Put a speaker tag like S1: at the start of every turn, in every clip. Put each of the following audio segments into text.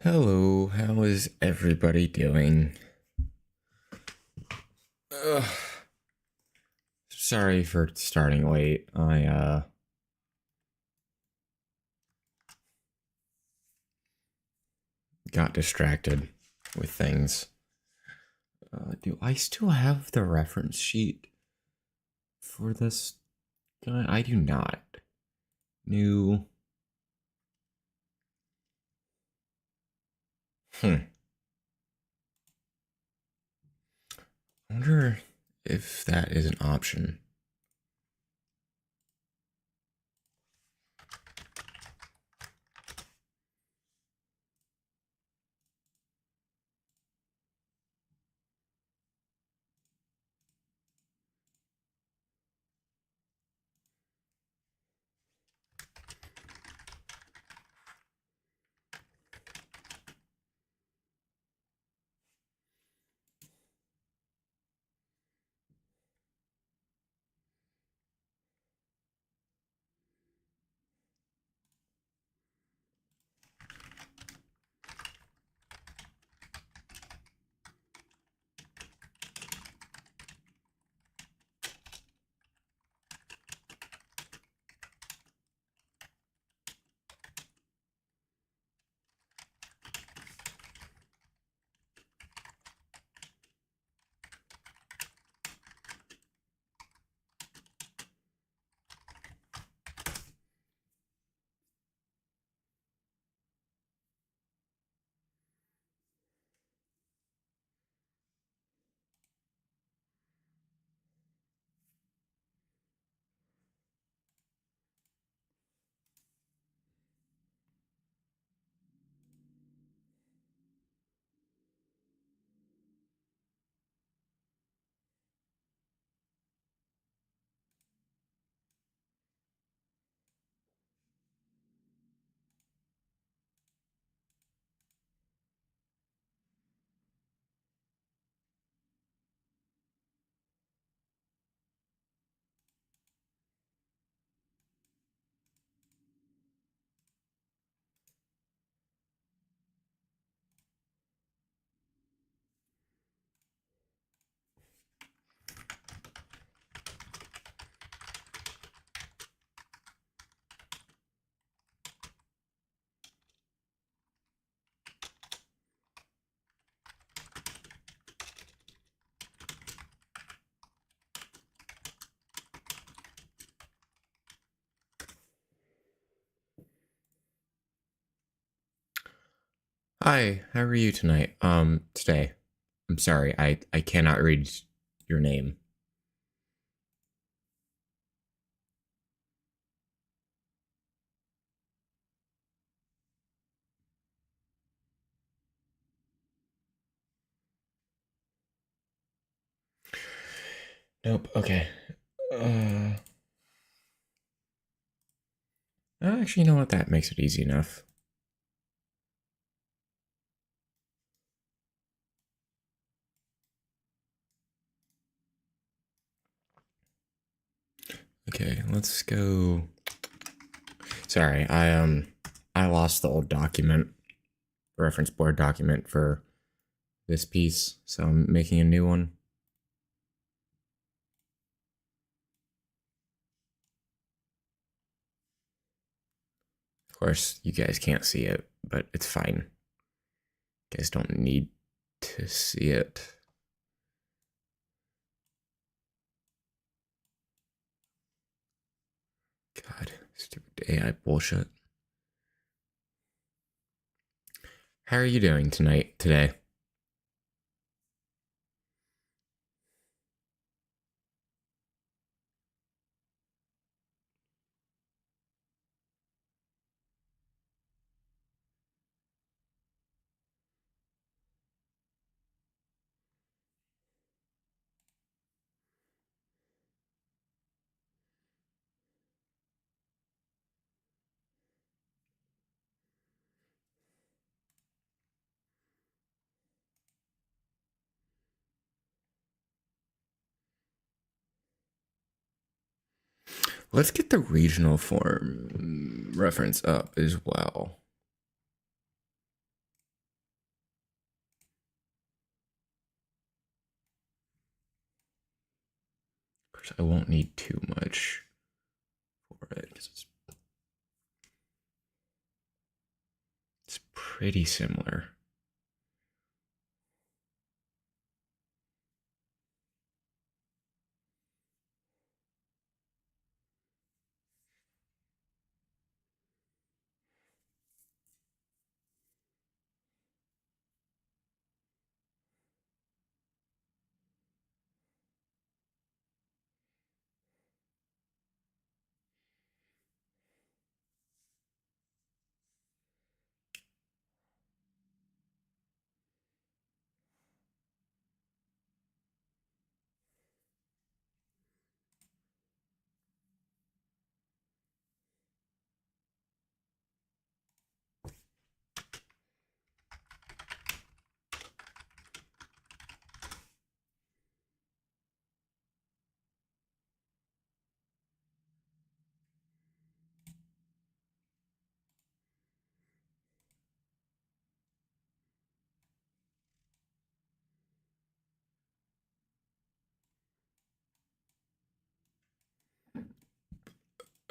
S1: Hello, how is everybody doing? Ugh, sorry for starting late. I got distracted with things. Do I still have the reference sheet for this guy? I do not. New. I wonder if that is an option. Hi, how are you tonight? Today. I'm sorry, I cannot read your name. Nope, okay. Uh, Actually, you know what? That makes it easy enough. Okay, let's go. Sorry, I lost the old document, reference board document for this piece, so I'm making a new one. Of course, you guys can't see it, but it's fine. You guys don't need to see it. God, stupid AI bullshit. How are you doing today? Let's get the regional form reference up as well. course, I won't need too much for it because it's pretty similar.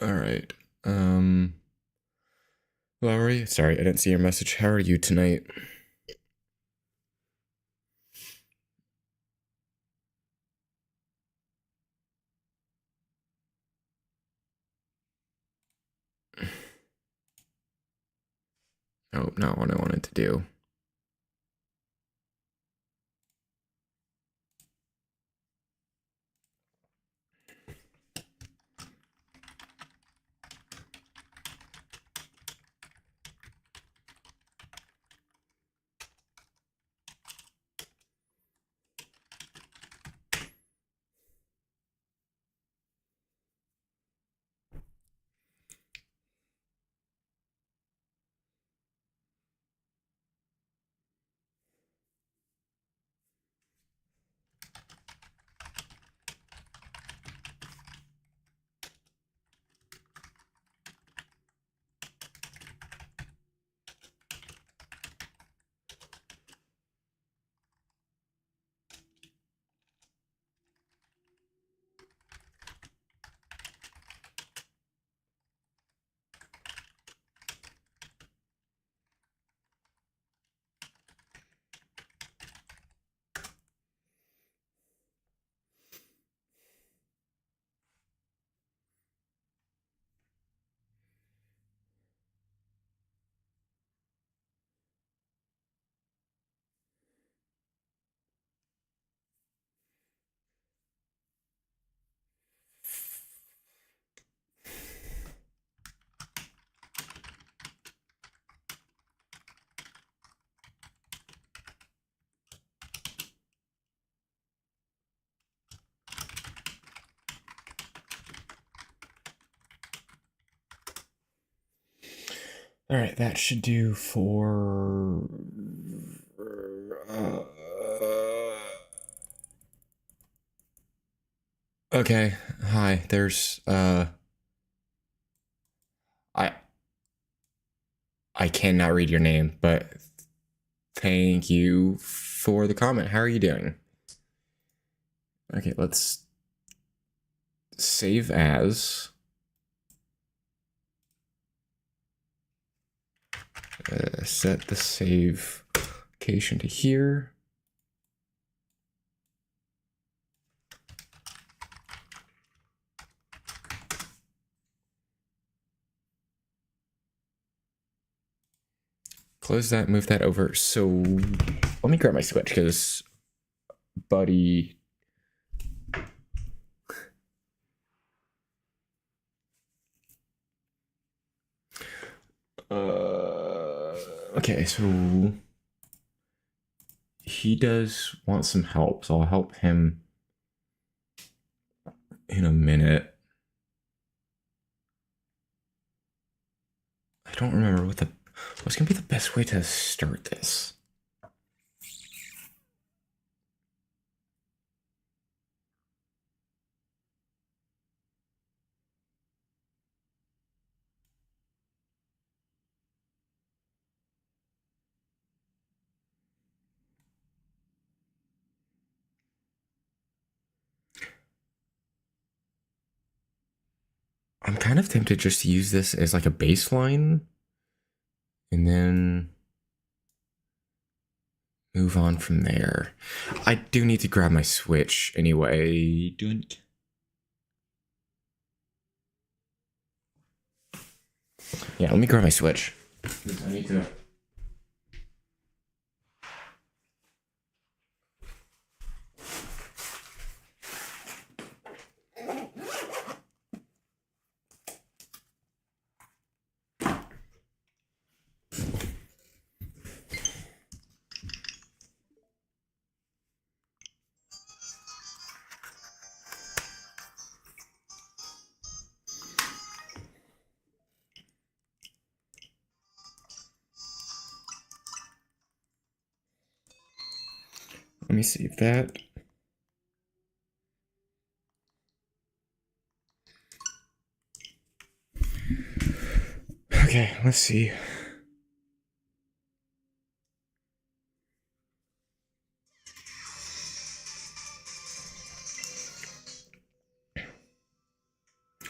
S1: All right. Lowry, sorry, I didn't see your message. How are you tonight? Oh, not what I wanted to do. All right, that should do for. Uh, okay, hi. There's I I cannot read your name, but thank you for the comment. How are you doing? Okay, let's save as. Set the save location to here. Close that, move that over. So let me grab my switch because buddy. Okay, so he does want some help, so I'll help him in a minute. I don't remember what's gonna be the best way to start this. kind of tempted just to use this as like a baseline and then move on from there. I do need to grab my Switch anyway. Yeah, let me grab my Switch. I need to. Let me save that. Okay, let's see.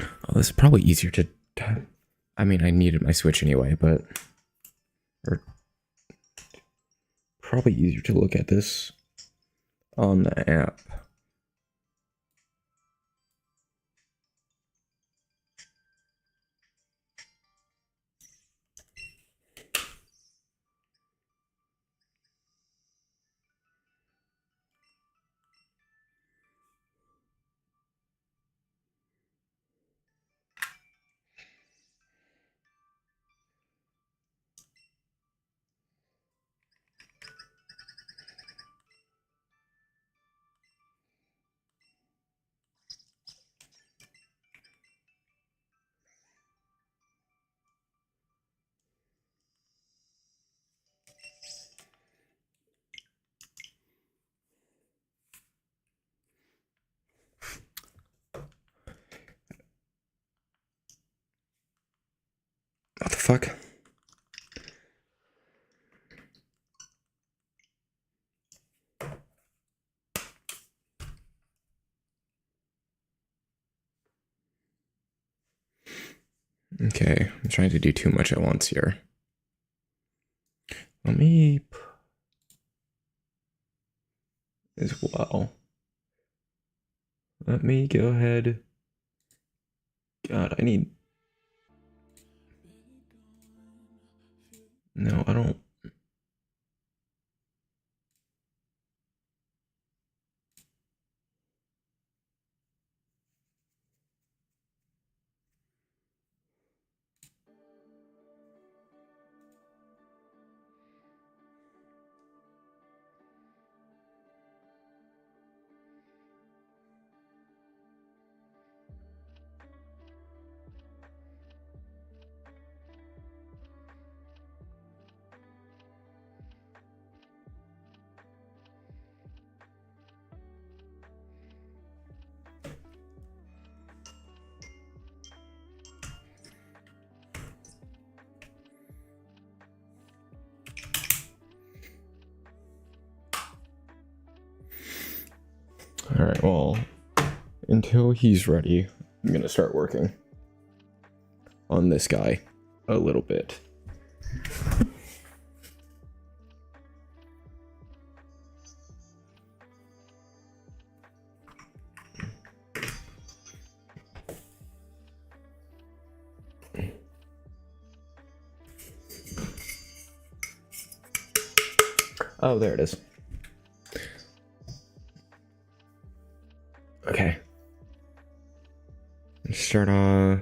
S1: Oh, this is probably easier to. I mean, I needed my Switch anyway, but. Or probably easier to look at this on the app. What the fuck? Okay, I'm trying to do too much at once here. Let me as well. Let me go ahead. God, I need. No, I don't. All right, well, until he's ready, I'm gonna start working on this guy a little bit. Oh, there it is. Okay. Let's start off.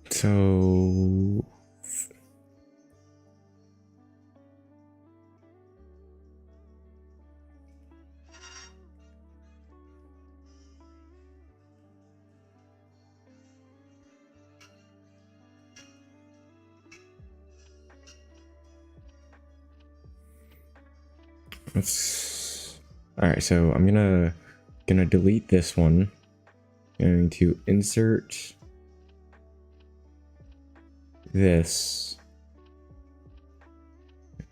S1: So. Let's. All right, so I'm gonna delete this one. Going to insert this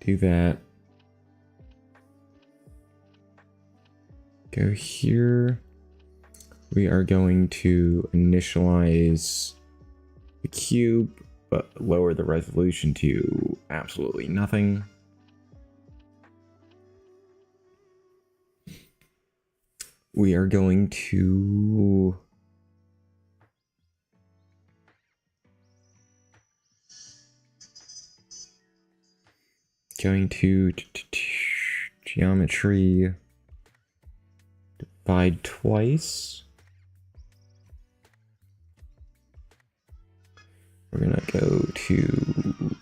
S1: do that. Go here. We are going to initialize the cube, but lower the resolution to absolutely nothing. We are going to geometry, divide twice. We're gonna go to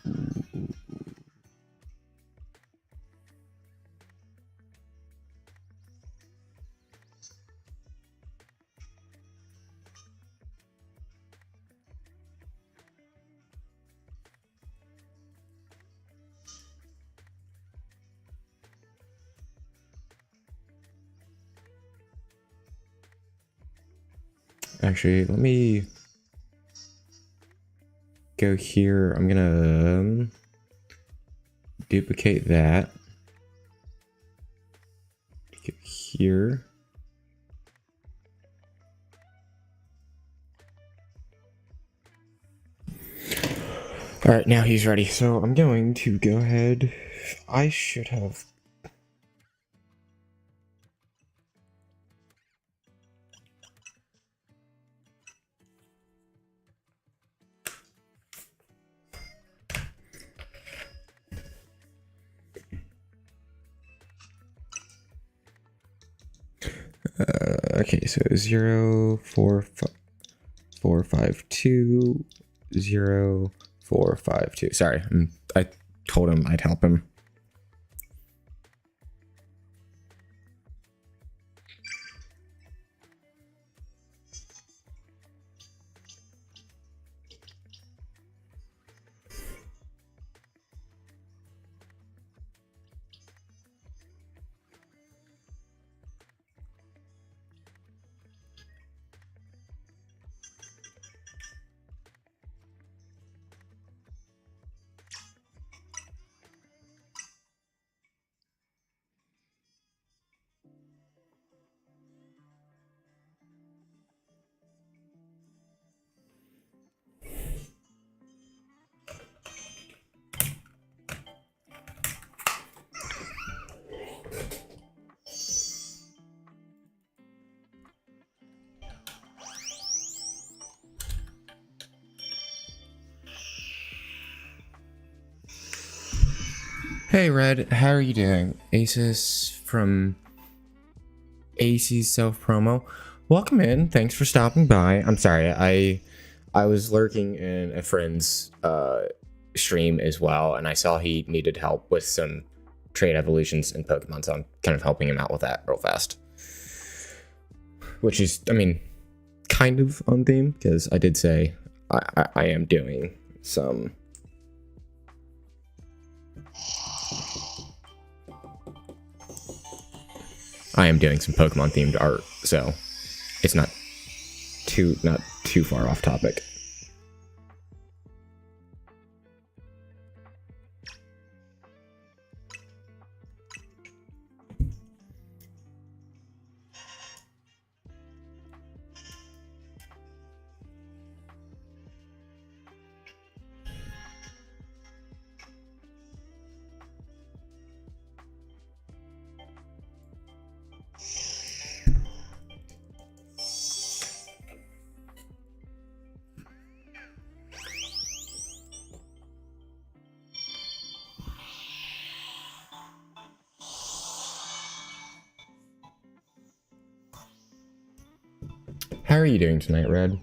S1: actually, let me go here. I'm gonna duplicate that. Go here. All right, now he's ready. So I'm going to go ahead. I should have. Okay, so 0, 4, 4, 5, 2, 0, 4, 5, 2. Sorry, I told him I'd help him. Hey Red, how are you doing? Aces from AC's self promo. Welcome in. Thanks for stopping by. I'm sorry, I was lurking in a friend's stream as well, and I saw he needed help with some trade evolutions in Pokemon, so I'm kind of helping him out with that real fast. Which is, I mean, kind of on theme, because I did say I am doing some. I am doing some Pokemon themed art, so it's not too far off topic. How are you doing tonight, Red?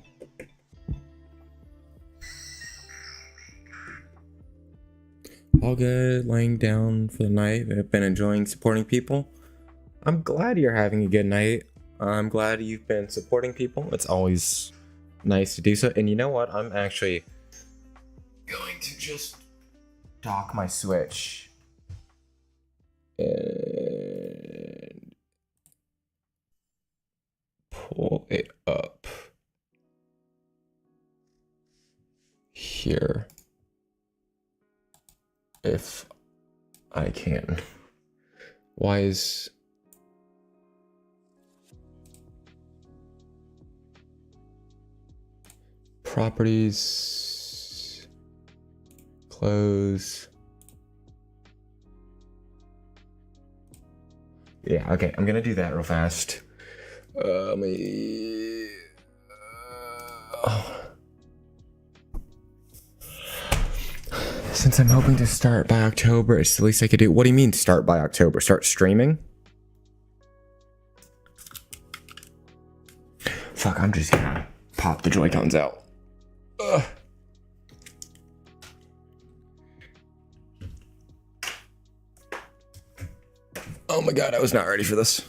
S1: All good, laying down for the night. I've been enjoying supporting people. I'm glad you're having a good night. I'm glad you've been supporting people. It's always nice to do so. And you know what? I'm actually going to just dock my Switch and pull it up here. If I can. Why is... Properties... Close... Yeah, okay, I'm gonna do that real fast. Since I'm hoping to start by October, it's the least I could do. What do you mean start by October? Start streaming? Fuck, I'm just gonna pop the Joy-Cons out. Ugh. Oh my god, I was not ready for this.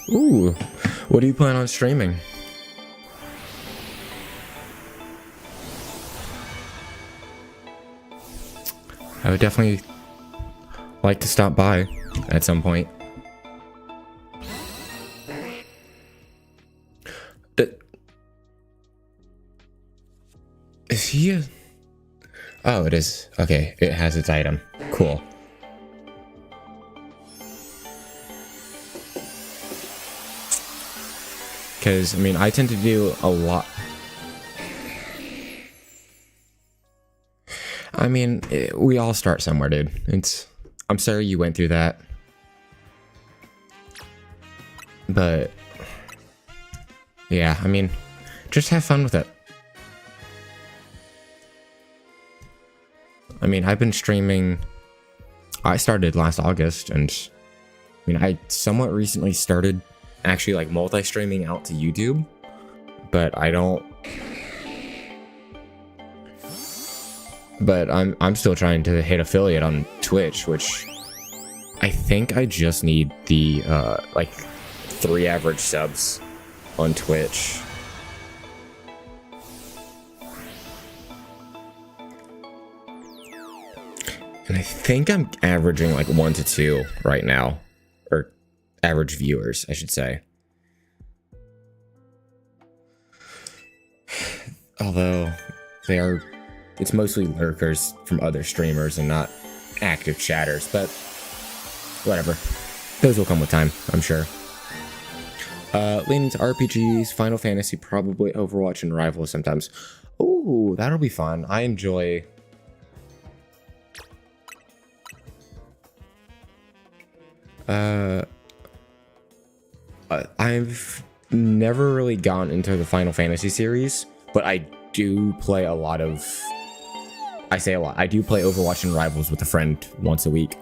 S1: Ooh, what do you plan on streaming? I would definitely like to stop by at some point. Is he a... Oh, it is. Okay, it has its item. Cool. Because, I mean, I tend to do a lot. I mean, we all start somewhere, dude. I'm sorry you went through that. But, yeah, I mean, just have fun with it. I mean, I've been streaming. I started last August, and I mean, I somewhat recently started actually like multi-streaming out to YouTube, but I don't. But I'm still trying to hit affiliate on Twitch, which I think I just need the like 3 average subs on Twitch. And I think I'm averaging like 1 to 2 right now, or average viewers, I should say. Although it's mostly lurkers from other streamers and not active chatters, but whatever. Those will come with time, I'm sure. Leaning to RPGs, Final Fantasy, probably Overwatch and Rivals sometimes. Ooh, that'll be fun. I enjoy... I've never really gone into the Final Fantasy series, but I do play a lot of... I say a lot. I do play Overwatch and Rivals with a friend once a week.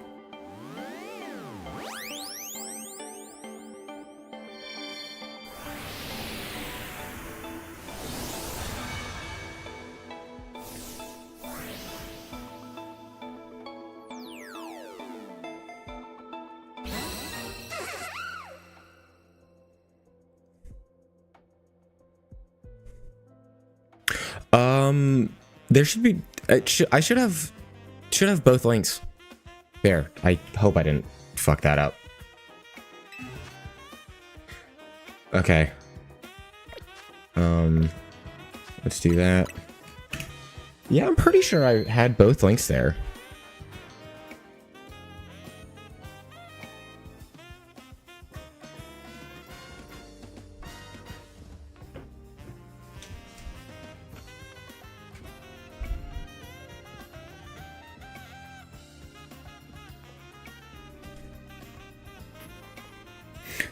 S1: There should be... I should have both links. There. I hope I didn't fuck that up. Okay. Let's do that. Yeah, I'm pretty sure I had both links there.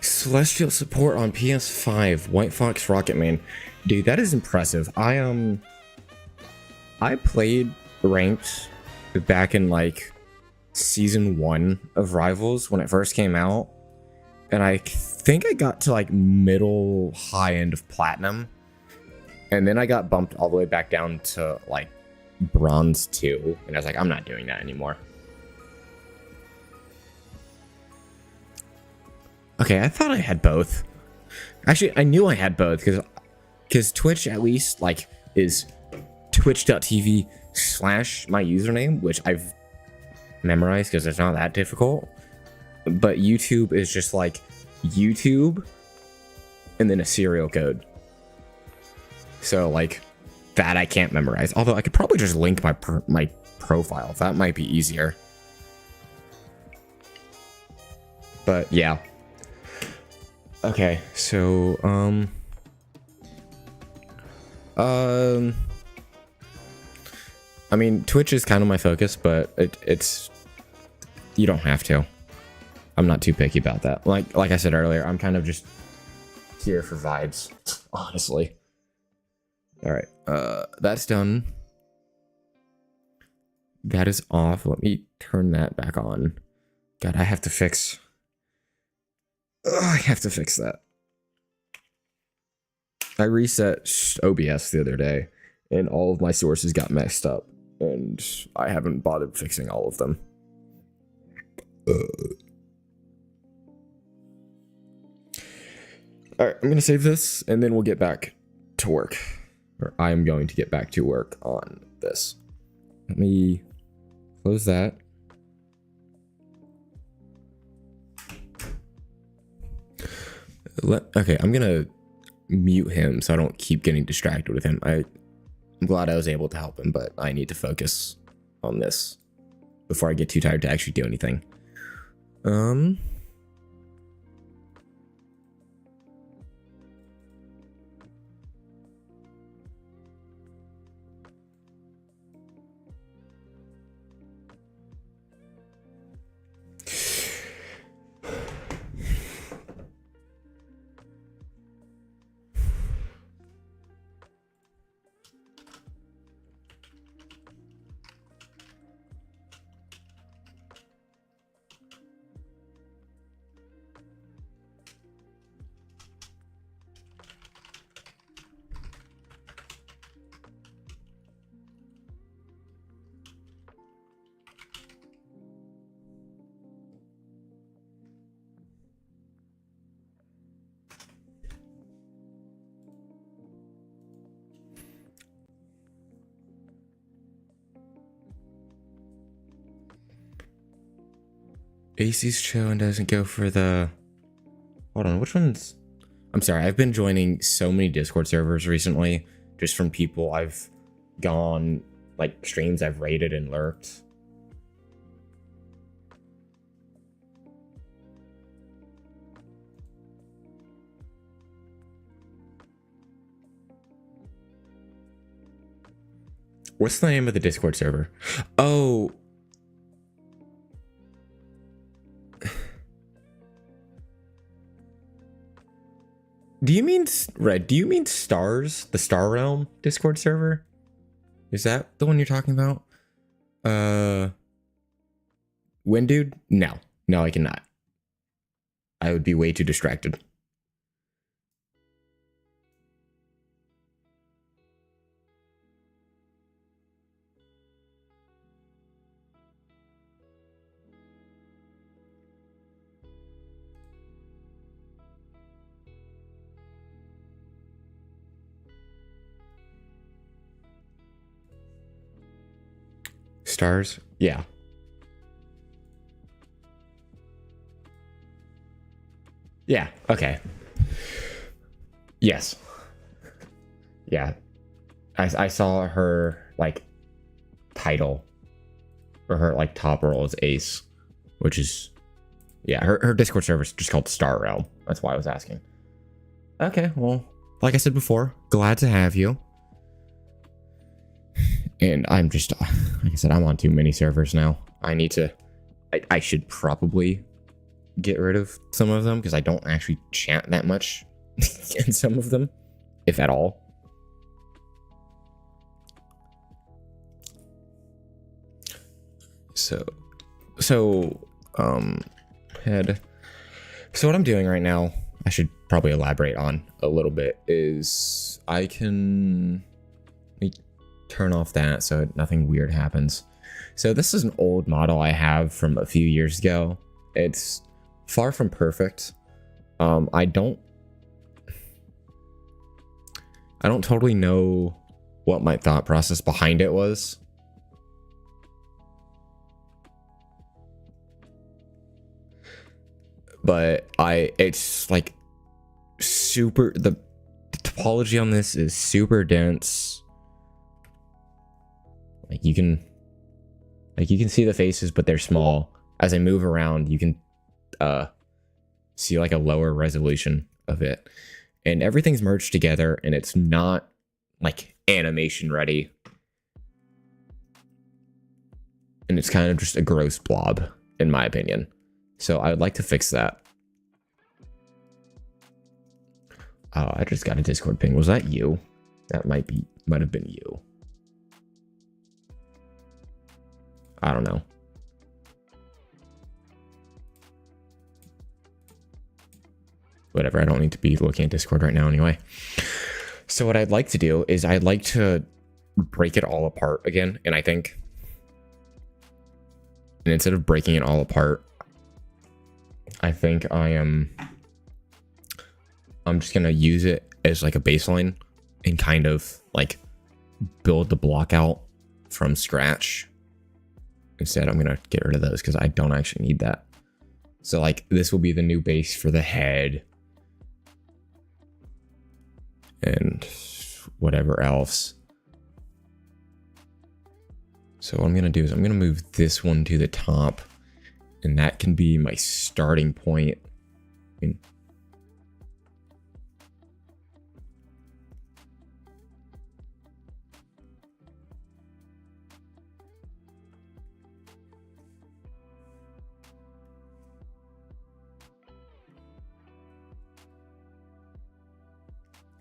S1: Celestial support on PS5, White Fox Rocketman. Dude, that is impressive. I played ranked back in like season 1 of Rivals when it first came out, and I think I got to like middle high end of platinum, and then I got bumped all the way back down to like bronze 2, and I was like, I'm not doing that anymore. Okay, I thought I had both. Actually, I knew I had both because Twitch at least like is twitch.tv/ my username, which I've memorized because it's not that difficult. But YouTube is just like YouTube and then a serial code. So like that I can't memorize. Although I could probably just link my profile. That might be easier. But yeah. Okay, so I mean, Twitch is kind of my focus, but it's you don't have to. I'm not too picky about that. Like I said earlier, I'm kind of just here for vibes, honestly. All right, that's done. That is off. Let me turn that back on. God, I have to fix. I have to fix that. I reset OBS the other day, and all of my sources got messed up, and I haven't bothered fixing all of them. Alright, I'm gonna save this, and then we'll get back to work. Or I'm going to get back to work on this. Let me close that. Okay, I'm gonna mute him so I don't keep getting distracted with him. I'm glad I was able to help him, but I need to focus on this before I get too tired to actually do anything. AC's chill and doesn't go for the... Hold on, which one's... I'm sorry, I've been joining so many Discord servers recently, just from people I've gone, like, streams I've raided and lurked. What's the name of the Discord server? Oh... Do you mean Red? Do you mean Stars, the Star Realm Discord server? Is that the one you're talking about? When, dude? No, I cannot. I would be way too distracted. Stars? Yeah. Yeah, okay. Yes. Yeah. I saw her, like, title. Or her, like, top role as Ace. Which is... Yeah, her Discord server is just called Star Realm. That's why I was asking. Okay, well, like I said before, glad to have you. And I'm just, like I said, I'm on too many servers now. I need to, I should probably get rid of some of them because I don't actually chat that much in some of them, if at all. So what I'm doing right now, I should probably elaborate on a little bit, is I can turn off that so nothing weird happens. So this is an old model I have from a few years ago. It's far from perfect, I don't totally know what my thought process behind it was. But it's like super, the topology on this is super dense. Like you can see the faces, but they're small. As I move around, you can see like a lower resolution of it. And everything's merged together, and it's not like animation ready. And it's kind of just a gross blob, in my opinion. So I would like to fix that. Oh, I just got a Discord ping. Was that you? That might have been you. I don't know. Whatever, I don't need to be looking at Discord right now anyway. So what I'd like to do is I'd like to break it all apart again. And I think, and instead of breaking it all apart, I think I'm just going to use it as like a baseline and kind of like build the block out from scratch. Instead, I'm going to get rid of those because I don't actually need that. So like this will be the new base for the head. And whatever else. So what I'm going to do is I'm going to move this one to the top. And that can be my starting point.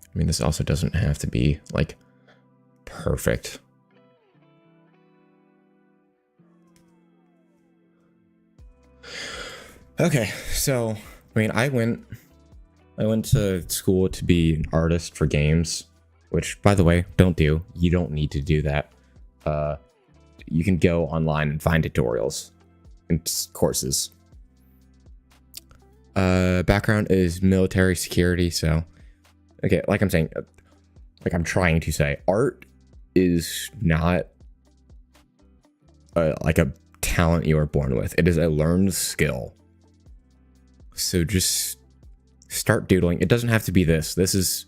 S1: I mean, this also doesn't have to be like perfect. Okay, so I mean, I went to school to be an artist for games, which, by the way, don't do. You don't need to do that. You can go online and find tutorials and courses. Background is military security, so okay, like I'm saying, like I'm trying to say, art is not like a talent you are born with. It is a learned skill. So just start doodling. It doesn't have to be this. This is,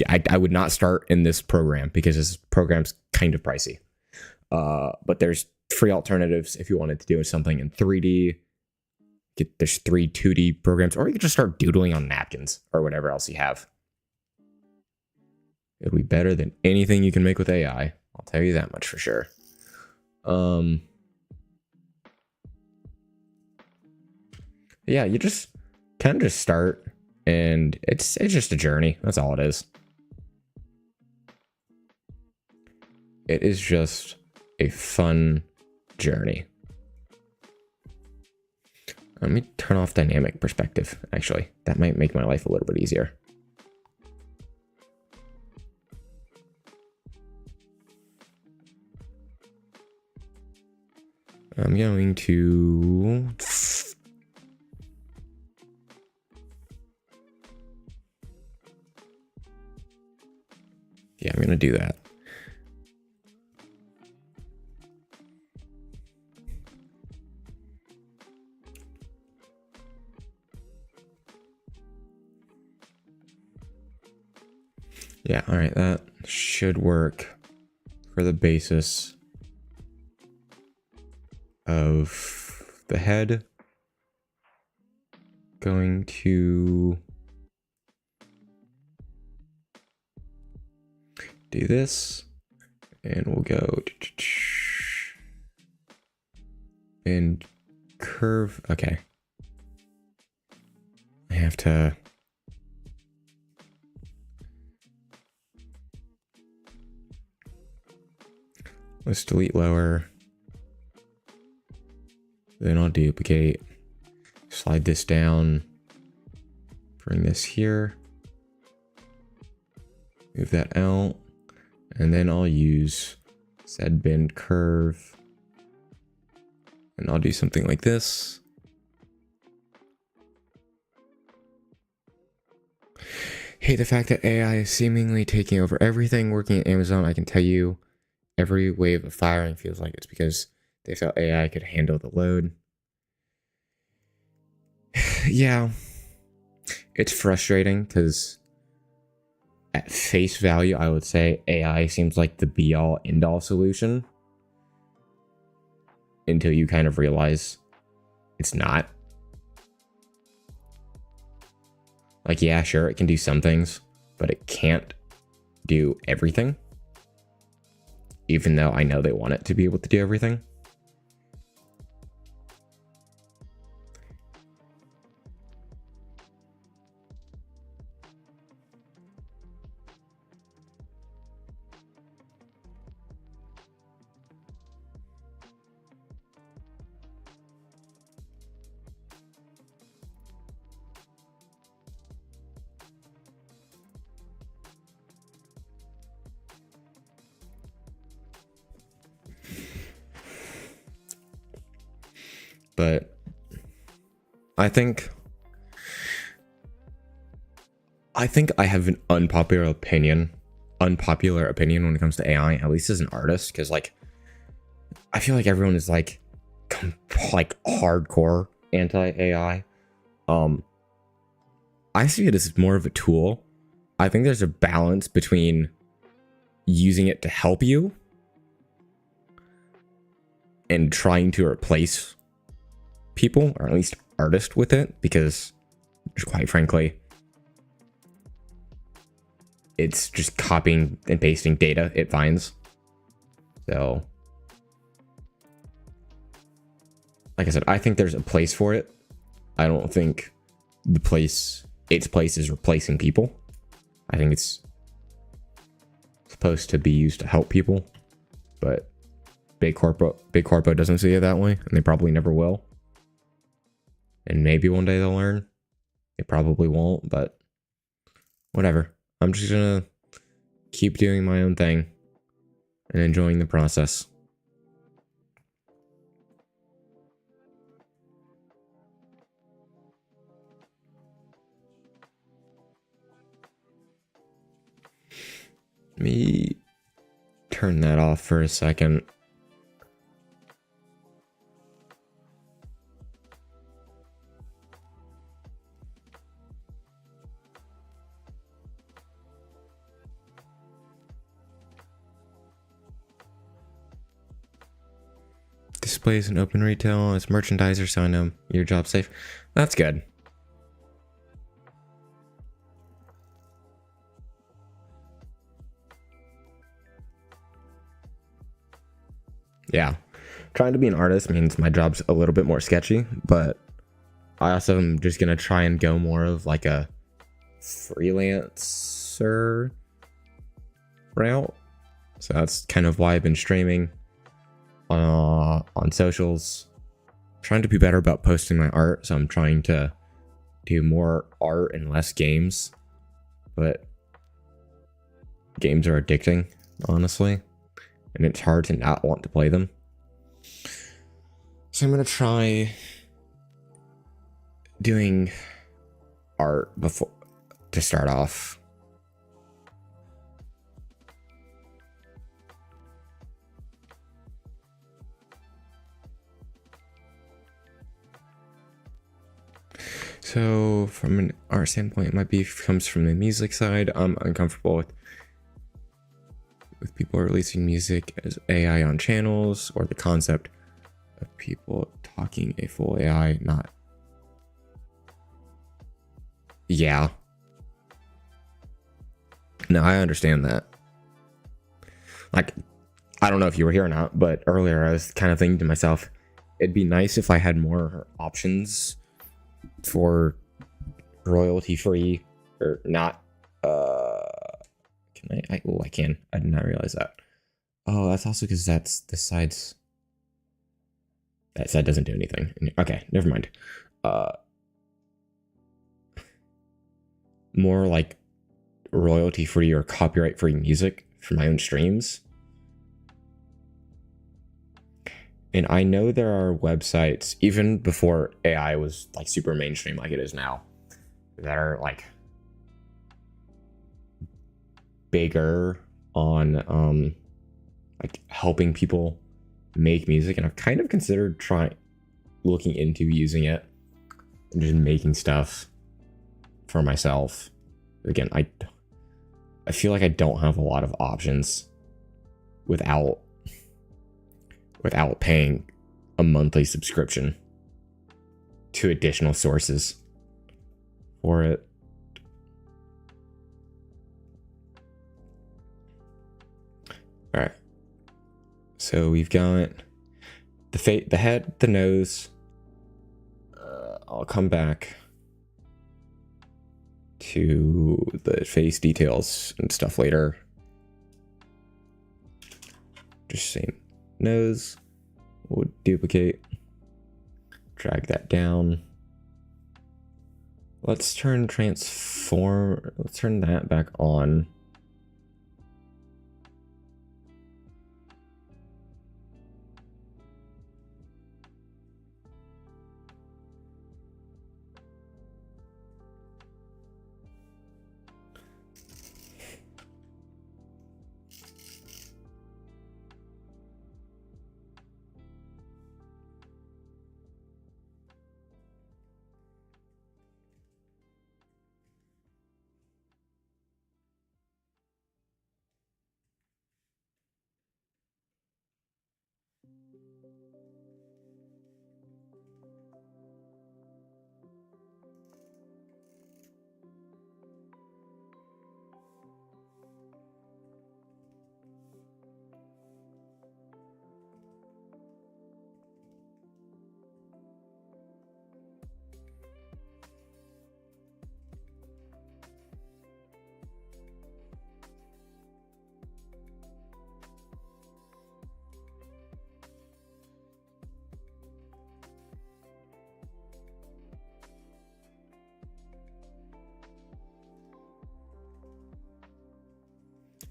S1: I would not start in this program because this program's kind of pricey. But there's free alternatives if you wanted to do something in 3D. There's 3 2D programs, or you can just start doodling on napkins or whatever else you have. It'll be better than anything you can make with AI. I'll tell you that much for sure. Yeah, you just kind of just start, and it's just a journey. That's all it is. It is just a fun journey. Let me turn off dynamic perspective, actually. That might make my life a little bit easier. I'm going to... Yeah, I'm going to do that. Yeah, all right, that should work for the basis of the head. Going to do this, and we'll go and curve. Okay. I have to... Let's delete lower. Then I'll duplicate. Slide this down. Bring this here. Move that out. And then I'll use Z bend curve. And I'll do something like this. Hate the fact that AI is seemingly taking over everything working at Amazon. I can tell you every wave of firing feels like it's because they felt AI could handle the load. Yeah, it's frustrating because at face value, I would say AI seems like the be-all, end-all solution until you kind of realize it's not. Like, yeah, sure, it can do some things, but it can't do everything. Even though I know they want it to be able to do everything. But I think I have an unpopular opinion when it comes to AI, at least as an artist, because like I feel like everyone is like hardcore anti-AI. I see it as more of a tool. I think there's a balance between using it to help you and trying to replace people, or at least artists, with it, because quite frankly, it's just copying and pasting data it finds. So, like I said, I think there's a place for it. I don't think its place is replacing people. I think it's supposed to be used to help people, but big corpo doesn't see it that way, and they probably never will. And maybe one day they'll learn. They probably won't, but whatever. I'm just gonna keep doing my own thing and enjoying the process. Let me turn that off for a second. Displays in open retail as merchandiser, so I know your job's safe. That's good. Yeah. Trying to be an artist means my job's a little bit more sketchy, but I also am just gonna try and go more of like a freelancer route. So that's kind of why I've been streaming on socials. Trying to be better about posting my art, so I'm trying to do more art and less games. But games are addicting, honestly, and it's hard to not want to play them. So I'm gonna try doing art before to start off. So from an art standpoint, my beef comes from the music side. I'm uncomfortable with people releasing music as AI on channels, or the concept of people talking a full AI, not. Yeah. No, I understand that. Like, I don't know if you were here or not, but earlier I was kind of thinking to myself, it'd be nice if I had more options for royalty free or not. Can I? Oh, I can. I did not realize that. Oh, that's also because that's the sides. That side doesn't do anything. Okay, never mind. More like royalty free or copyright free music for my own streams. And I know there are websites, even before AI was like super mainstream like it is now, that are like bigger on like helping people make music, and I've kind of considered looking into using it and just making stuff for myself. Again, I feel like I don't have a lot of options without paying a monthly subscription to additional sources for it. All right. So we've got the head, the nose. I'll come back to the face details and stuff later. Just same nose. We'll duplicate. Drag that down. Let's turn that back on.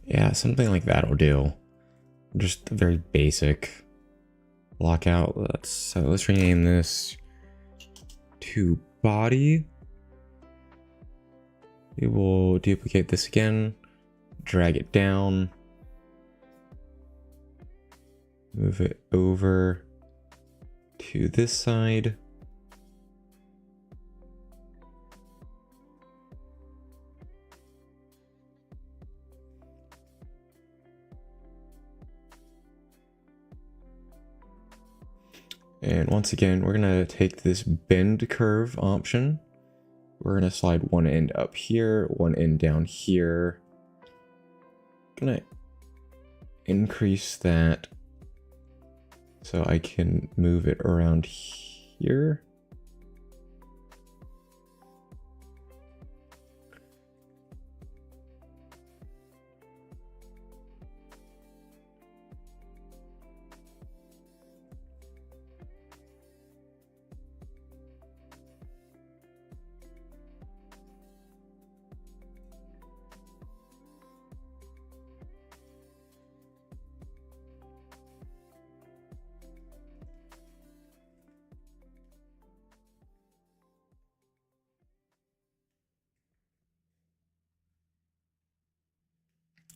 S1: Yeah, something like that will do. Just a very basic lockout. Let's rename this to body. We will duplicate this again, drag it down, move it over to this side. And once again, we're gonna take this bend curve option. We're gonna slide one end up here, one end down here. Gonna increase that so I can move it around here.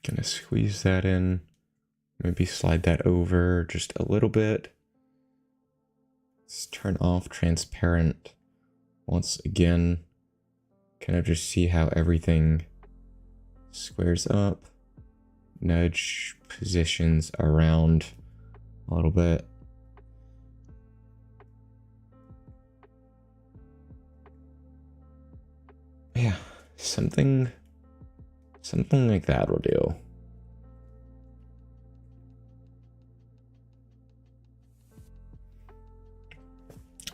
S1: Gonna squeeze that in, maybe slide that over just a little bit. Let's turn off transparent once again. Kind of just see how everything squares up. Nudge positions around a little bit. Yeah, something like that will do.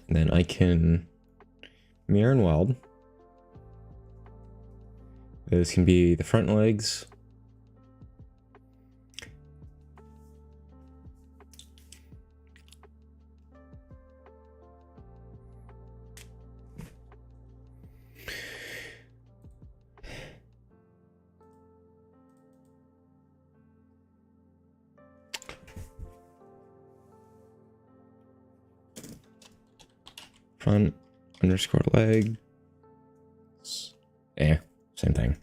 S1: And then I can mirror and weld. Those can be the front legs. Front underscore leg. Yeah, same thing.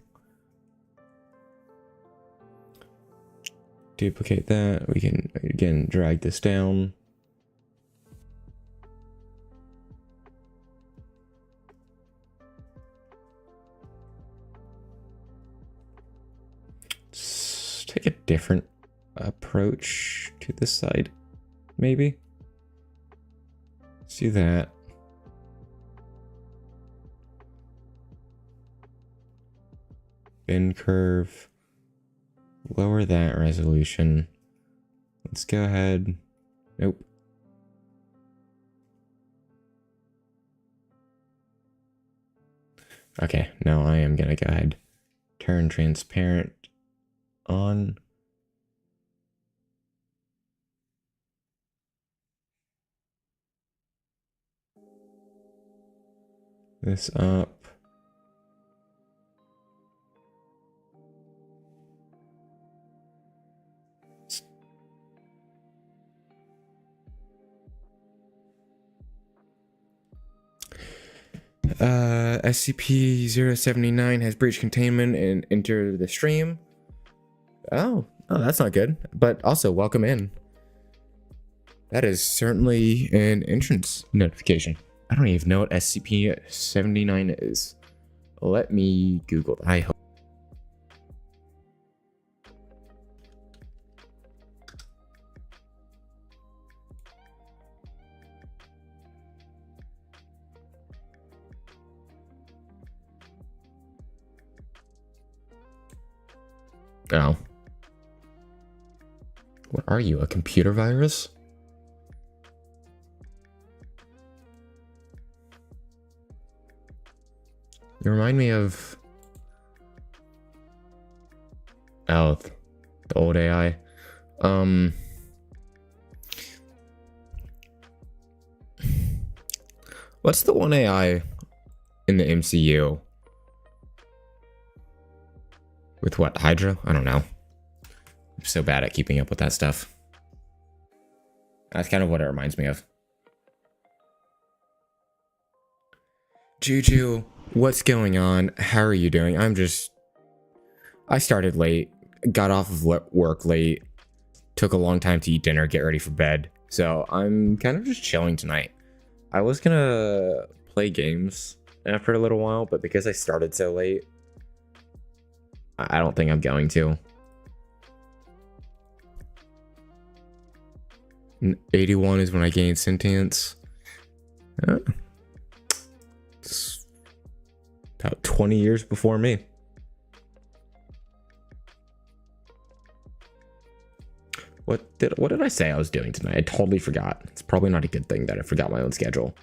S1: duplicate that. We can again drag this down. Let's take a different approach to this side, maybe. Let's do that. Bend curve. Lower that resolution. Let's go ahead. Nope. Okay, now I am gonna go ahead. Turn transparent on. This up. SCP-079 has breached containment and entered the stream. Oh, that's not good. But also, welcome in. That is certainly an entrance notification. I don't even know what SCP-79 is. Let me Google it. I hope. Oh. What are you, a computer virus? You remind me of... Oh, the old AI. What's the one AI in the MCU? With what, Hydra? I don't know. I'm so bad at keeping up with that stuff. That's kind of what it reminds me of. Juju, what's going on? How are you doing? I started late, got off of work late, took a long time to eat dinner, get ready for bed. So I'm kind of just chilling tonight. I was gonna play games after a little while, but because I started so late, I don't think I'm going to. 81 is when I gained sentience. It's about 20 years before me. What did I say I was doing tonight? I totally forgot. It's probably not a good thing that I forgot my own schedule.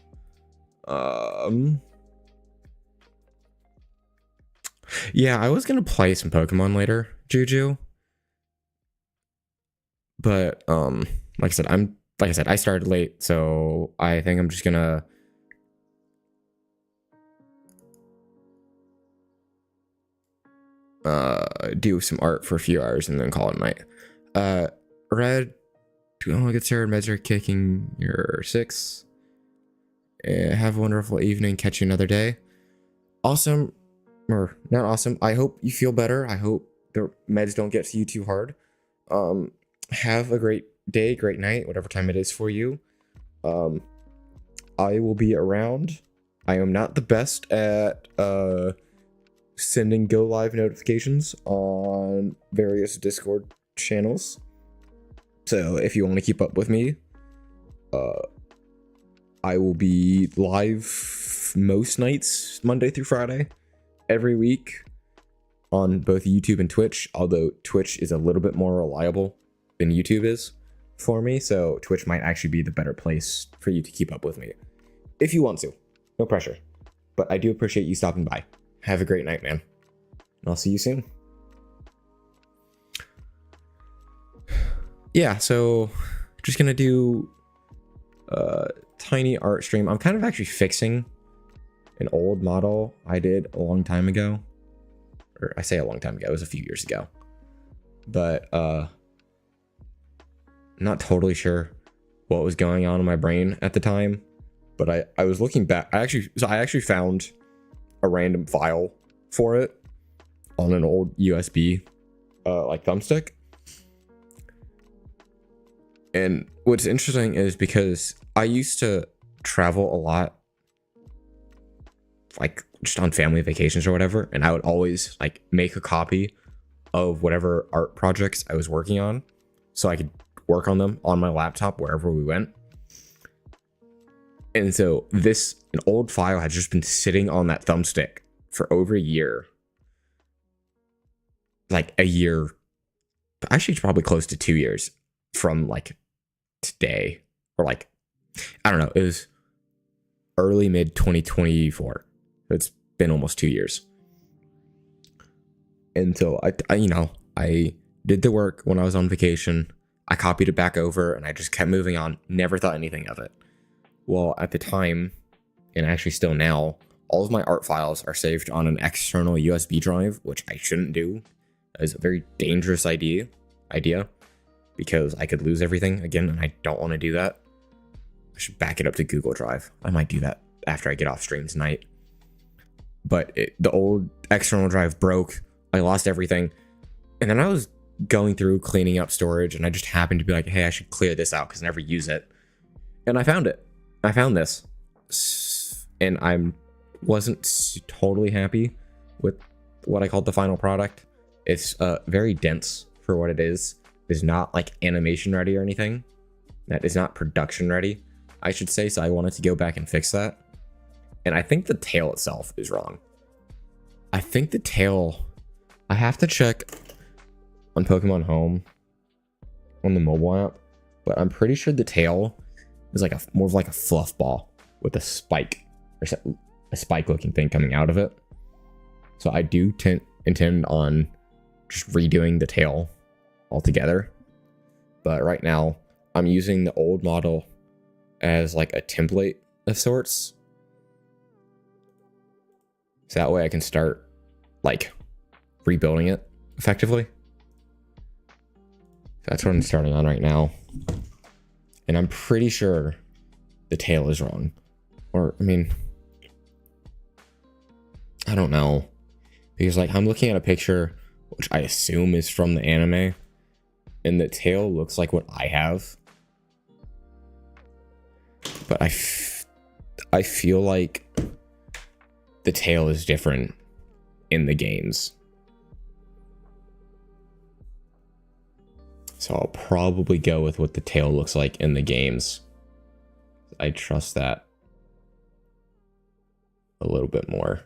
S1: Yeah, I was gonna play some Pokemon later, Juju. But like I said, I started late, so I think I'm just gonna do some art for a few hours and then call it night. Red, get started. Meds are kicking your 6. Have a wonderful evening. Catch you another day. Awesome. Or not awesome. I hope you feel better. I hope the meds don't get to you too hard. Have a great day, great night, whatever time it is for you. I will be around. I am not the best at sending go live notifications on various Discord channels. So if you want to keep up with me, I will be live most nights, Monday through Friday, every week on both YouTube and Twitch, although Twitch is a little bit more reliable than YouTube is for me, so Twitch might actually be the better place for you to keep up with me. If you want to. No pressure. But I do appreciate you stopping by. Have a great night, man. And I'll see you soon. Yeah, so just gonna do a tiny art stream. I'm kind of actually fixing an old model I did a long time ago. Or I say a long time ago, it was a few years ago. But not totally sure what was going on in my brain at the time. But I was looking back. I actually found a random file for it on an old USB like thumbstick. And what's interesting is because I used to travel a lot, like just on family vacations or whatever, and I would always like make a copy of whatever art projects I was working on so I could work on them on my laptop wherever we went. And so an old file had just been sitting on that thumbstick for over a year. Like a year, actually probably close to 2 years from like today, or like, I don't know, it was early mid 2024. It's been almost 2 years. And so I did the work when I was on vacation. I copied it back over and I just kept moving on. Never thought anything of it. Well, at the time, and actually still now, all of my art files are saved on an external USB drive, which I shouldn't do. It's a very dangerous idea because I could lose everything again, and I don't want to do that. I should back it up to Google Drive. I might do that after I get off stream tonight. But the old external drive broke. I lost everything. And then I was going through cleaning up storage, and I just happened to be like, hey, I should clear this out because I never use it. And I found it. I found this. And I wasn't totally happy with what I called the final product. It's very dense for what it is. It's not like animation ready or anything. That is not production ready, I should say. So I wanted to go back and fix that. And I think the tail itself is wrong. I think the tail, I have to check on Pokemon Home on the mobile app, but I'm pretty sure the tail is like more of like a fluff ball with a spike, or a spike looking thing coming out of it. So I do intend on just redoing the tail altogether. But right now I'm using the old model as like a template of sorts. So that way I can start like rebuilding it effectively. That's what I'm starting on right now. And I'm pretty sure the tail is wrong. Or, I mean, I don't know. Because like I'm looking at a picture, which I assume is from the anime, and the tail looks like what I have. But I feel like the tail is different in the games. So I'll probably go with what the tail looks like in the games. I trust that a little bit more.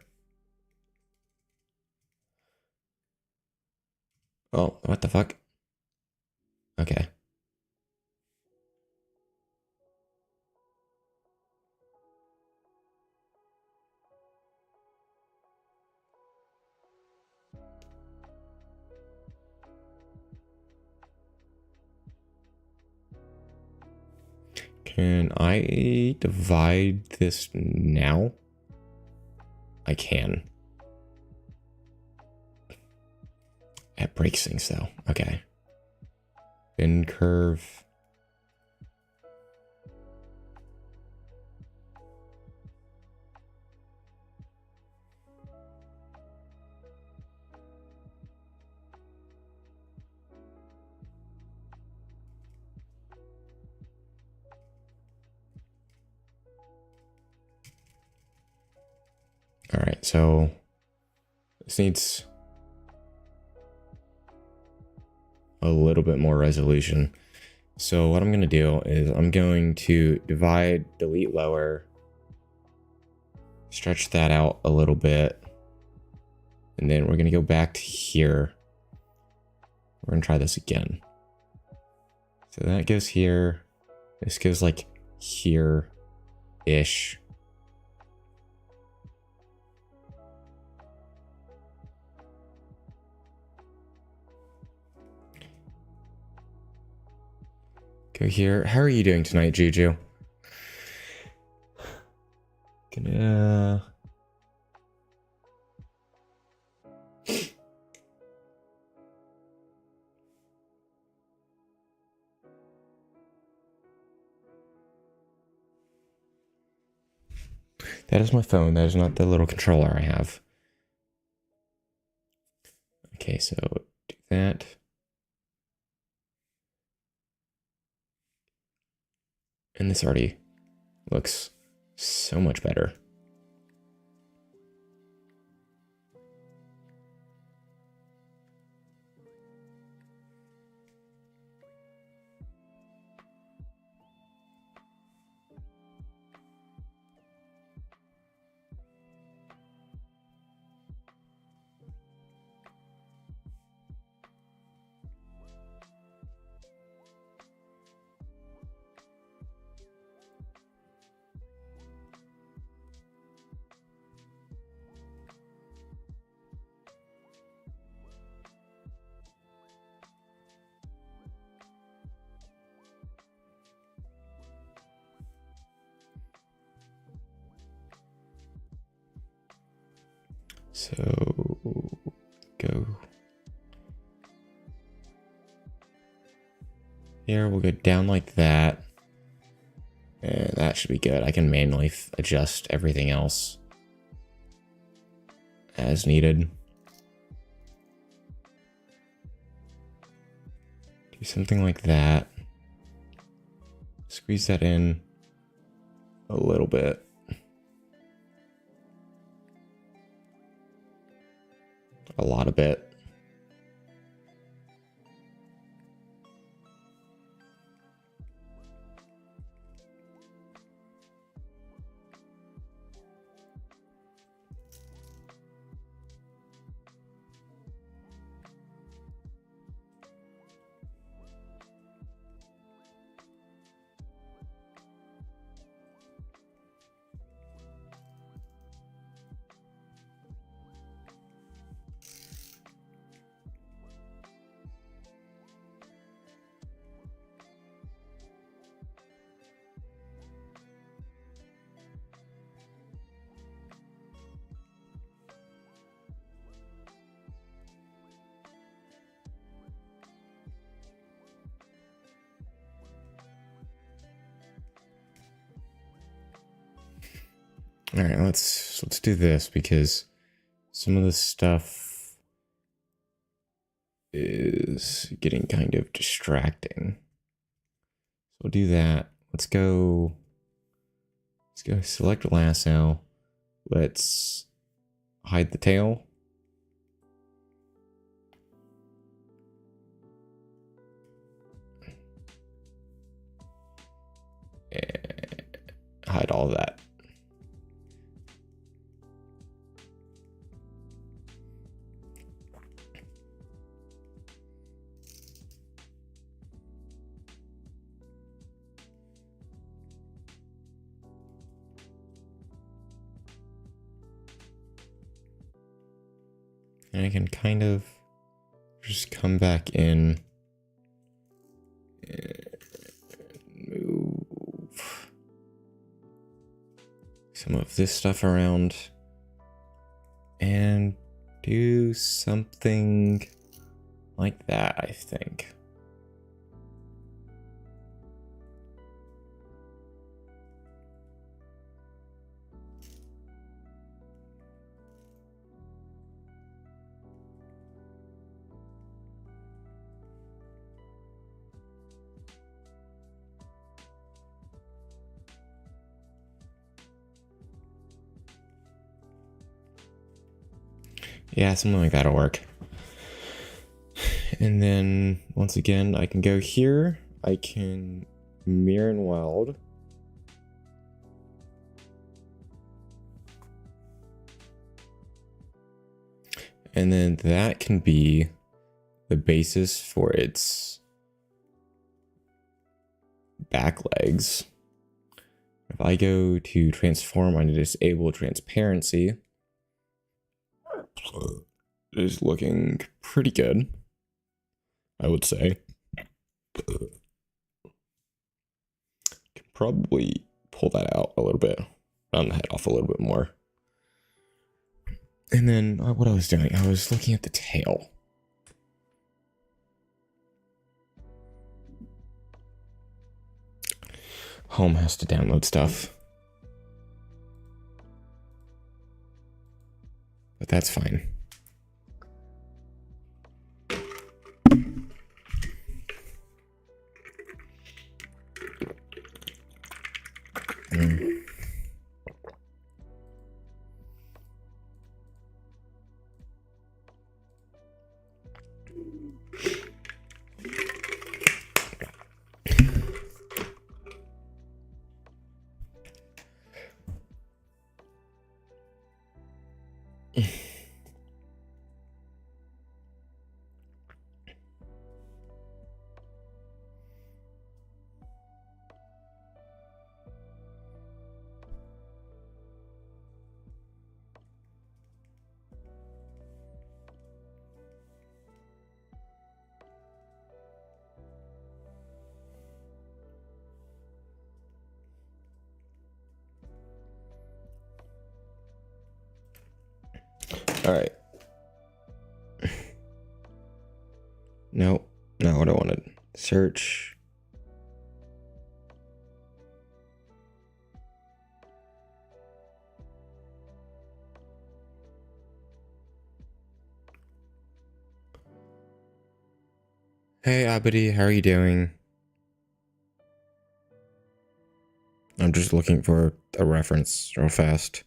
S1: Oh, what the fuck? Okay. Can I divide this now? I can. It breaks things though. Okay. Fin curve. All right, so this needs a little bit more resolution. So what I'm going to do is I'm going to divide, delete lower, stretch that out a little bit, and then we're going to go back to here. We're going to try this again. So that goes here. This goes like here-ish. Go here. How are you doing tonight, Juju? Gonna... That is my phone. That is not the little controller I have. Okay, so do that. And this already looks so much better. So go here, we'll go down like that. And that should be good. I can manually adjust everything else as needed. Do something like that. Squeeze that in a little bit. A lot of it. All right, let's do this because some of this stuff is getting kind of distracting. So we'll do that. Let's go select lasso. Let's hide the tail. And hide all of that. And I can kind of just come back in and move some of this stuff around and do something like that, I think. Yeah, something like that'll work. And then once again, I can go here. I can mirror and weld. And then that can be the basis for its back legs. If I go to transform, I'm going to disable transparency. It is looking pretty good, I would say. Can probably pull that out a little bit, round the head off a little bit more. And then what I was doing, I was looking at the tail. Home has to download stuff. But that's fine. All right. No, no, I don't want to search. Hey, Abadi, how are you doing? I'm just looking for a reference real fast.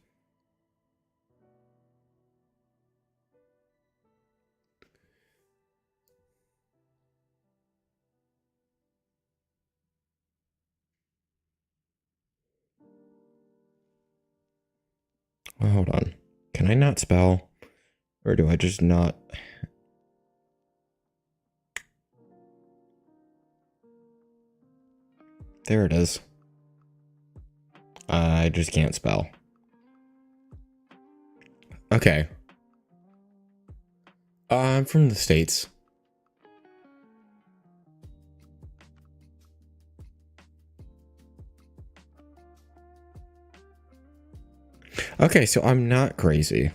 S1: Well, hold on. Can I not spell? Or do I just not? There it is. I just can't spell. Okay. I'm from the States. Okay, so I'm not crazy.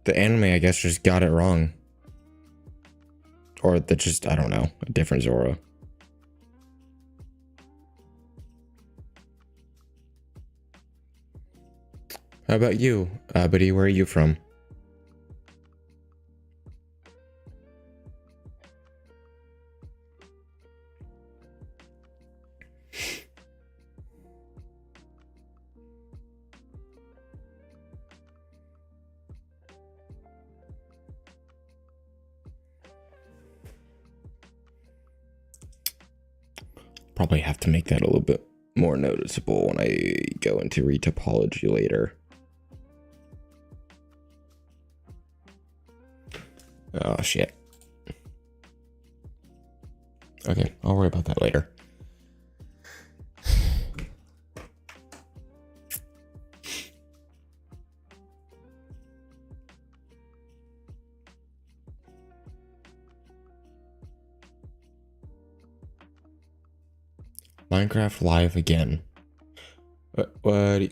S1: The anime, I guess, just got it wrong. Or that just, I don't know, a different Zoura. How about you, buddy? Where are you from? Probably have to make that a little bit more noticeable when I go into retopology later. Oh, shit. Okay, I'll worry about that later. Minecraft live again. What?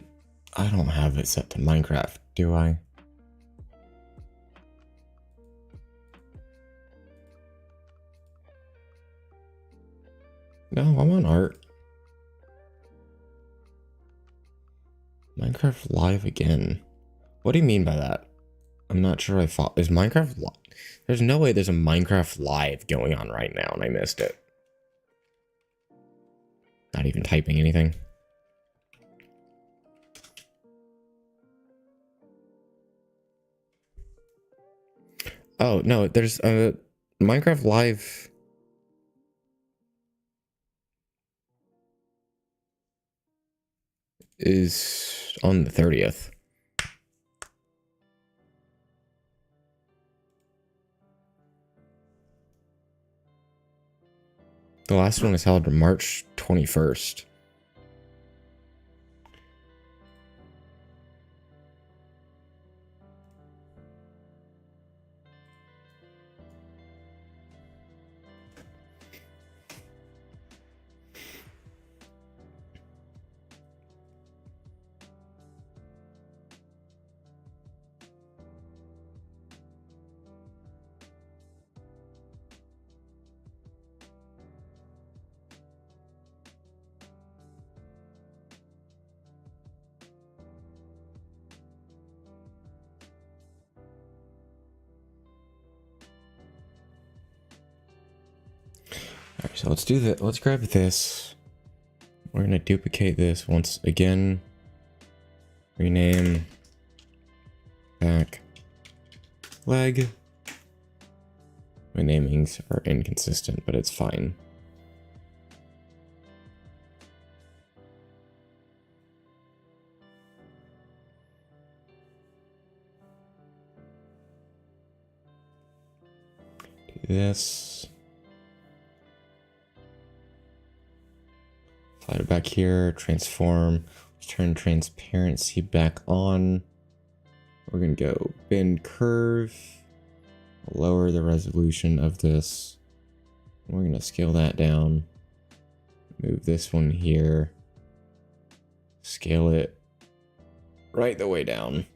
S1: I don't have it set to Minecraft, do I? No, I'm on art. Minecraft live again. What do you mean by that? I'm not sure I thought. Is Minecraft live? There's no way there's a Minecraft live going on right now and I missed it. Not even typing anything. Oh, no, there's a Minecraft live. Is on the 30th. The last one is held on March 21st. Alright, so let's do that. Let's grab this. We're gonna duplicate this once again. Rename. Back. Leg. My namings are inconsistent, but it's fine. Do this. Slide it back here, transform, turn transparency back on. We're gonna go bend curve, lower the resolution of this. We're gonna scale that down, move this one here, scale it right the way down.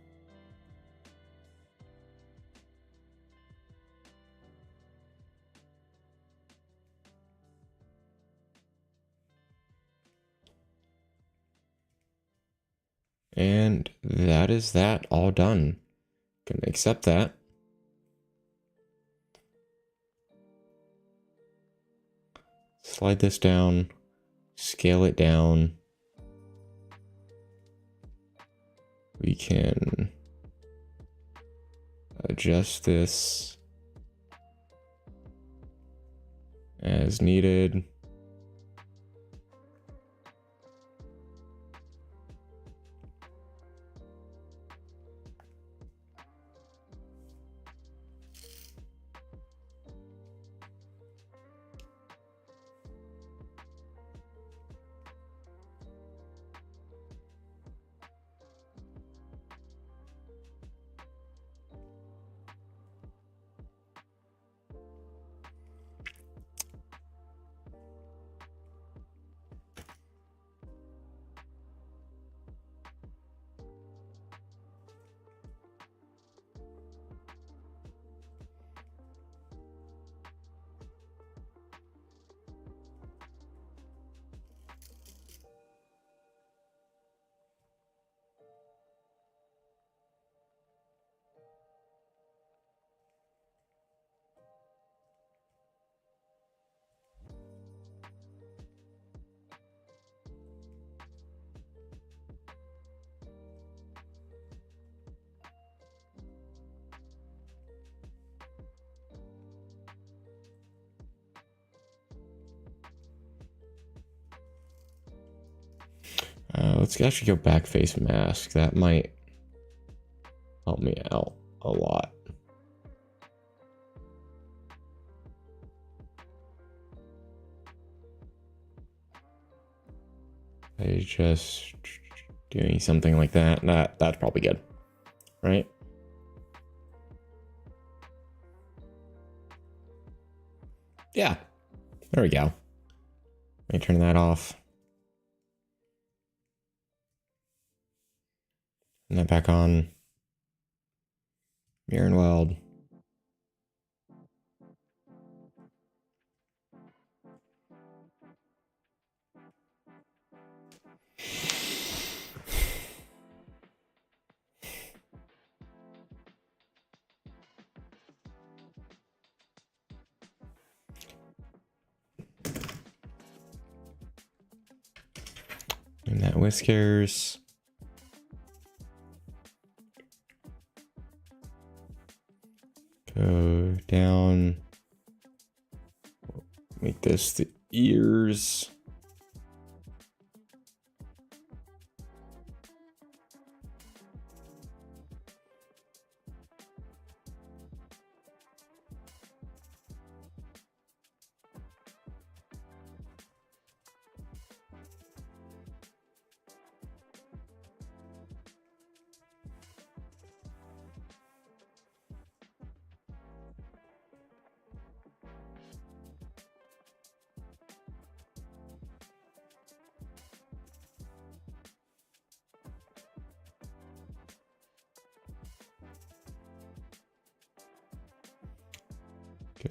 S1: And that is that all done. Gonna accept that. Slide this down, scale it down. We can adjust this as needed. Let's actually go back face mask. That might help me out a lot. I just doing something like that. That's probably good, right? Yeah, there we go. Let me turn that off. And that back on. Mirror and weld. And that whiskers. Go down. Make this the ears.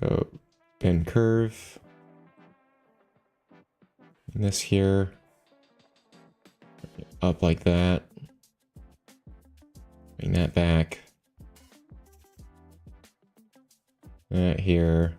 S1: Go bend curve. And this here. Up like that. Bring that back. That here.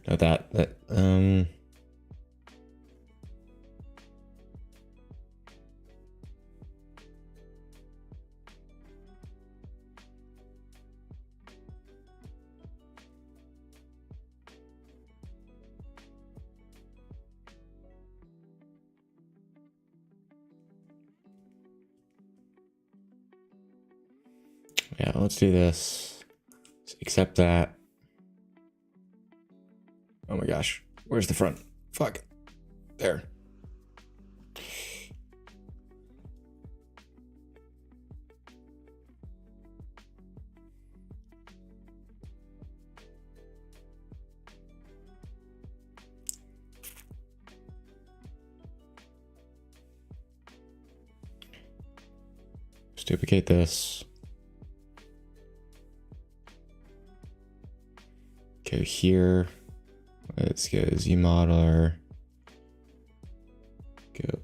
S1: No, yeah, let's do this. Accept that. Oh my gosh. Where's the front? Fuck. There. Just duplicate this. Go here. Let's go Z modeler. Go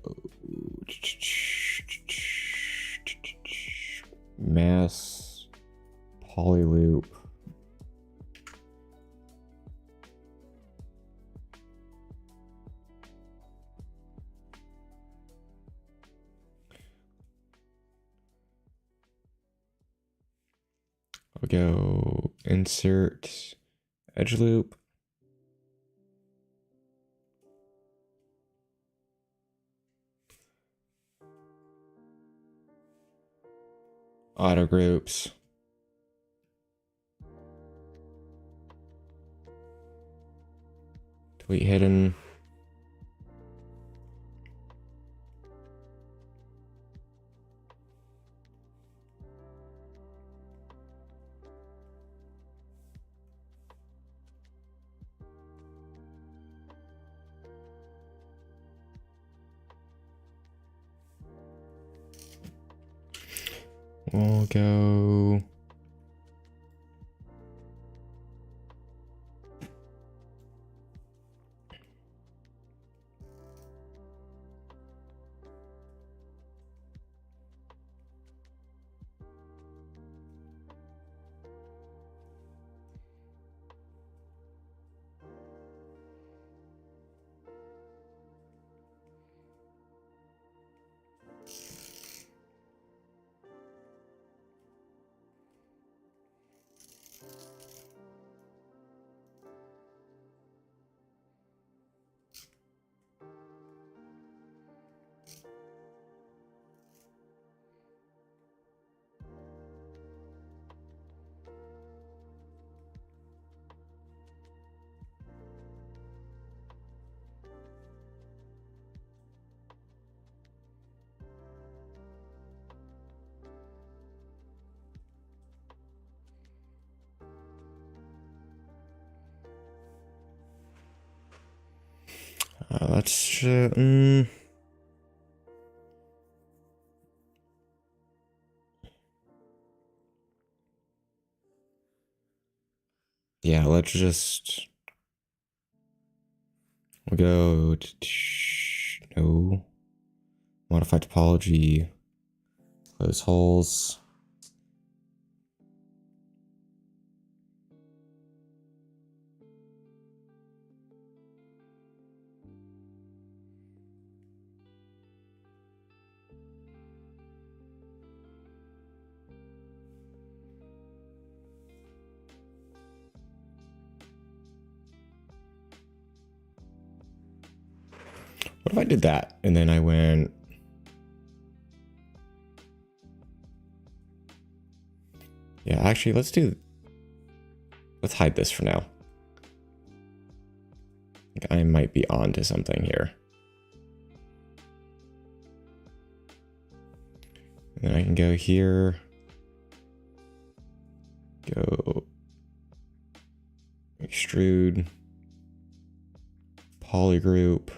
S1: mass poly loop. I'll go insert edge loop. Auto groups. Delete hidden. We'll go let's yeah, let's just we'll go to no modify topology, close holes. What if I did that and then I went yeah, actually let's hide this for now. I think I might be on to something here. And then I can go here, go extrude, polygroup.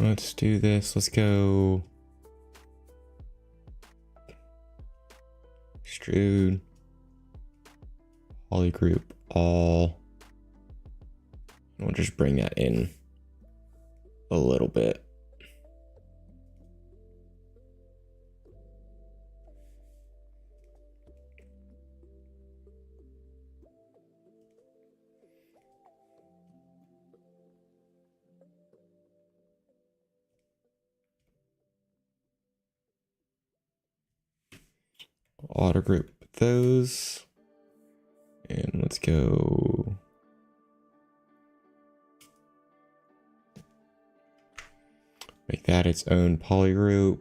S1: let's do this. Let's go extrude polygroup all. And we'll just bring that in a little bit. Auto group those, and let's go make that its own polygroup.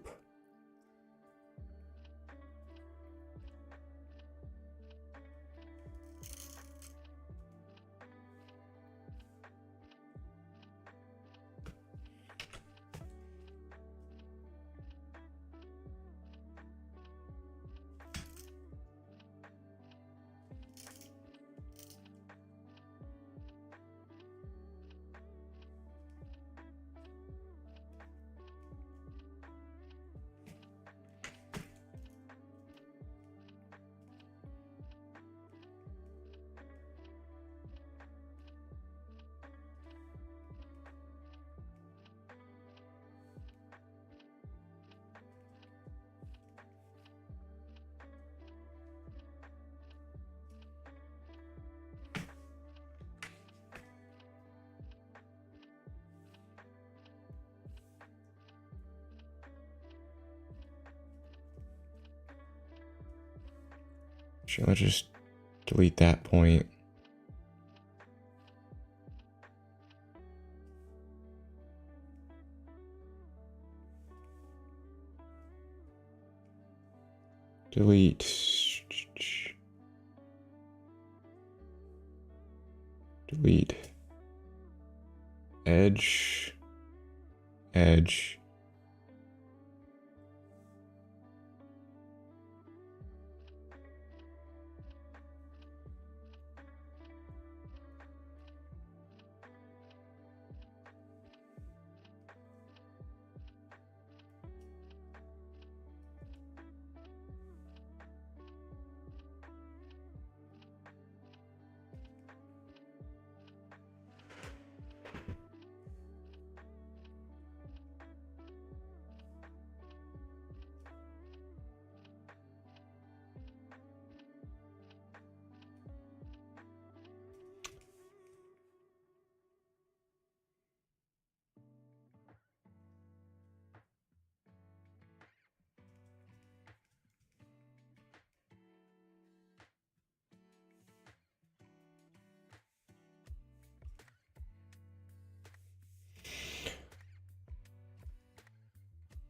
S1: Sure, let's just delete that point. Delete. Delete. Edge. Edge.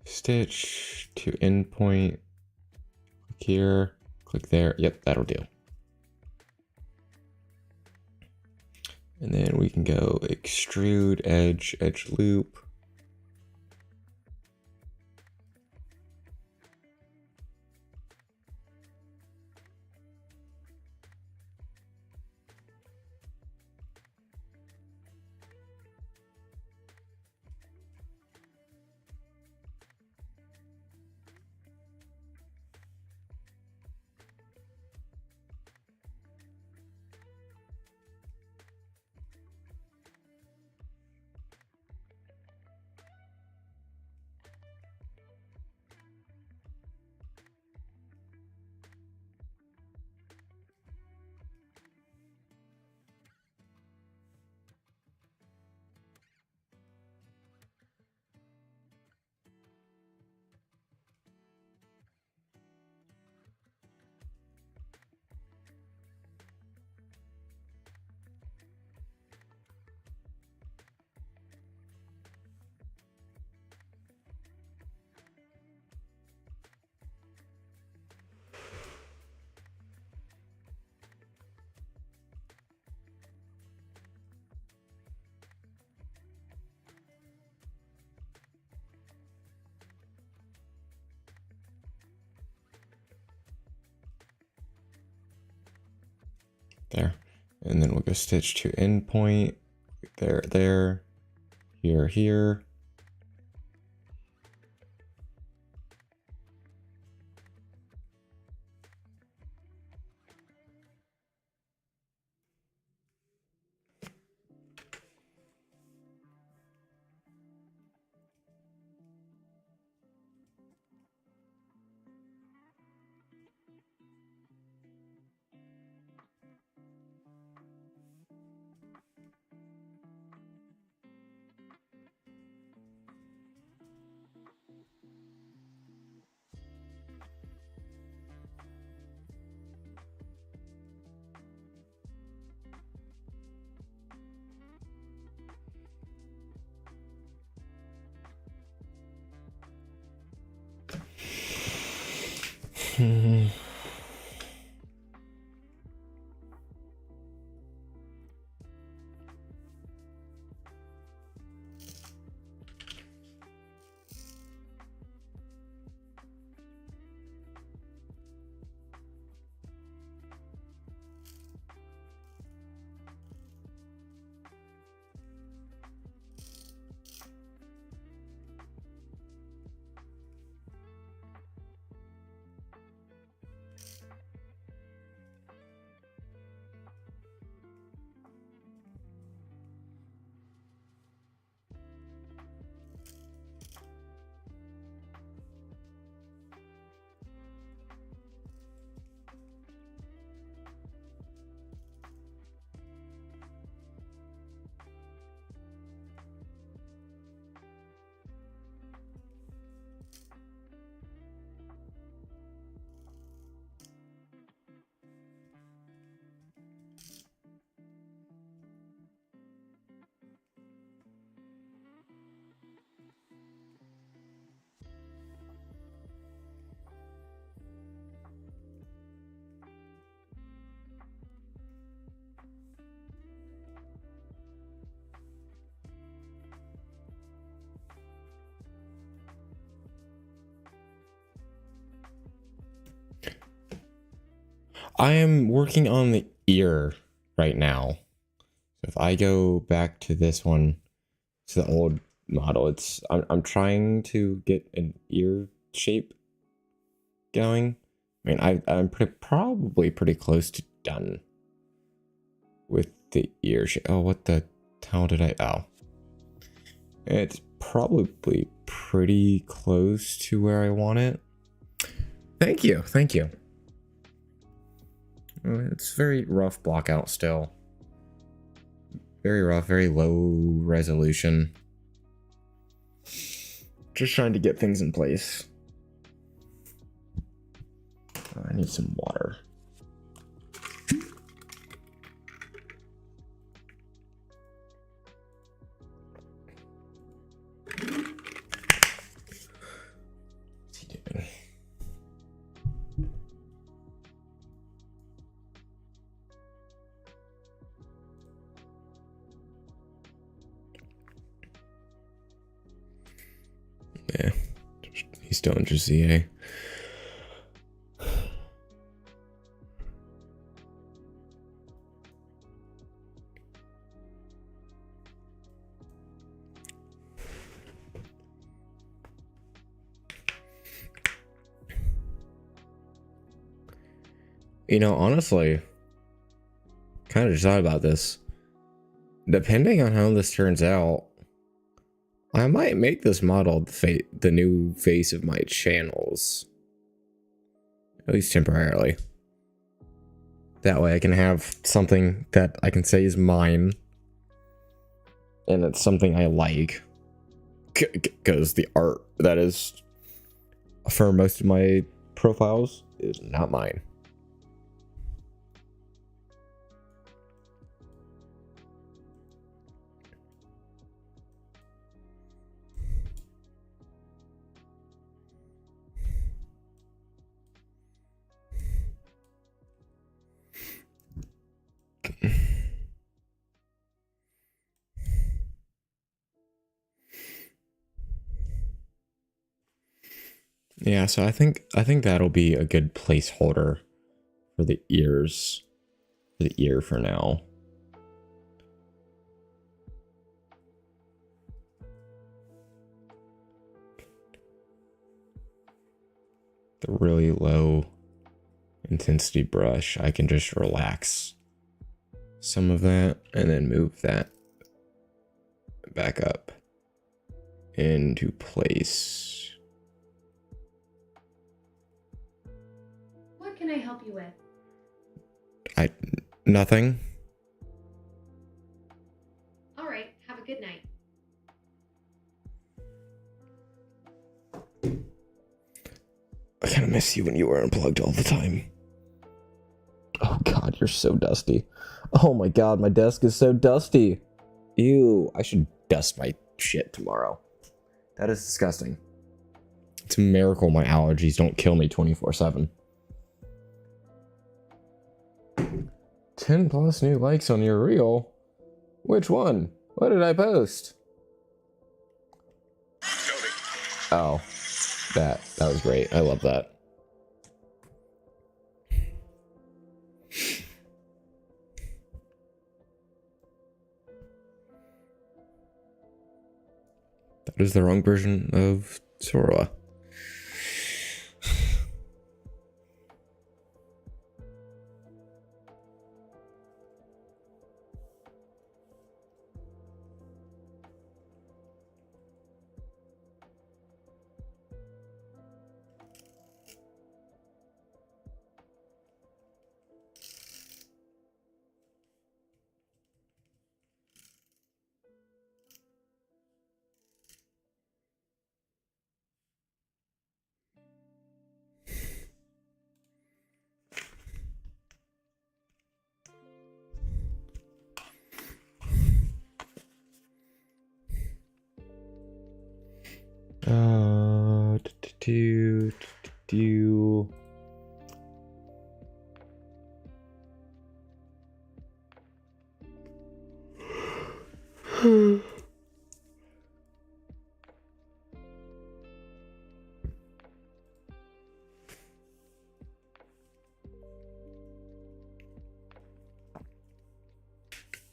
S1: Stitch to endpoint. Click here, click there. Yep, that'll do. And then we can go extrude edge, edge loop. There. And then we'll go stitch to endpoint. There, there. Here, here. I am working on the ear right now. So if I go back to this one, to the old model, I'm trying to get an ear shape going. I mean, I'm probably pretty close to done with the ear shape. Oh, what the hell did I? Oh, it's probably pretty close to where I want it. Thank you, thank you. It's very rough block out still. Very rough, very low resolution. Just trying to get things in place. Oh, I need some water. What's he doing? Yeah, he's still in ZA. You know, honestly, kind of just thought about this. Depending on how this turns out, I might make this model the new face of my channels. At least temporarily. That way I can have something that I can say is mine. And it's something I like. Because the art that is for most of my profiles is not mine. Yeah, so I think that'll be a good placeholder for the ears, for the ear for now. The really low intensity brush, I can just relax some of that and then move that back up into place.
S2: What can I help you with?
S1: Nothing.
S2: All right, have a good night.
S1: I kind of miss you when you were unplugged all the time. Oh god, you're so dusty. Oh my god, my desk is so dusty. Ew, I should dust my shit tomorrow. That is disgusting. It's a miracle my allergies don't kill me 24/7. 10 plus new likes on your reel? Which one? What did I post? Oh, that was great. I love that. That is the wrong version of Zoura. Do.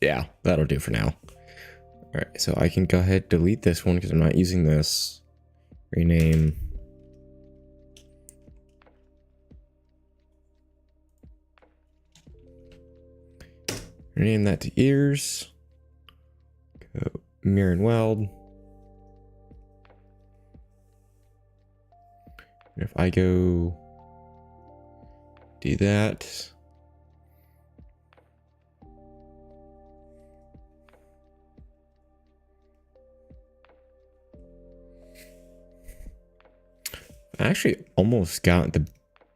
S1: Yeah, that'll do for now. Alright, so I can go ahead delete this one because I'm not using this. Rename. Rename that to ears. Go mirror and weld. And if I go do that. I actually almost got the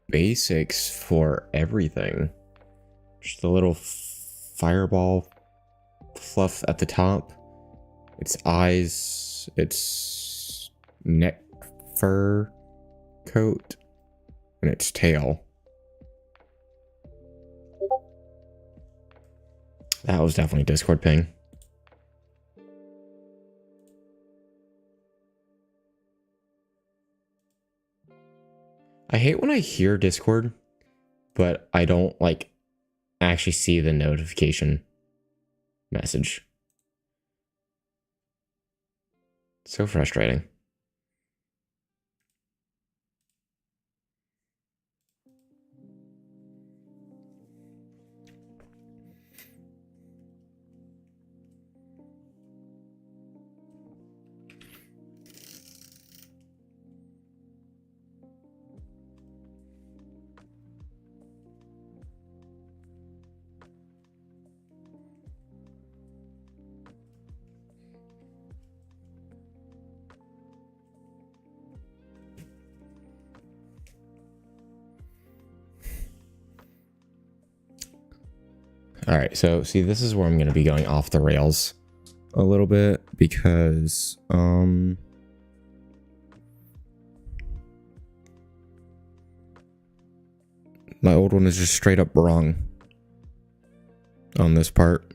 S1: basics for everything. Just a little fireball fluff at the top. Its eyes, its neck fur coat, and its tail. That was definitely a Discord ping. I hate when I hear Discord, but I don't like actually see the notification message. So frustrating. All right, so see, this is where I'm going to be going off the rails a little bit because my old one is just straight up wrong on this part.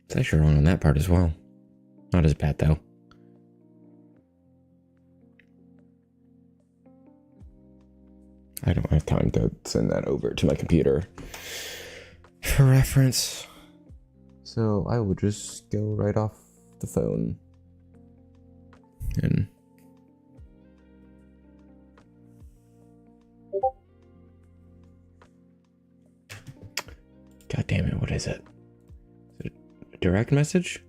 S1: It's actually wrong on that part as well. Not as bad though. I don't have time to send that over to my computer for reference. So I will just go right off the phone. And God damn it, what is it? Is it a direct message?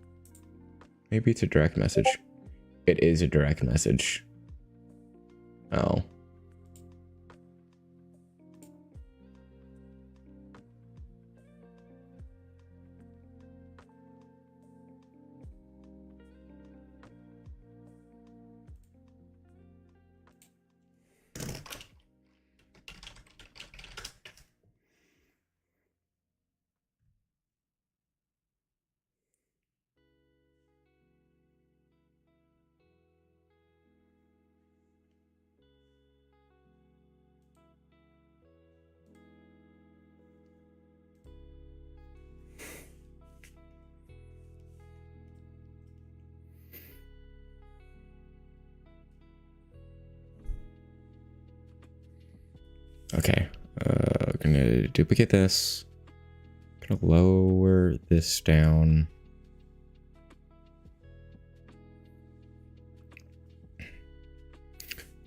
S1: Maybe it's a direct message. It is a direct message. Oh. gonna duplicate this. Gonna lower this down.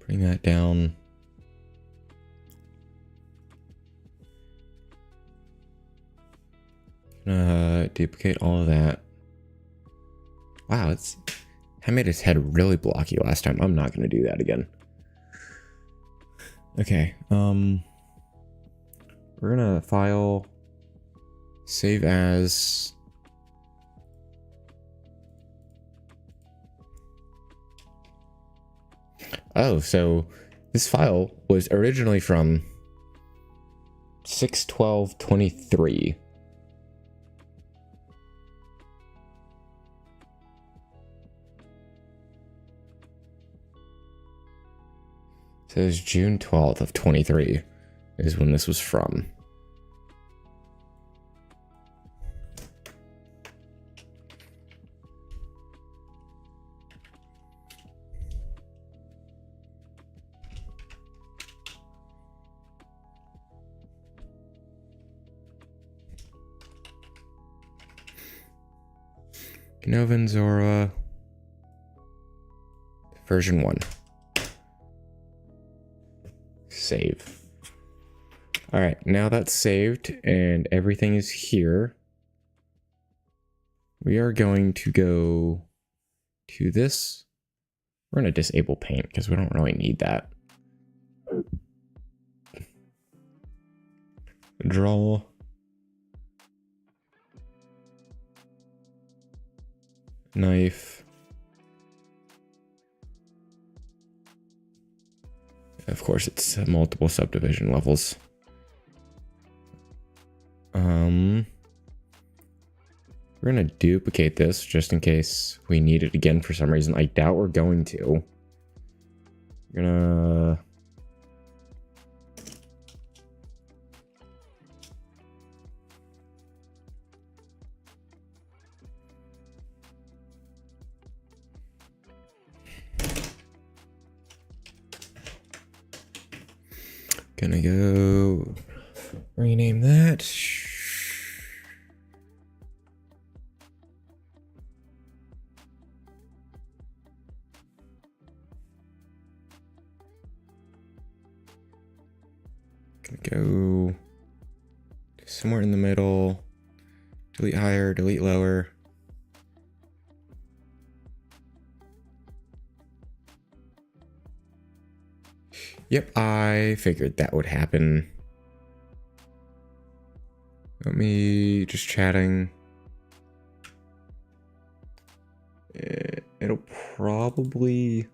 S1: Bring that down. Gonna duplicate all of that. Wow, I made his head really blocky last time. I'm not gonna do that again. Okay, we're gonna file, save as. Oh, so this file was originally from 6/12/23. So it was June 12th of 23 is when this was from. Gnovan Zoura version 1. Save. All right, now that's saved and everything is here. We are going to go to this. We're going to disable paint because we don't really need that. Draw. Knife. Of course, it's multiple subdivision levels. We're gonna duplicate this just in case we need it again for some reason. I doubt we're going to. We're gonna go rename that. Go somewhere in the middle. Delete higher, delete lower. Yep, I figured that would happen. Let me just chatting. It'll probably...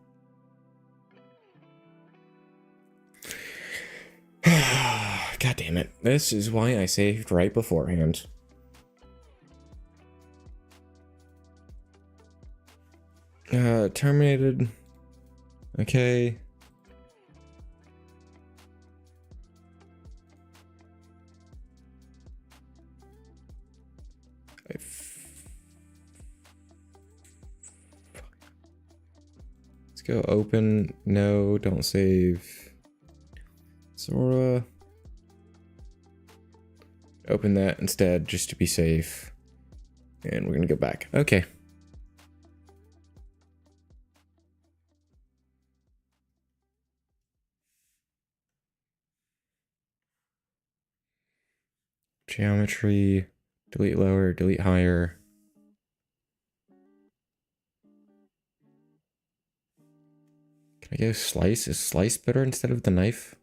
S1: God damn it. This is why I saved right beforehand. Terminated. Okay. Let's go open. No, don't save. Zoura. Open that instead, just to be safe. And we're gonna go back. Okay. Geometry. Delete lower, delete higher. Can I go slice? Is slice better instead of the knife?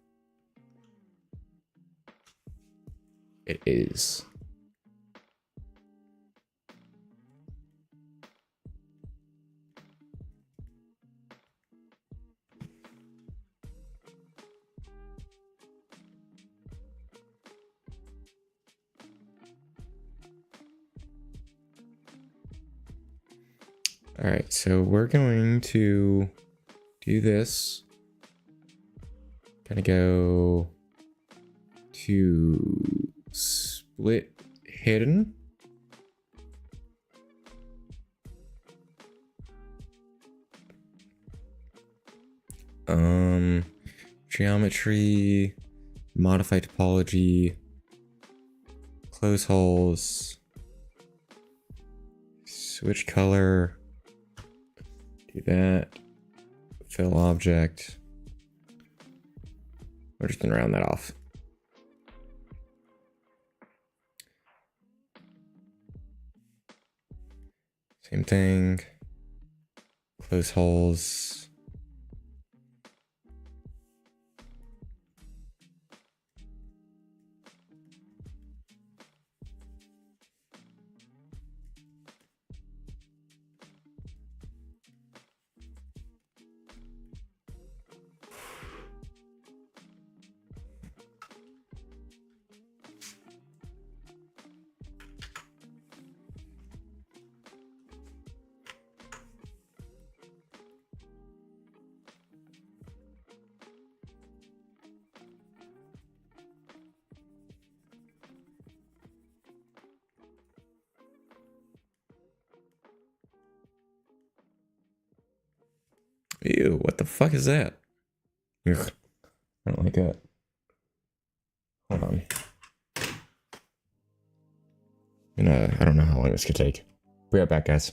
S1: It is. All right, so we're going to do this. Gonna go to split hidden. Geometry, modify topology, close holes, switch color, do that, fill object. We're just gonna round that off. Same thing, close holes. Ew, what the fuck is that? Ugh, I don't like that. Hold on. I don't know how long this could take. Be right back, guys.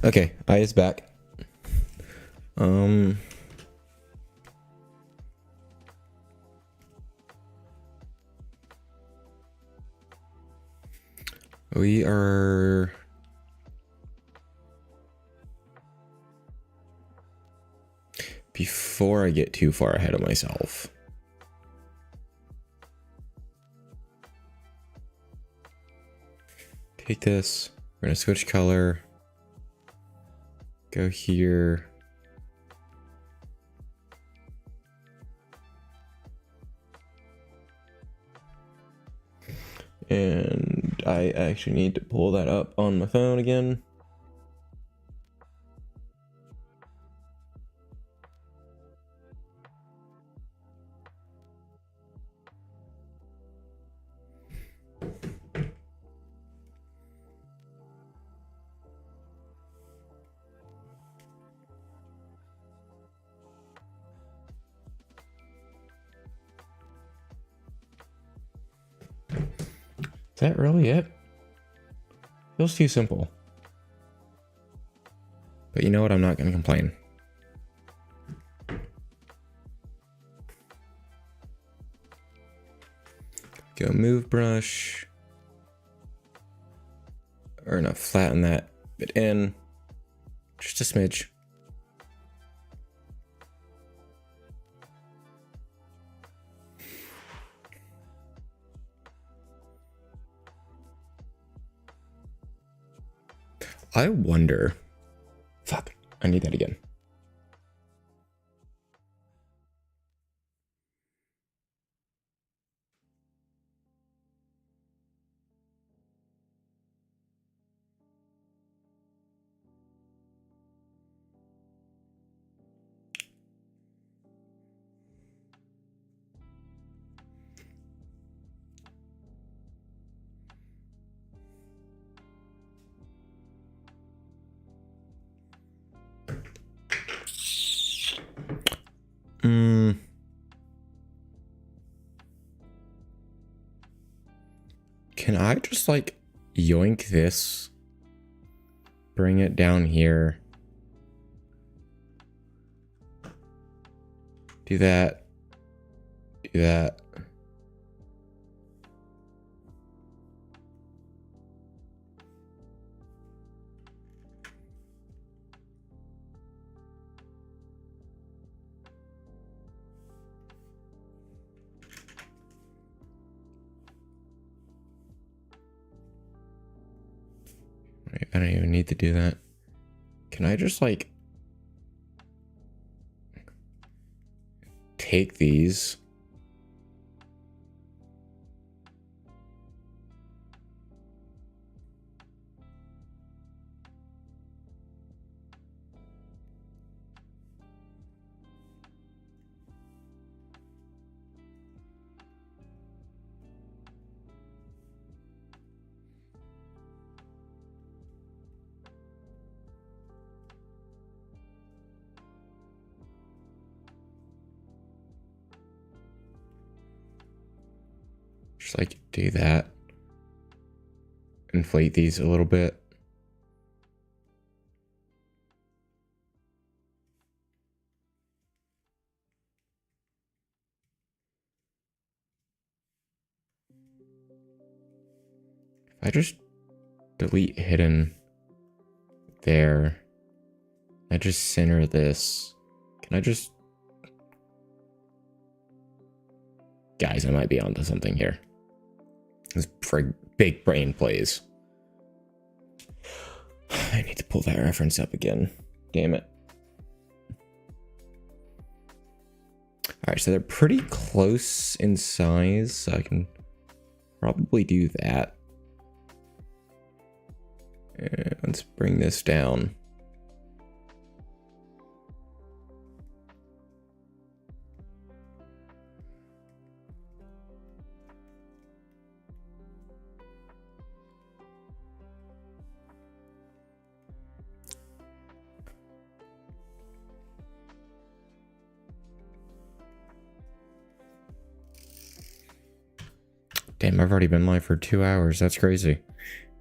S1: Okay, I is back. We are before I get too far ahead of myself. Take this, we're gonna switch color. Go here. And I actually need to pull that up on my phone again. Is that really it? I Feels too simple. But you know what? I'm not going to complain. Go move brush. Or no, flatten that bit in. Just a smidge. I wonder. Fuck, I need that again. Can I just like yoink this? Bring it down here. Do that. Do that. I don't even need to do that. Can I just like take these? Just like do that. Inflate these a little bit. If I just delete hidden there, I just center this. Can I just... Guys, I might be onto something here. This big brain plays. I need to pull that reference up again. Damn it. Alright, so they're pretty close in size, so I can probably do that. And let's bring this down. Damn, I've already been live for 2 hours. That's crazy.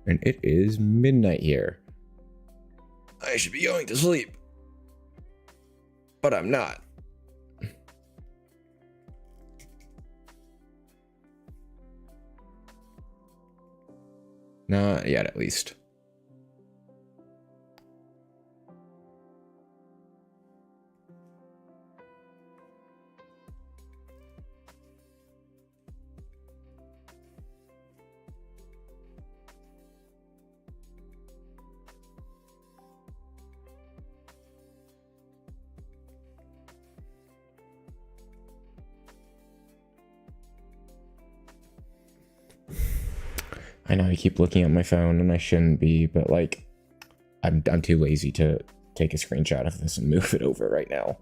S1: And it is midnight here. I should be going to sleep. But I'm not. Not yet, at least. I know I keep looking at my phone and I shouldn't be, but like, I'm too lazy to take a screenshot of this and move it over right now.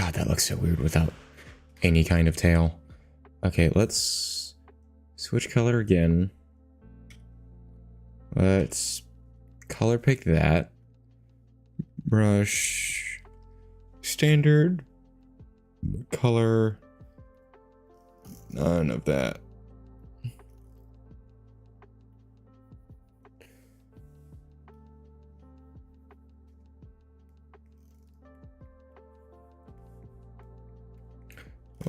S1: God, that looks so weird without any kind of tail. Okay, let's switch color again. Let's color pick that. Brush. Standard. Color. None of that.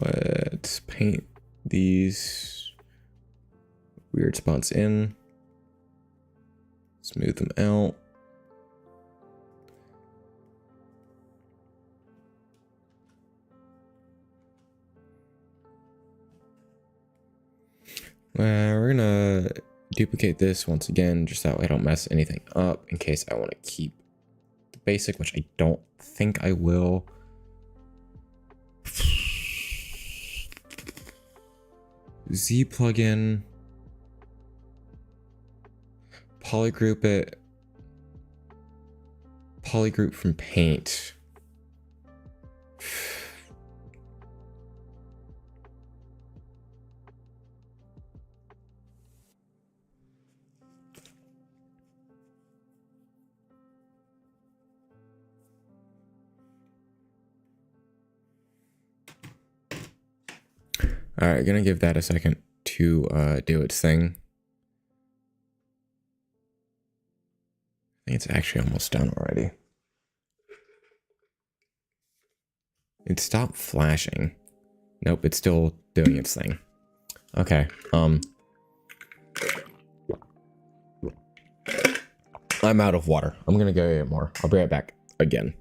S1: Let's paint these weird spots in. Smooth them out. We're gonna duplicate this once again, just that way I don't mess anything up in case I want to keep the basic, which I don't think I will. Z plugin. Polygroup it. Polygroup from paint. Alright, gonna give that a second to do its thing. I think it's actually almost done already. It stopped flashing. Nope, it's still doing its thing. Okay, I'm out of water. I'm gonna go get more. I'll be right back again.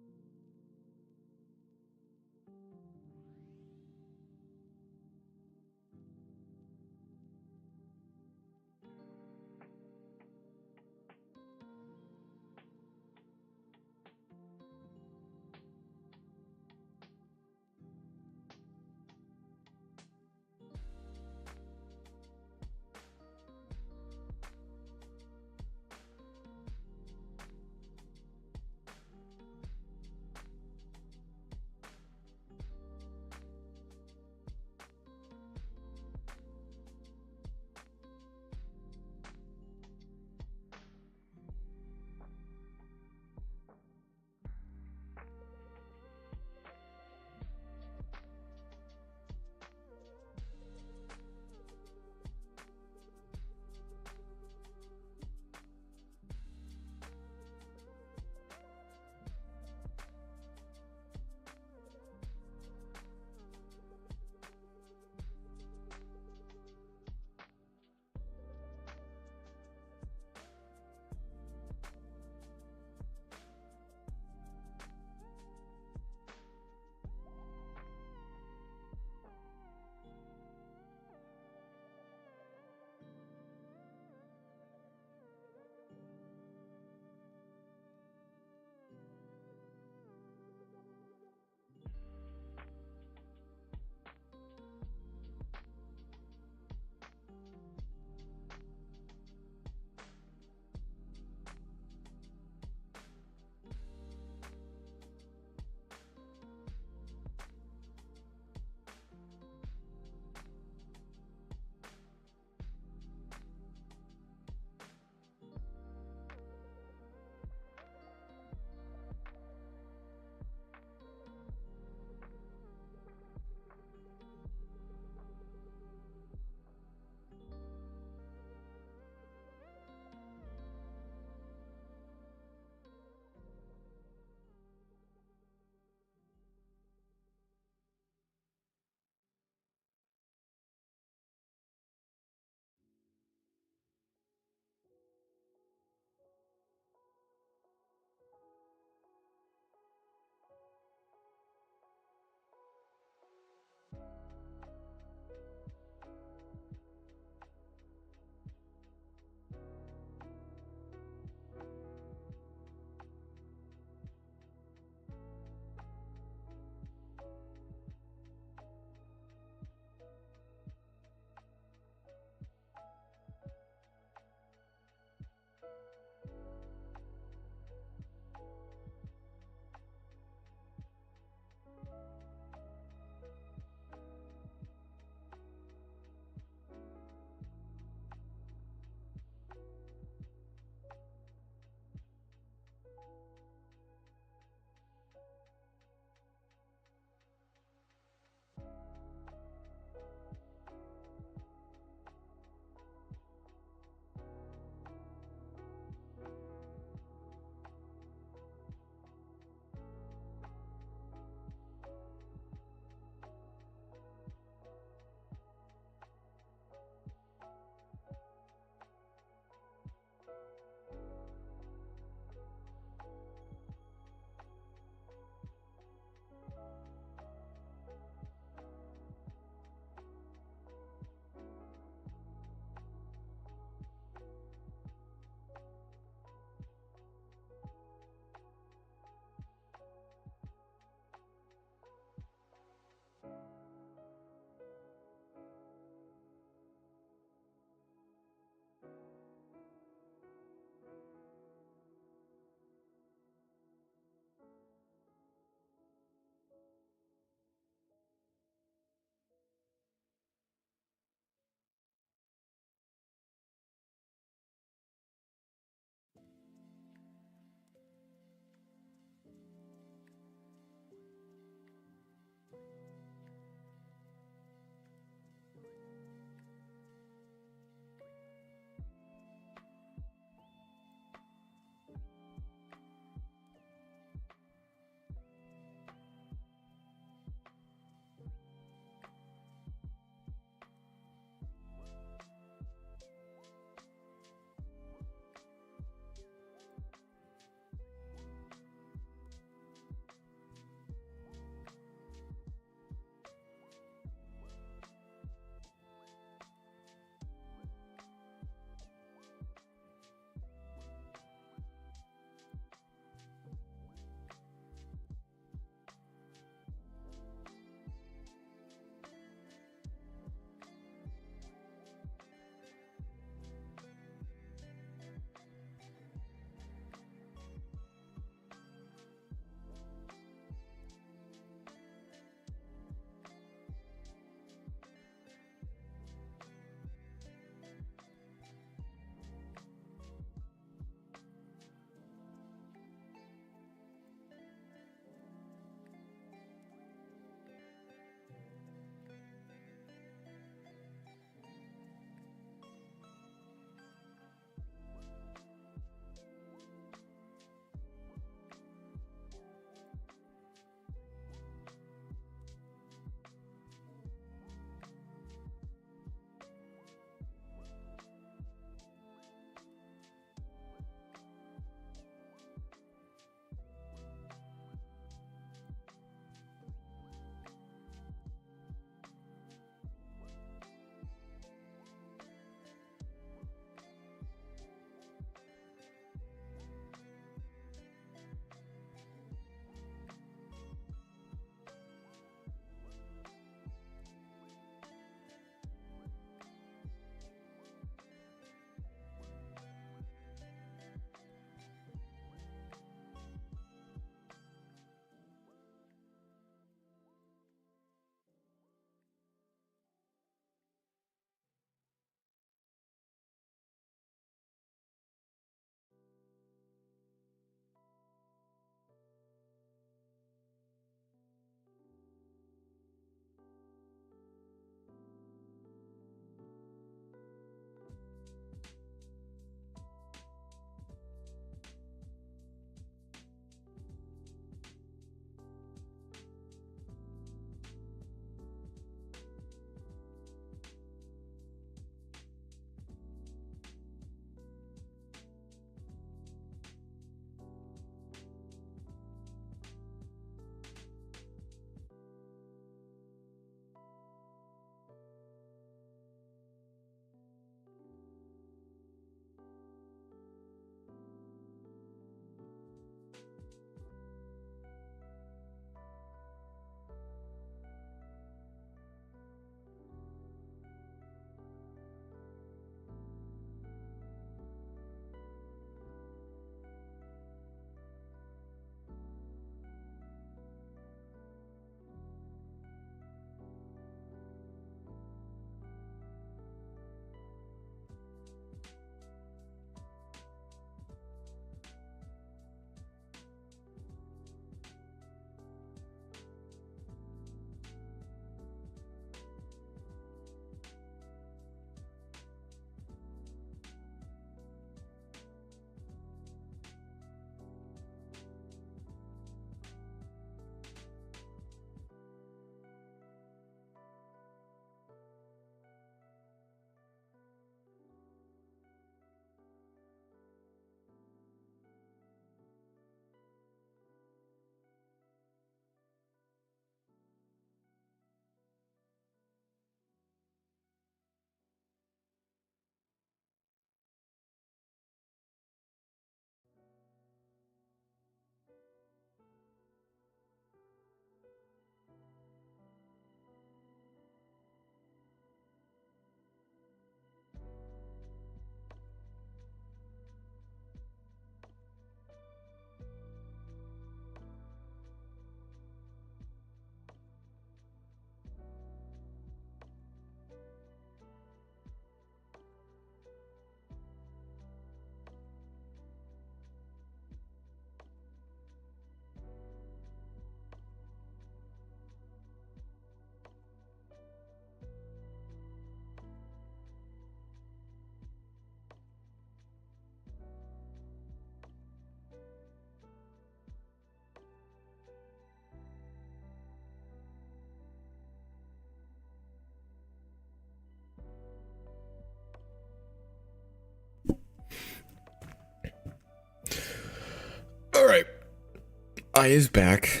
S1: I is back.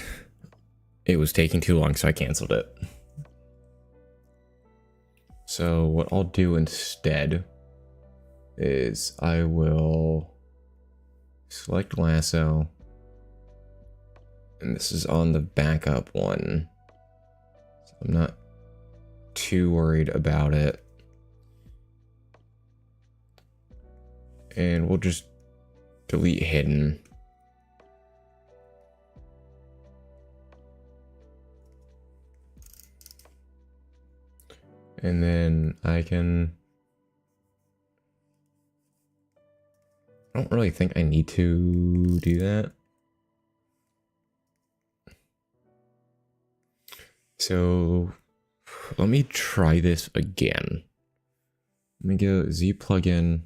S1: It was taking too long, so I canceled it. So what I'll do instead is I will select lasso, and this is on the backup one, so I'm not too worried about it. And we'll just delete hidden. And then I don't really think I need to do that. So let me try this again. Let me go Z plugin.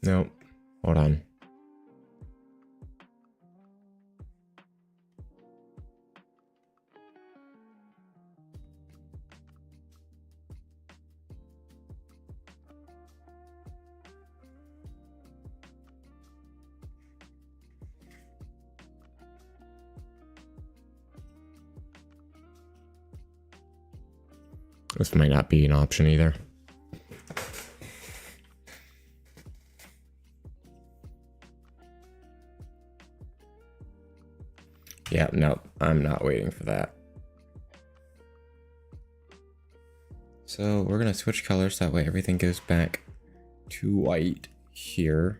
S1: Nope. Hold on. This might not be an option either. Yeah, no, I'm not waiting for that. So we're gonna switch colors, that way everything goes back to white here.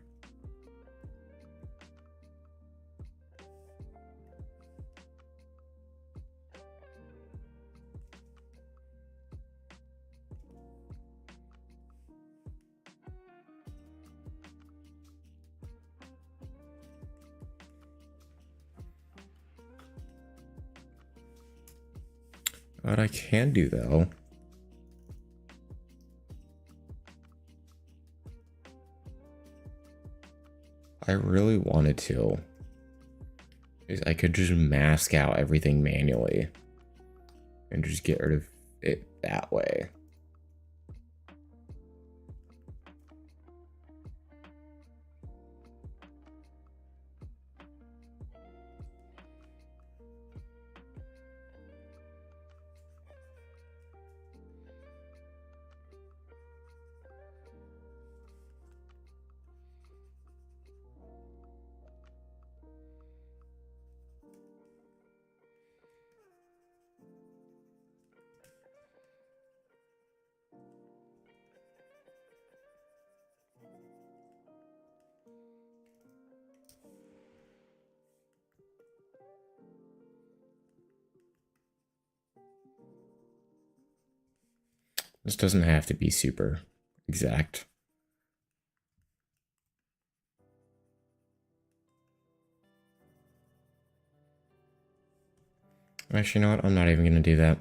S1: What I can do though I really wanted to is I could just mask out everything manually and just get rid of it that way. This doesn't have to be super exact. Actually, you know what? I'm not even going to do that.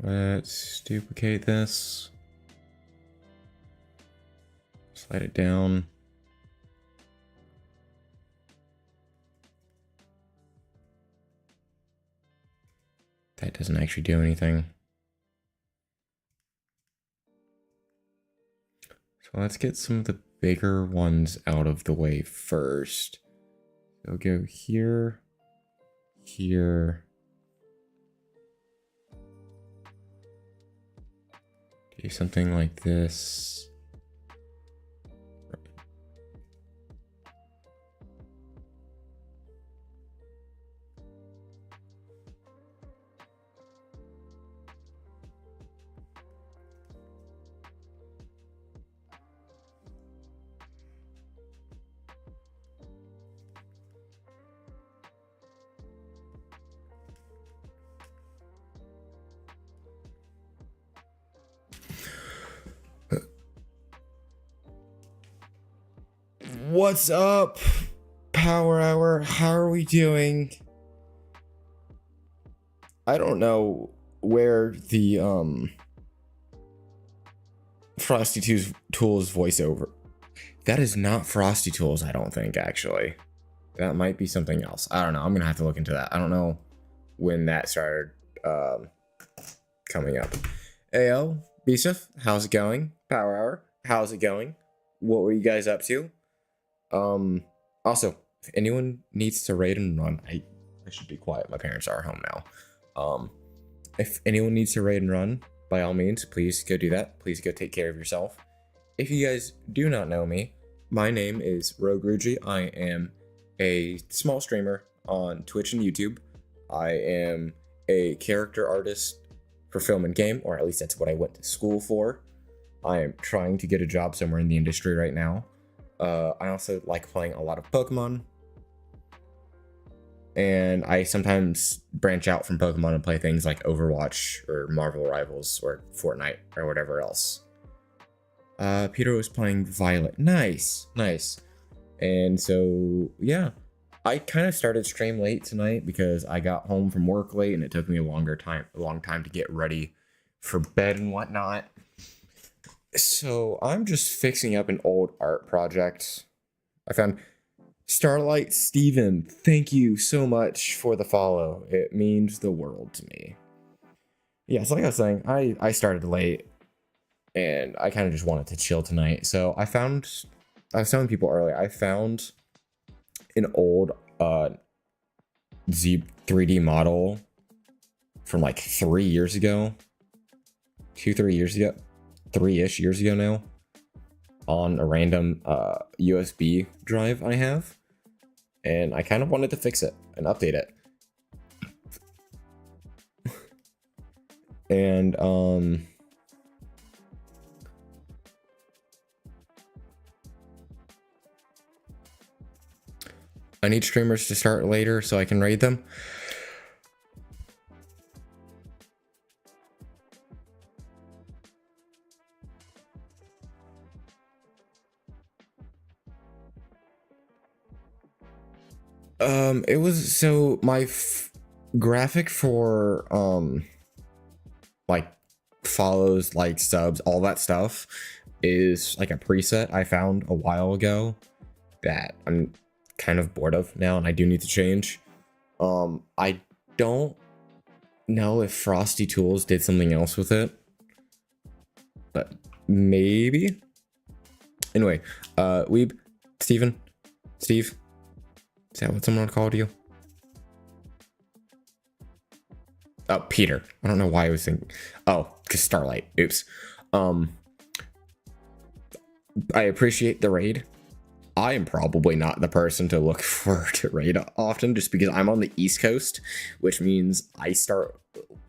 S1: Let's duplicate this. Slide it down. That doesn't actually do anything. So let's get some of the bigger ones out of the way first. So go here, here. Do something like this. What's up, Power Hour? How are we doing? I don't know where the Frosty Tools voiceover. That is not Frosty Tools, I don't think, actually. That might be something else. I don't know. I'm gonna have to look into that. I don't know when that started coming up. Ayo, Bisef, how's it going? Power Hour, how's it going? What were you guys up to? Also, if anyone needs to raid and run, I should be quiet. My parents are home now. If anyone needs to raid and run, by all means, please go do that. Please go take care of yourself. If you guys do not know me, my name is Rogue Ruji. I am a small streamer on Twitch and YouTube. I am a character artist for film and game, or at least that's what I went to school for. I am trying to get a job somewhere in the industry right now. I also like playing a lot of Pokemon. And I sometimes branch out from Pokemon and play things like Overwatch or Marvel Rivals or Fortnite or whatever else. Peter was playing Violet. Nice, nice. And so, yeah. I kind of started stream late tonight because I got home from work late and it took me a long time to get ready for bed and whatnot. So I'm just fixing up an old art project. I found Starlight Steven. Thank you so much for the follow. It means the world to me. Yeah, so like I was saying, I started late and I kind of just wanted to chill tonight. So I was telling people earlier, I found an old Z 3D model from like 3 years ago. 3 years ago. 3-ish years ago now, on a random USB drive I have, and I kind of wanted to fix it and update it. And I need streamers to start later so I can raid them. It was so my graphic for like follows, like subs, all that stuff is like a preset I found a while ago that I'm kind of bored of now, and I do need to change. I don't know if Frosty Tools did something else with it, but maybe. Anyway, Weeb, Steve, is that what someone called you? Oh, Peter. I don't know why I was thinking. Oh, because Starlight. Oops. I appreciate the raid. I am probably not the person to look for to raid often, just because I'm on the East Coast, which means I start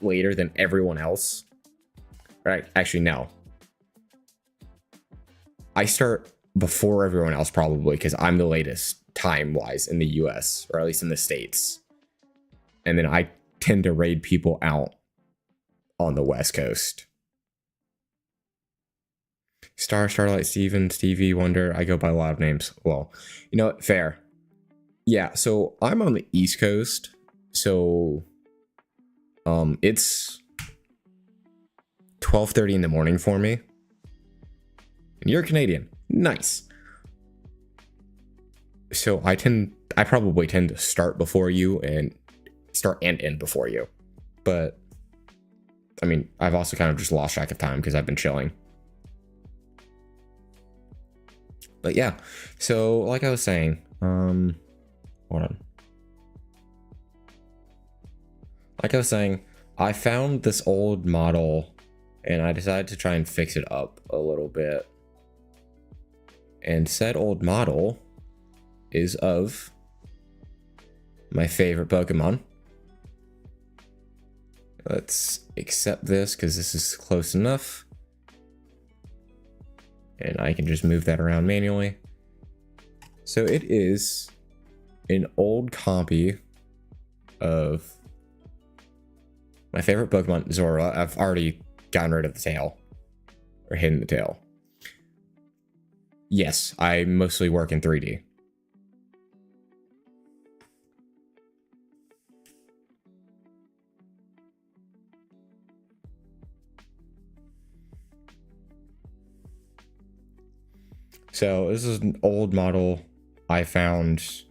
S1: later than everyone else. Right? Actually, no. I start before everyone else, probably, because I'm the latest time-wise in the US, or at least in the States. And then I tend to raid people out on the West Coast. Starlight, Steven, Stevie, Wonder. I go by a lot of names. Well, you know what? Fair. Yeah, so I'm on the East Coast. So it's 12:30 in the morning for me. And you're Canadian. Nice. So I probably tend to start before you and start and end before you. But I mean, I've also kind of just lost track of time because I've been chilling. But yeah, so like I was saying, hold on. Like I was saying, I found this old model and I decided to try and fix it up a little bit. And said old model is of my favorite Pokemon. Let's accept this because this is close enough. And I can just move that around manually. So it is an old copy of my favorite Pokemon, Zoura. I've already gotten rid of the tail. Or hidden the tail. Yes, I mostly work in 3D. So this is an old model I found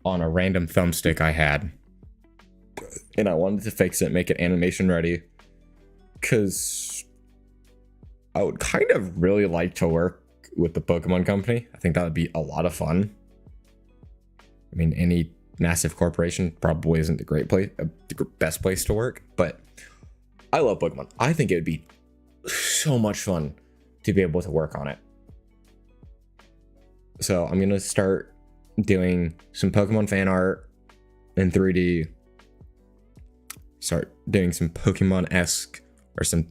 S1: on a random thumbstick I had. And I wanted to fix it, make it animation ready. Because I would kind of really like to work with the Pokemon Company. I think that would be a lot of fun. I mean, any massive corporation probably isn't the best place to work. But I love Pokemon. I think it would be so much fun to be able to work on it. So I'm going to start doing some Pokemon fan art in 3D. Start doing some Pokemon-esque or some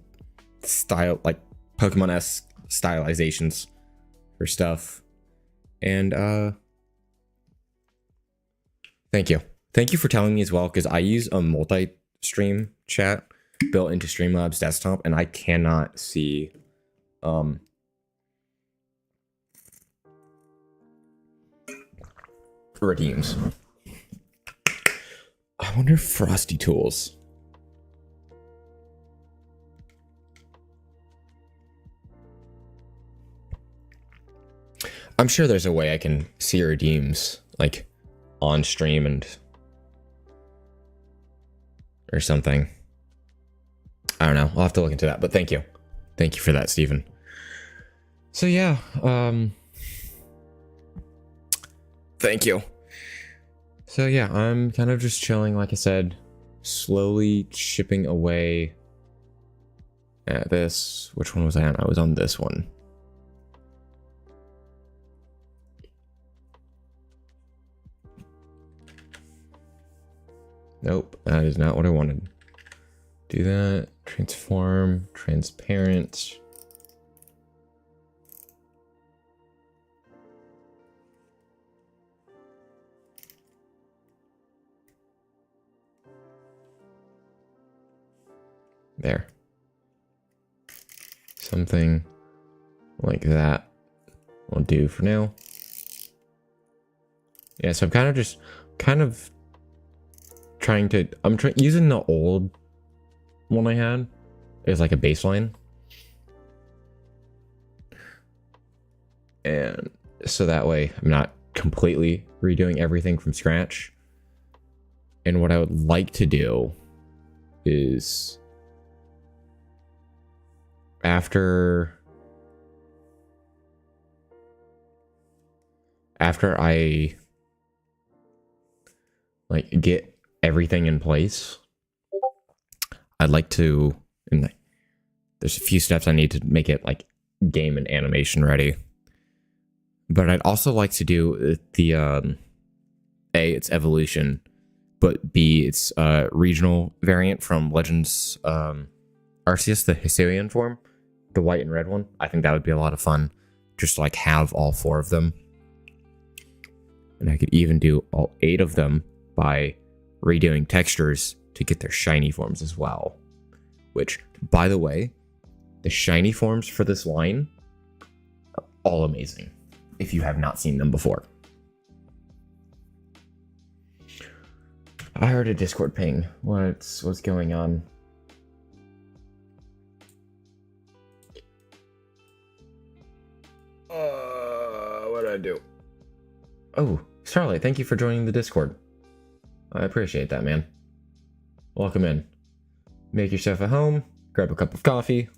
S1: style, like Pokemon-esque stylizations for stuff. And thank you. Thank you for telling me as well, because I use a multi-stream chat built into Streamlabs desktop, and I cannot see redeems. I wonder if Frosty Tools. I'm sure there's a way I can see redeems like on stream and or something. I don't know. I'll have to look into that, but thank you. Thank you for that, Stephen. So yeah, thank you. So yeah, I'm kind of just chilling, like I said, slowly chipping away at this. Which one was I on? I was on this one. Nope, that is not what I wanted. Do that, transform, transparent. There. Something like that will do for now. Yeah, so I'm kind of trying to, using the old one I had as like a baseline. And so that way I'm not completely redoing everything from scratch. And what I would like to do is after I like get everything in place, I'd like to, and there's a few steps I need to make it like game and animation ready. But I'd also like to do the A, its evolution, but B, its regional variant from Legends Arceus, the Hisuian form, the white and red one. I think that would be a lot of fun, just to like have all 4 of them. And I could even do all 8 of them by redoing textures to get their shiny forms as well. Which, by the way, the shiny forms for this line are all amazing if you have not seen them before. I heard a Discord ping. What's going on? do? Oh, Starlight, thank you for joining the Discord. I appreciate that, man. Welcome in. Make yourself at home, grab a cup of coffee,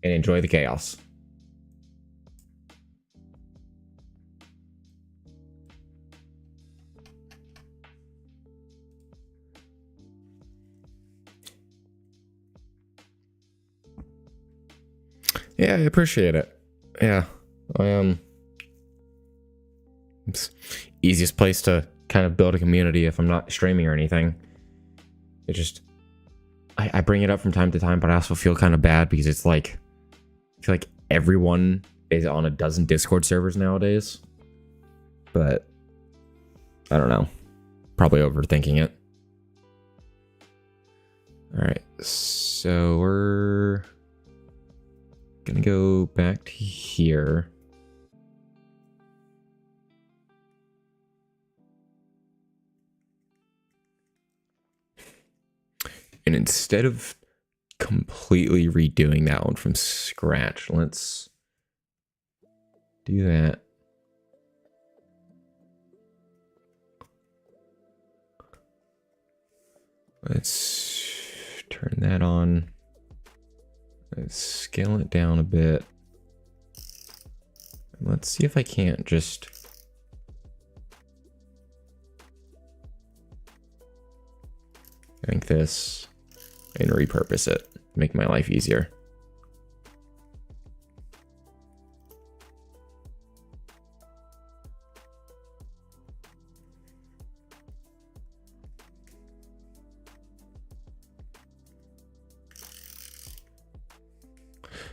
S1: and enjoy the chaos. Yeah, I appreciate it. Yeah, it's easiest place to kind of build a community if I'm not streaming or anything. It just, I bring it up from time to time, but I also feel kind of bad because it's like, I feel like everyone is on a dozen Discord servers nowadays. But I don't know. Probably overthinking it. Alright, so we're gonna go back to here. And instead of completely redoing that one from scratch, let's do that. Let's turn that on. Let's scale it down a bit. And let's see if I can't just make this and repurpose it, make my life easier.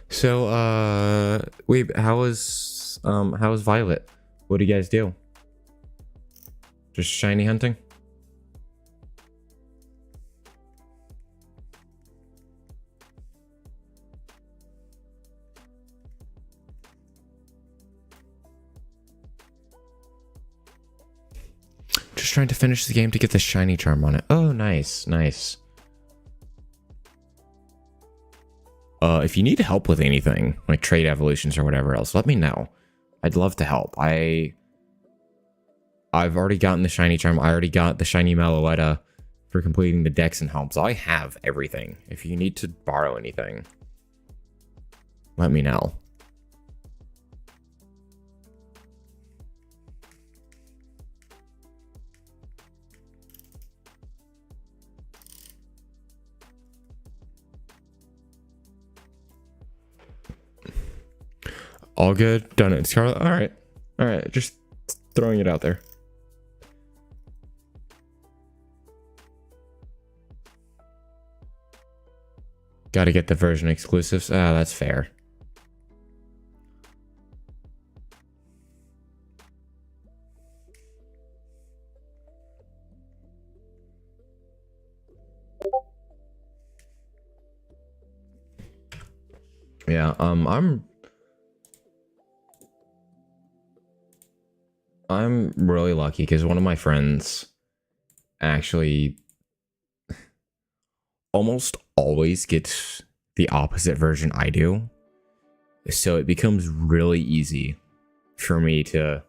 S1: So, wait, how was Violet? What do you guys do? Just shiny hunting? Just trying to finish the game to get the shiny charm on it. Oh, nice, nice. If you need help with anything, like trade evolutions or whatever else, let me know. I'd love to help. I've already gotten the shiny charm. I already got the shiny Meloetta for completing the Dex and help. So I have everything. If you need to borrow anything, let me know. All good? Done it, Scarlet? Alright. Alright, just throwing it out there. Gotta get the version exclusives. Ah, that's fair. Yeah, I'm really lucky because one of my friends actually almost always gets the opposite version I do. So it becomes really easy for me to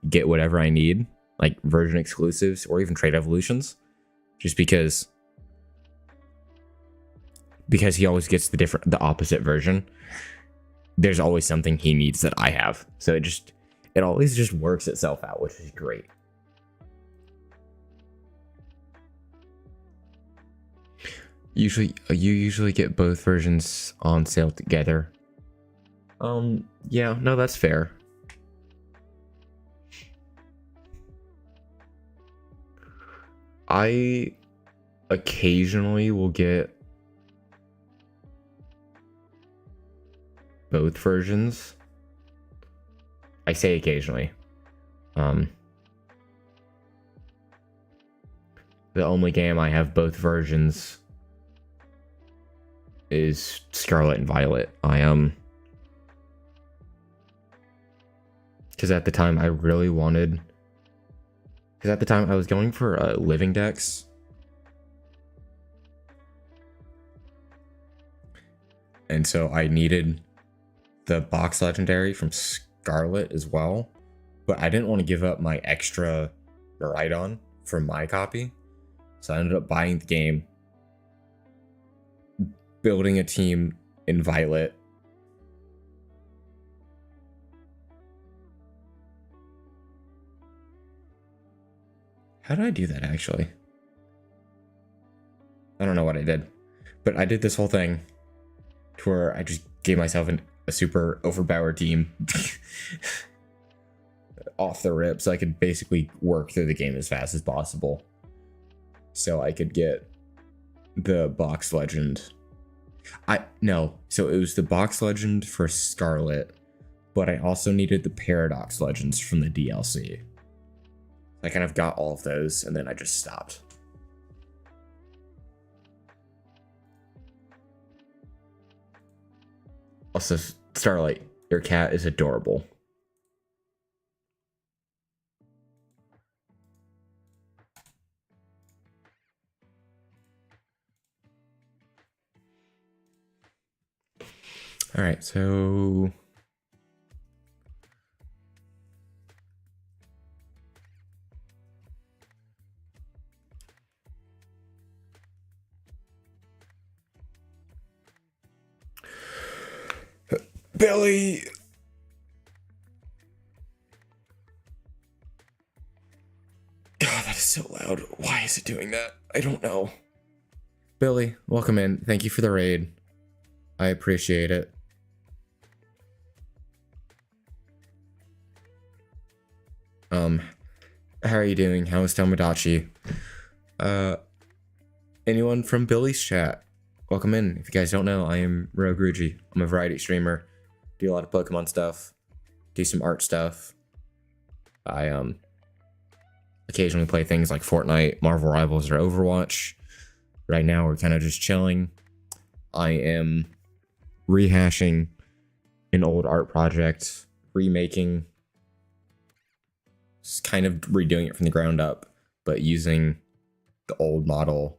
S1: get whatever I need, like version exclusives or even trade evolutions, just because he always gets the opposite version. There's always something he needs that I have. So it always just works itself out, which is great. You usually get both versions on sale together. Yeah, no, that's fair. I occasionally will get both versions. I say occasionally. The only game I have both versions is Scarlet and Violet. Because at the time I really wanted, because at the time I was going for living decks. And so I needed the box legendary from Scarlet as well. but I didn't want to give up my extra Maridon for my copy. So I ended up buying the game, building a team in Violet. How did I do that, actually? I don't know what I did, but I did this whole thing to where I just gave myself a super overpowered team off the rip, so I could basically work through the game as fast as possible. So I could get the box legend. So it was the box legend for Scarlet, but I also needed the Paradox legends from the DLC. I kind of got all of those, and then I just stopped. Also, Starlight, your cat is adorable. All right, so Billy. God, that is so loud. Why is it doing that? I don't know. Billy, welcome in. Thank you for the raid. I appreciate it. How are you doing? How is Tomodachi? Anyone from Billy's chat? Welcome in. If you guys don't know, I am Rogue Ruji. I'm a variety streamer. Do a lot of Pokemon stuff. Do some art stuff. I occasionally play things like Fortnite, Marvel Rivals, or Overwatch. Right now, we're kind of just chilling. I am rehashing an old art project, remaking, just kind of redoing it from the ground up, but using the old model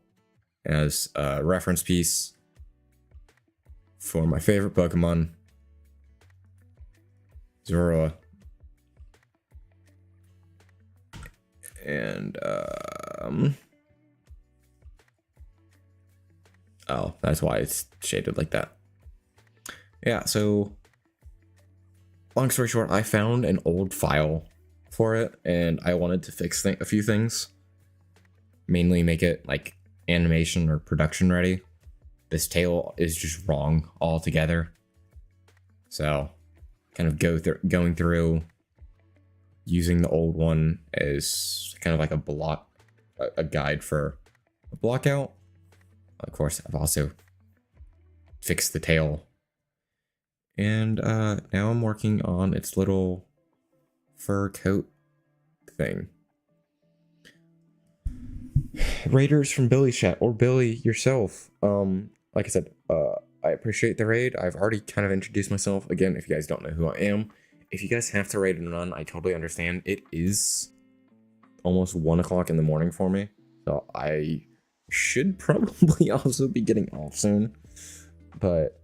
S1: as a reference piece for my favorite Pokemon, Zoura. And oh, that's why it's shaded like that. Yeah, so long story short, I found an old file for it, and I wanted to fix a few things. Mainly make it like animation or production ready. This tail is just wrong altogether. So kind of going through using the old one as kind of like a guide for a block out. Of course, I've also fixed the tail. And now I'm working on its little fur coat thing. Raiders from Billy's chat, or Billy yourself. Like I said, I appreciate the raid. I've already kind of introduced myself. Again, if you guys don't know who I am, if you guys have to raid and run, I totally understand. It is almost 1 o'clock in the morning for me, so I should probably also be getting off soon. But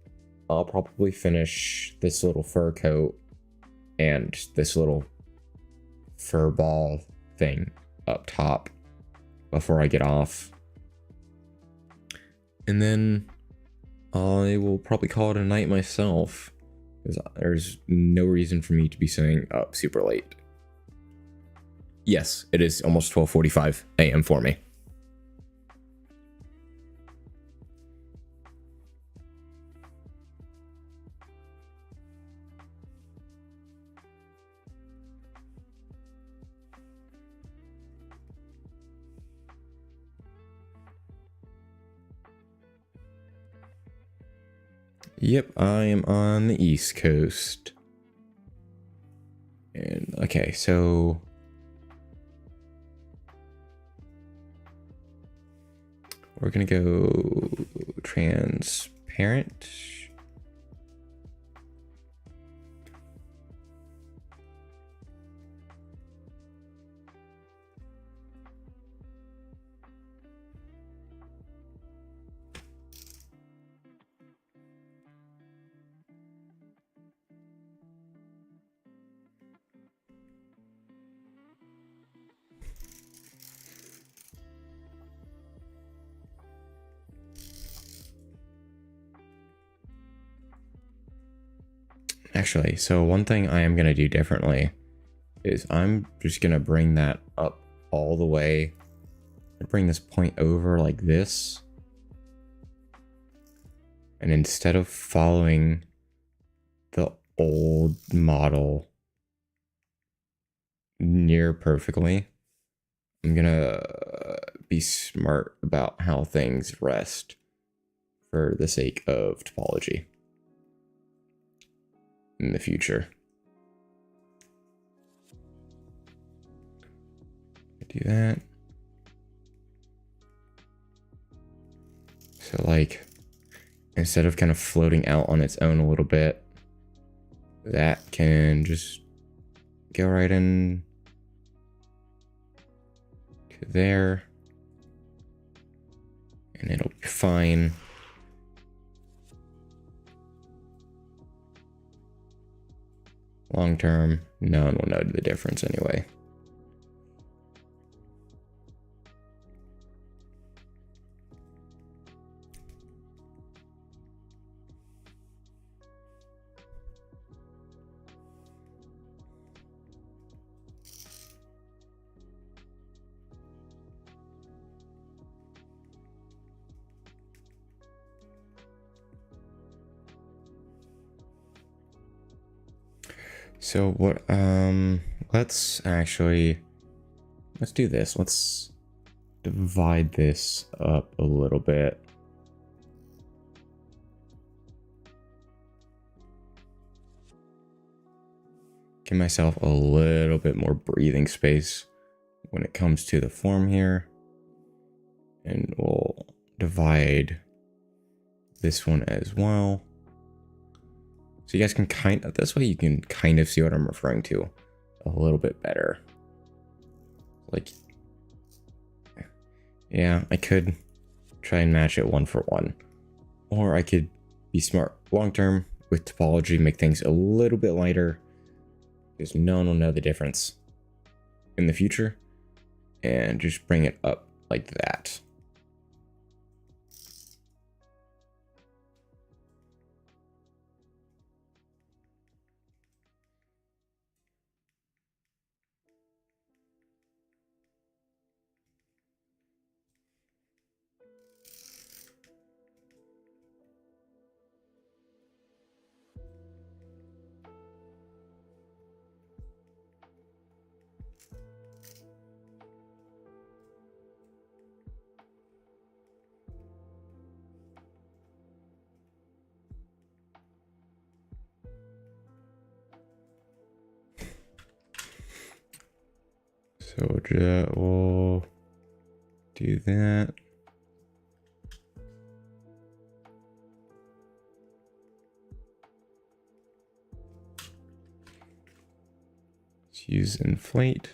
S1: I'll probably finish this little fur coat and this little fur ball thing up top before I get off. And then I will probably call it a night myself, because there's no reason for me to be staying up super late. Yes, it is almost 12:45 a.m. for me. Yep, I am on the East Coast. And okay, so we're gonna go transparent. Actually, so one thing I am going to do differently is I'm just going to bring that up all the way. Bring this point over like this. And instead of following the old model near perfectly, I'm going to be smart about how things rest for the sake of topology in the future. Do that. So like, instead of kind of floating out on its own a little bit, that can just go right in to there. And it'll be fine. Long term, no one will know the difference anyway. So what, let's do this. Let's divide this up a little bit. Give myself a little bit more breathing space when it comes to the form here. And we'll divide this one as well. So you guys can this way you can kind of see what I'm referring to a little bit better. Like, yeah, I could try and match it 1-for-1. Or I could be smart long term with topology, make things a little bit lighter, because no one will know the difference in the future, and just bring it up like that. So we'll do that. Let's use inflate.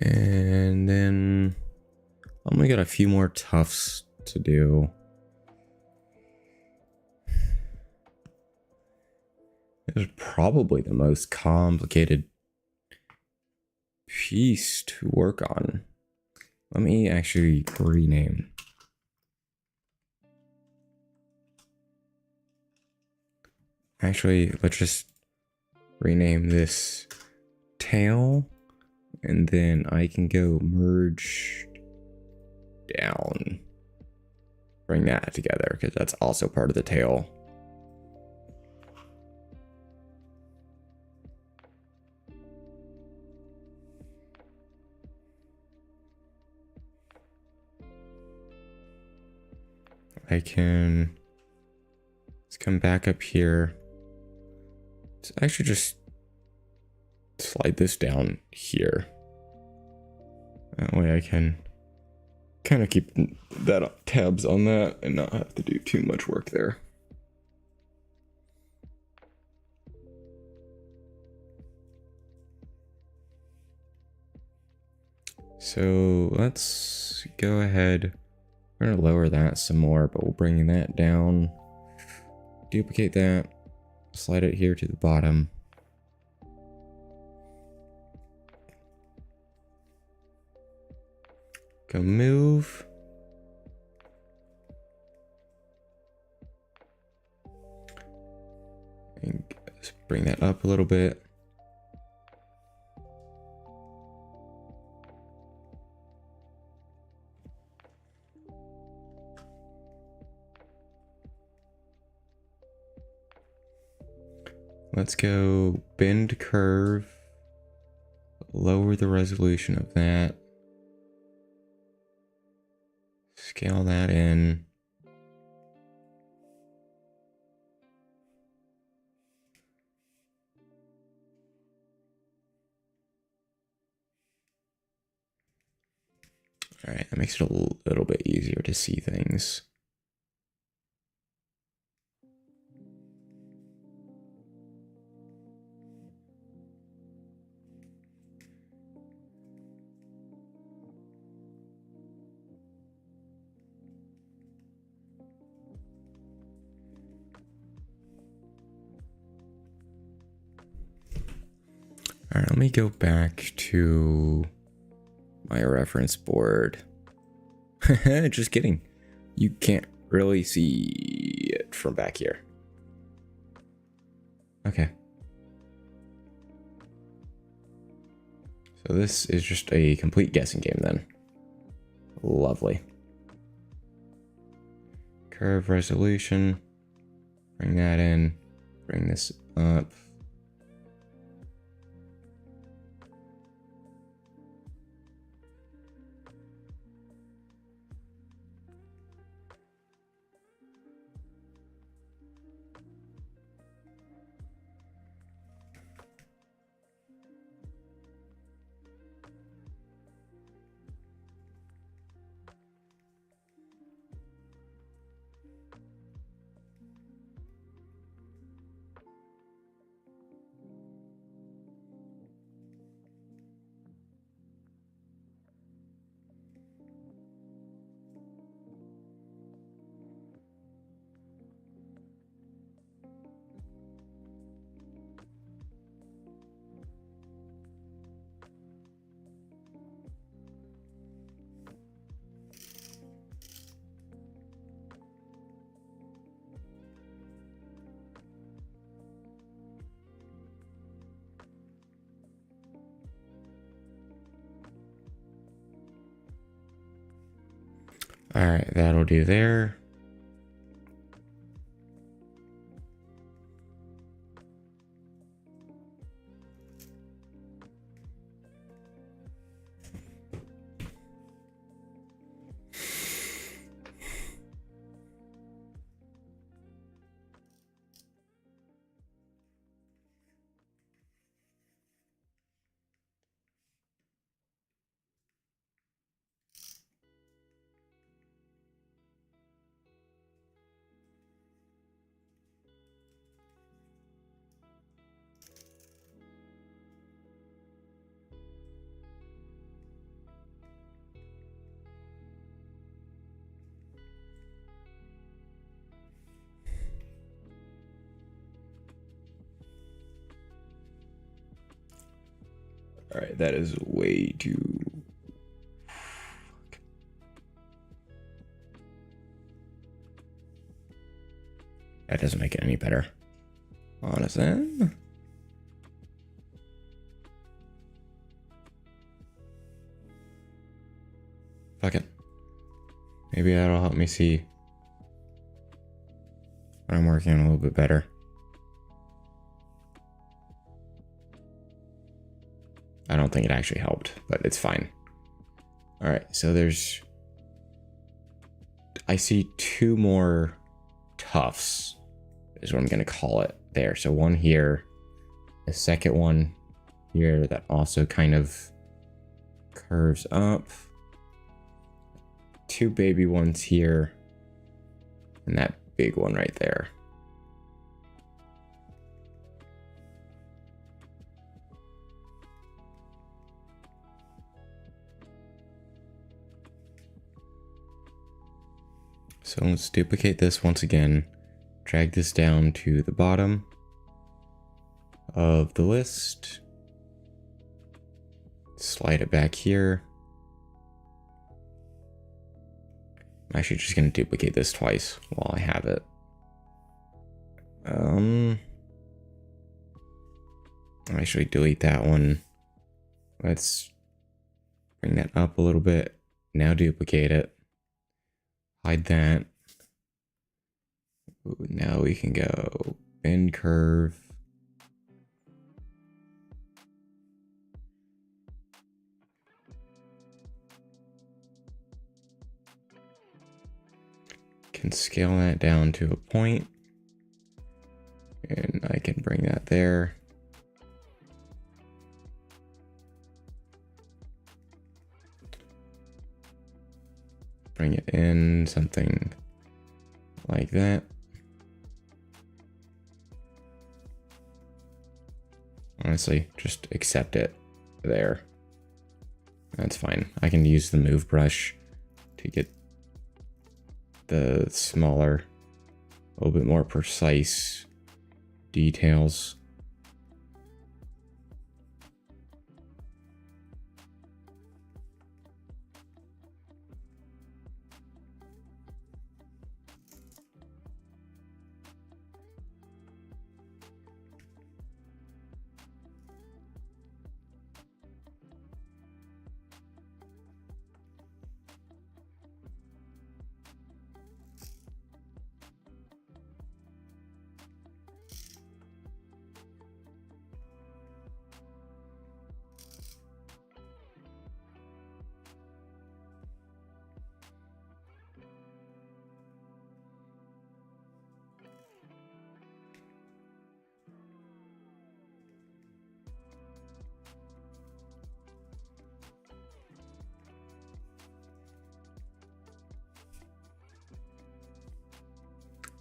S1: And then I'm gonna get a few more tufts to do. This is probably the most complicated piece to work on. Let me actually rename. Actually, let's just rename this tail, and then I can go merge down. Bring that together, because that's also part of the tail. I can, let's come back up here. Let's actually just slide this down here. That way I can kind of keep that tabs on that and not have to do too much work there. So let's go ahead. We're going to lower that some more, but we'll bring that down. Duplicate that. Slide it here to the bottom. Go move. And let's bring that up a little bit. Let's go bend curve, lower the resolution of that, scale that in. All right, that makes it a little bit easier to see things. All right, let me go back to my reference board. Just kidding. You can't really see it from back here. Okay. So this is just a complete guessing game then. Lovely. Curve resolution. Bring that in. Bring this up. All right, that'll do there. All right, that is way too... That doesn't make it any better. Honestly. Fuck it. Maybe that'll help me see what I'm working on a little bit better. I don't think it actually helped, but it's fine. All right, so there's I see two more tufts, is what I'm going to call it there. So one here, a second one here that also kind of curves up. Two baby ones here, and that big one right there. So let's duplicate this once again, drag this down to the bottom of the list, slide it back here. I'm actually just going to duplicate this twice while I have it. I'll actually delete that one. Let's bring that up a little bit. Now duplicate it. Hide that. Ooh, now we can go bend curve. Can scale that down to a point, and I can bring that there. Bring it in, something like that. Honestly, just accept it there. That's fine. I can use the move brush to get the smaller, a little bit more precise details.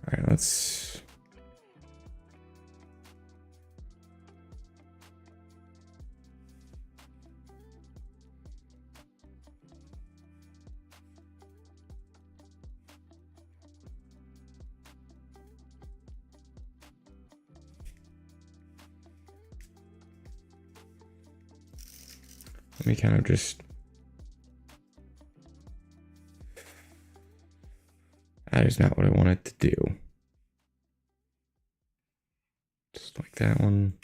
S1: All right, let's let me kind of just that is not what I wanted to do. Just like that one.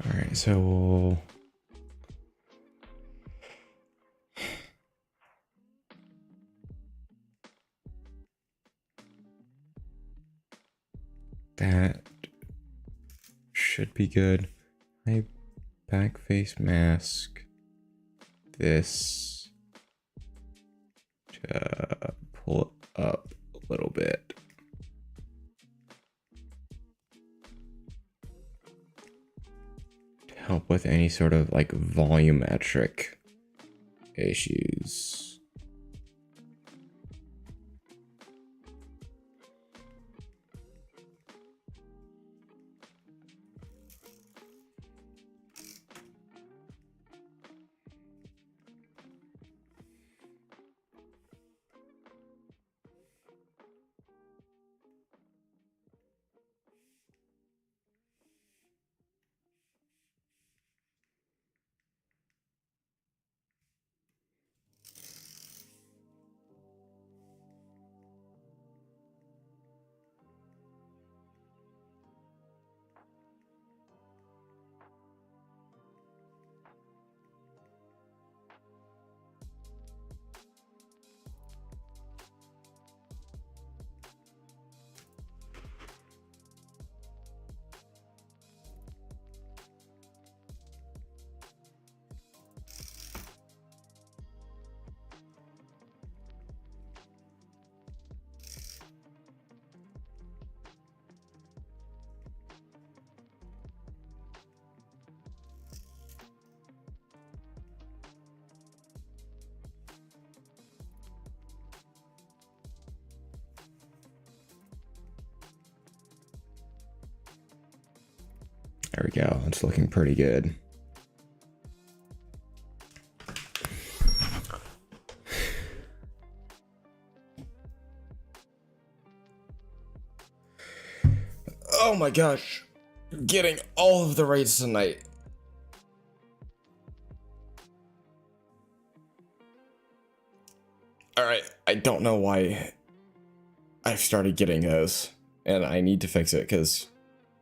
S1: All right, so we'll that should be good. I back face mask this to pull it up a little bit. with any sort of like volumetric issues. There we go. It's looking pretty good. Oh my gosh. Getting all of the raids tonight. Alright, I don't know why I've started getting those. And I need to fix it because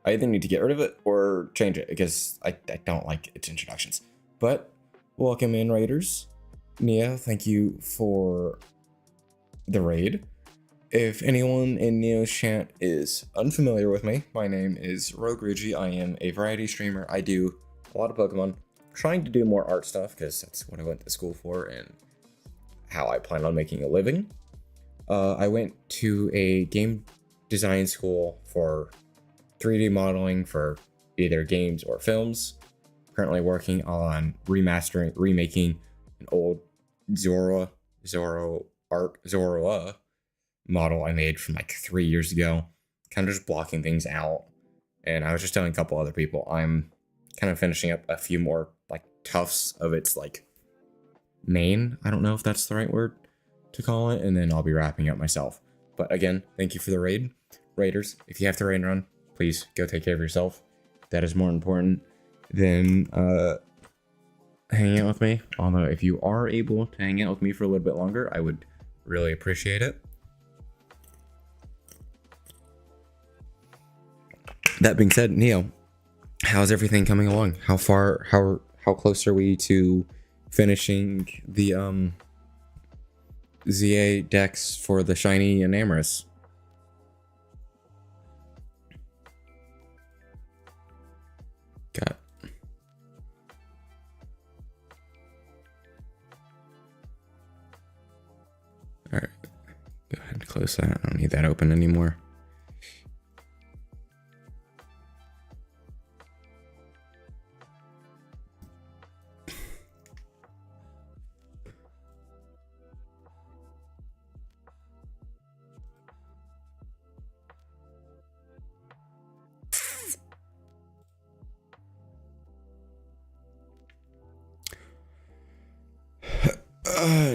S1: I either need to get rid of it or change it because I don't like its introductions. But welcome in, raiders. Neo, thank you for the raid. If anyone in Neo's chat is unfamiliar with me, my name is Rogue Rugi. I am a variety streamer. I do a lot of Pokemon. Trying to do more art stuff because that's what I went to school for and how I plan on making a living. I went to a game design school for 3D modeling for either games or films. Currently working on remaking an old Zoura model I made from like 3 years ago. Kind of just blocking things out. And I was just telling a couple other people, I'm kind of finishing up a few more like tufts of its like mane. I don't know if that's the right word to call it. And then I'll be wrapping up myself. But again, thank you for the raid. Raiders, if you have to raid run, please go take care of yourself. That is more important than hanging out with me. Although if you are able to hang out with me for a little bit longer, I would really appreciate it. That being said, Neo, how's everything coming along? How close are we to finishing the ZA decks for the shiny and Amorous? Got. All right, go ahead and close that. I don't need that open anymore.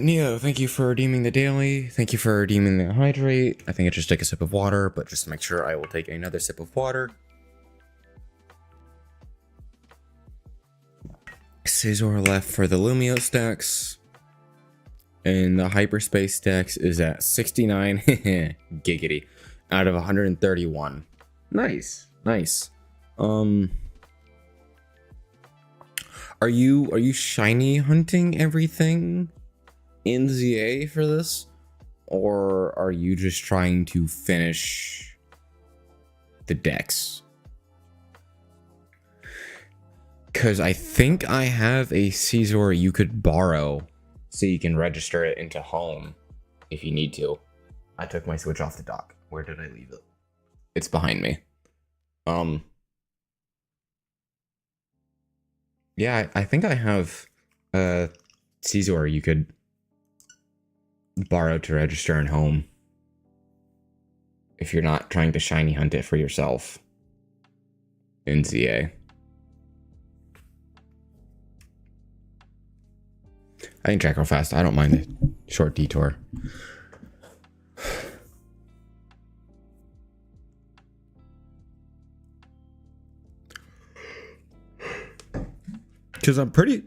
S1: Neo, thank you for redeeming the daily. Thank you for redeeming the hydrate. I think I just take a sip of water, but just to make sure, I will take another sip of water. Scizor left for the Lumio stacks. And the hyperspace stacks is at 69 giggity out of 131. Nice, nice. Are you shiny hunting everything in ZA for this? Or are you just trying to finish the decks? Because I think I have a Scizor you could borrow so you can register it into home if you need to. I took my Switch off the dock. Where did I leave it? It's behind me. Yeah, I think I have Caesar you could borrow to register in home if you're not trying to shiny hunt it for yourself in ZA. I can check real fast. I don't mind the short detour. Because I'm pretty...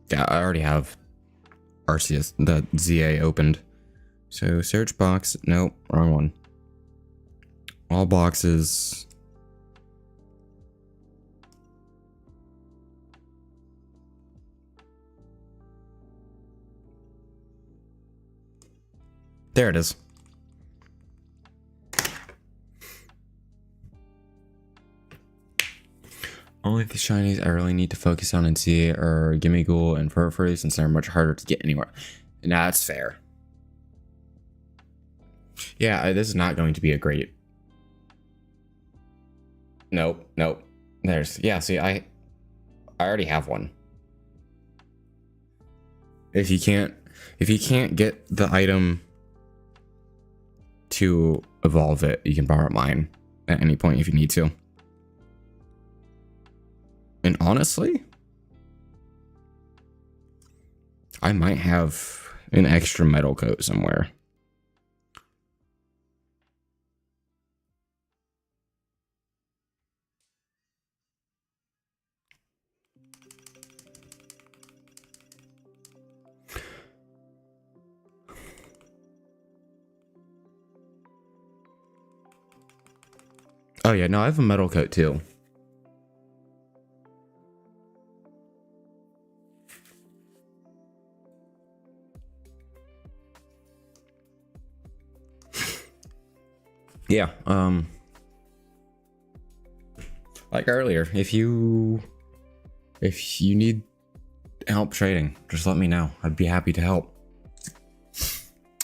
S1: Yeah, I already have Arceus, the ZA opened. So search box, nope, wrong one. All boxes. There it is. Only the shinies I really need to focus on and see are Gimmighoul and Furfurry since they're much harder to get anywhere. And that's fair. Yeah, this is not going to be a great... Nope. There's... Yeah, see, I already have one. If you can't get the item to evolve it, you can borrow mine at any point if you need to. And honestly, I might have an extra metal coat somewhere. Oh yeah, no, I have a metal coat too. Yeah, like earlier, if you need help trading, just let me know. I'd be happy to help.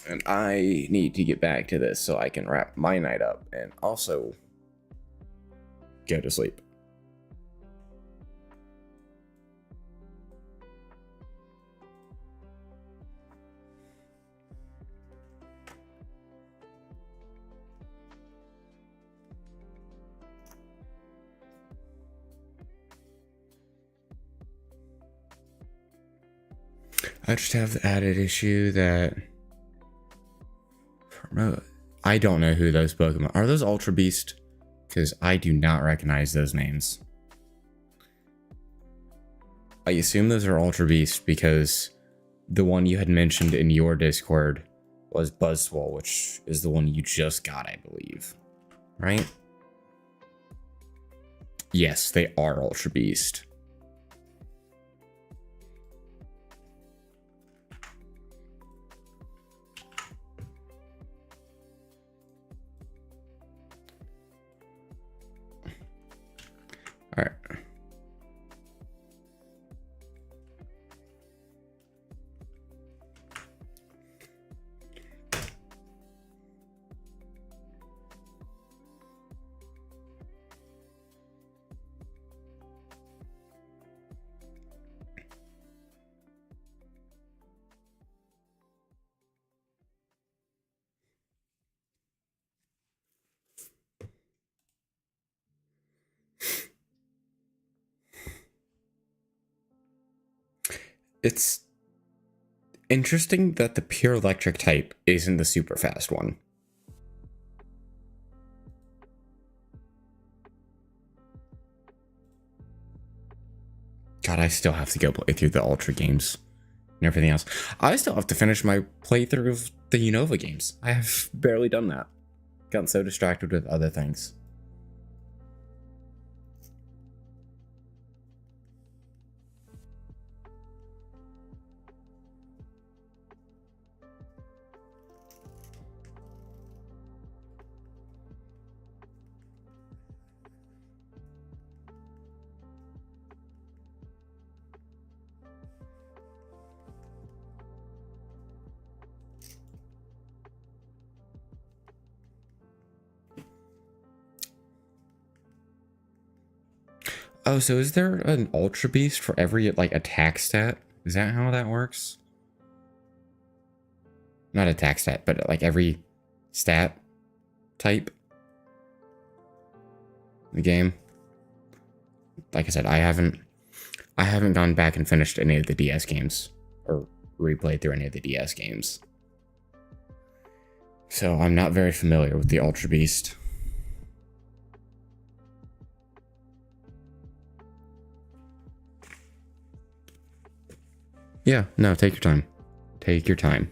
S1: And I need to get back to this so I can wrap my night up and also go to sleep. I just have the added issue that I don't know who those Pokemon are. Those Ultra Beast? Because I do not recognize those names. I assume those are Ultra Beast because the one you had mentioned in your Discord was Buzzwole, which is the one you just got, I believe. Right? Yes, they are Ultra Beast. All right. It's interesting that the pure electric type isn't the super fast one. God, I still have to go play through the Ultra games and everything else. I still have to finish my playthrough of the Unova games. I have barely done that. Gotten so distracted with other things. Oh, so is there an Ultra Beast for every, like, attack stat? Is that how that works? Not attack stat, but, like, every stat type in the game? Like I said, I haven't gone back and finished any of the DS games, or replayed through any of the DS games. So I'm not very familiar with the Ultra Beast. Yeah, no, take your time. Take your time.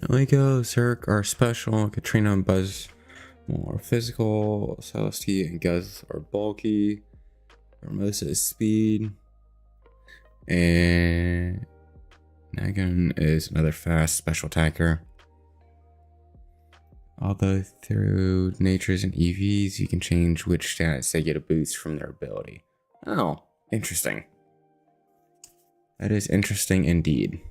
S1: Noiko, Zerk are special, Katrina and Buzz more physical, Celestia and Guz are bulky, Hermosa is speed, and Nagan is another fast special attacker. Although through natures and EVs, you can change which stats they get a boost from their ability. Oh, interesting. That is interesting indeed.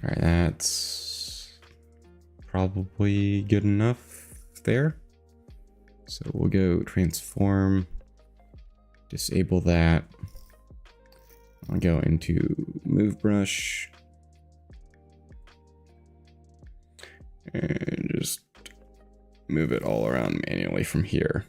S1: Alright, that's probably good enough there. So we'll go transform, disable that. I'll go into move brush and just move it all around manually from here.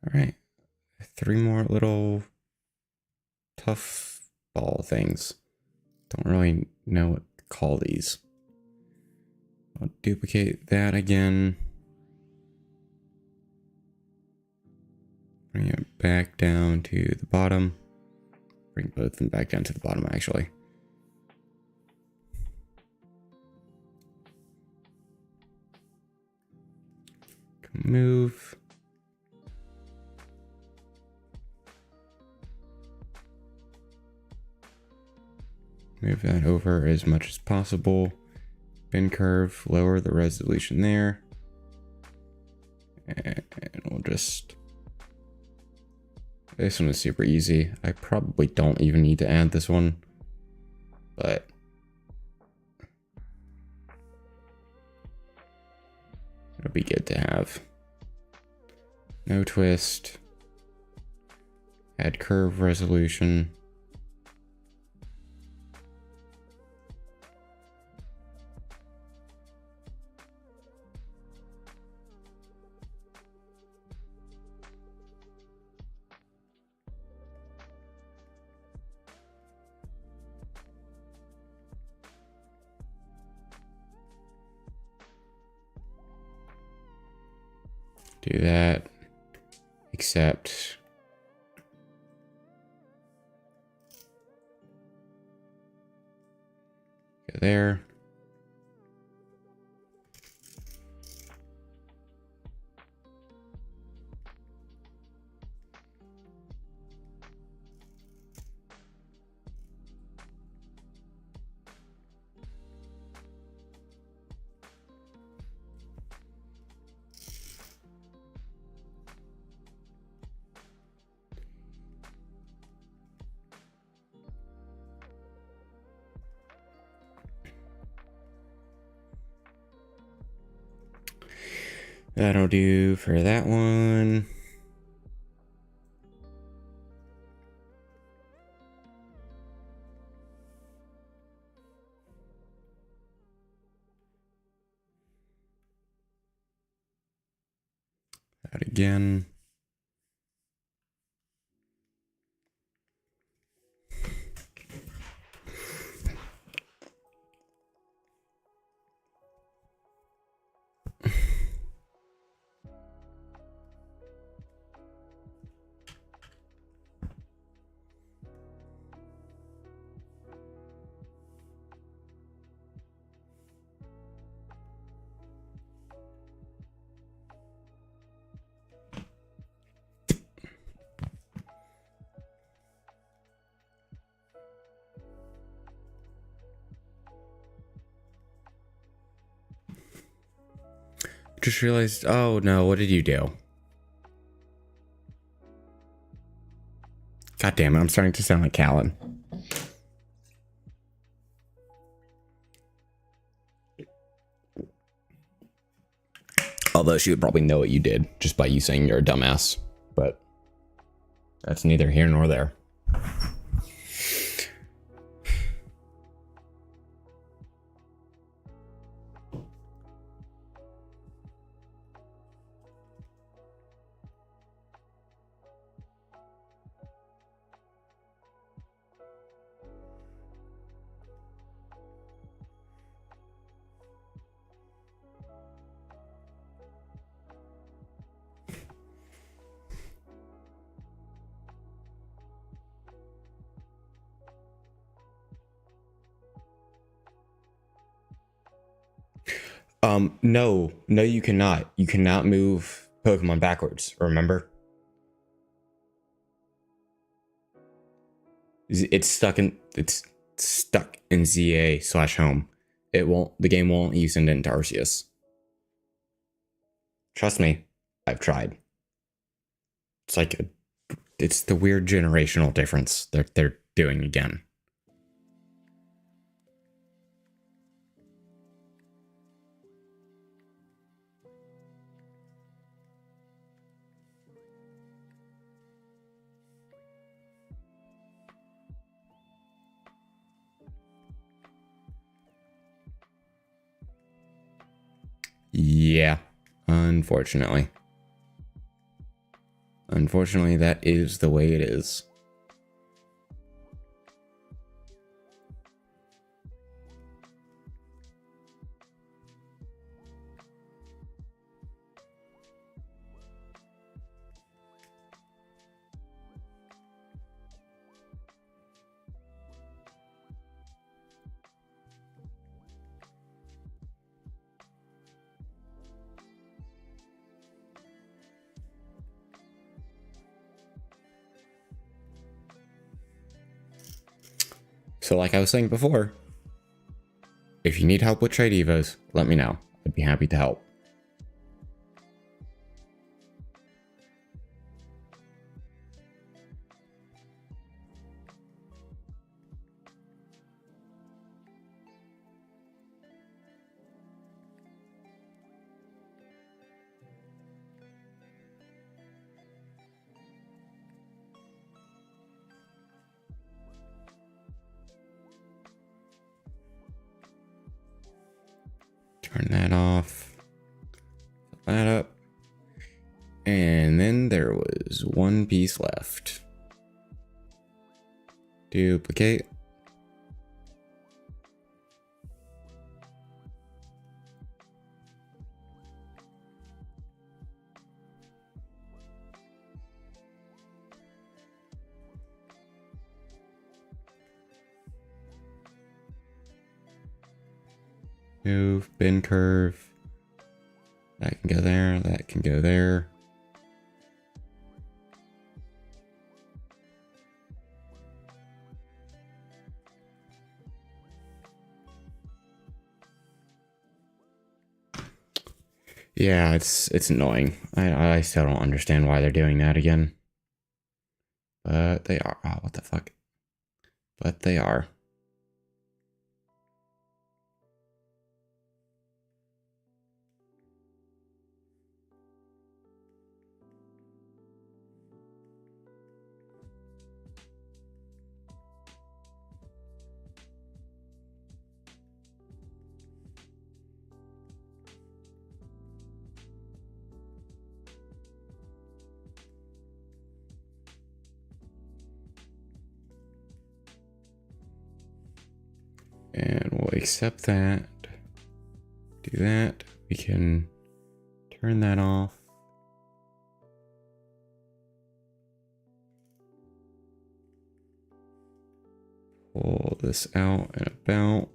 S1: All right. 3 more little tough ball things. Don't really know what to call these. I'll duplicate that again. Bring it back down to the bottom. Bring both of them back down to the bottom, actually. Move. Move that over as much as possible. Bin curve, lower the resolution there. And we'll just... This one is super easy. I probably don't even need to add this one. But... it'll be good to have. No twist. Add curve resolution. Do that, except go there. That'll do for that one. That again. Just realized, oh no, what did you do? God damn it, I'm starting to sound like Callan. Although she would probably know what you did just by you saying you're a dumbass. But that's neither here nor there. No, you cannot. You cannot move Pokemon backwards, remember? It's stuck in ZA/home. The game won't use send it into Arceus. Trust me, I've tried. It's the weird generational difference they're doing again. Yeah, unfortunately. Unfortunately, that is the way it is. So like I was saying before, if you need help with trade evos, let me know. I'd be happy to help. Turn that off. Fill that up. And then there was one piece left. Duplicate. Move, bin curve. That can go there, that can go there. Yeah, it's annoying. I still don't understand why they're doing that again. But they are. Oh, what the fuck? But they are. And we'll accept that. Do that. We can turn that off. Pull this out and about.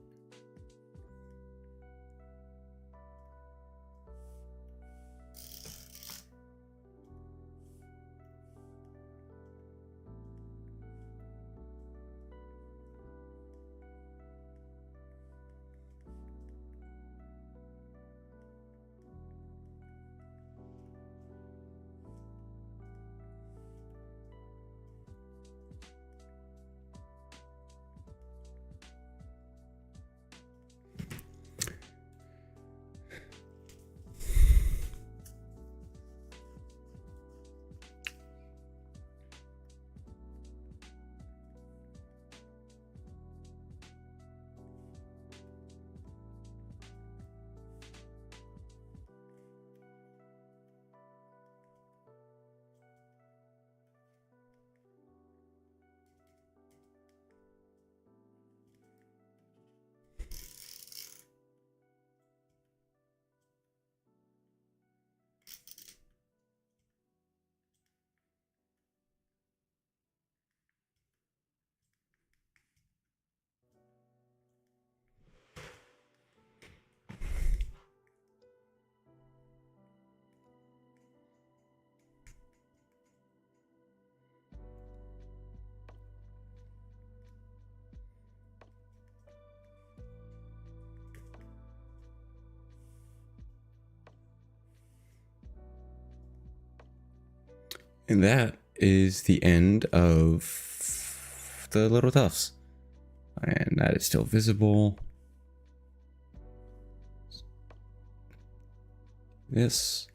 S1: And that is the end of the little tufts. And that is still visible. This.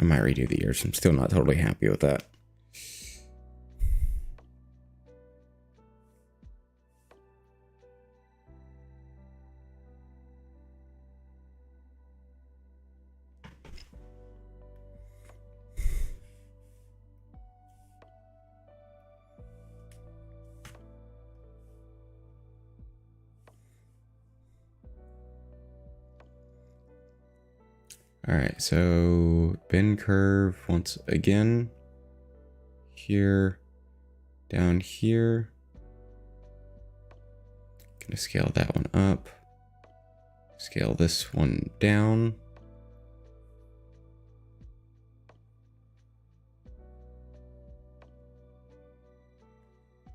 S1: I might redo the ears. I'm still not totally happy with that. Alright, so bend curve once again. Here, down here. Gonna scale that one up. Scale this one down.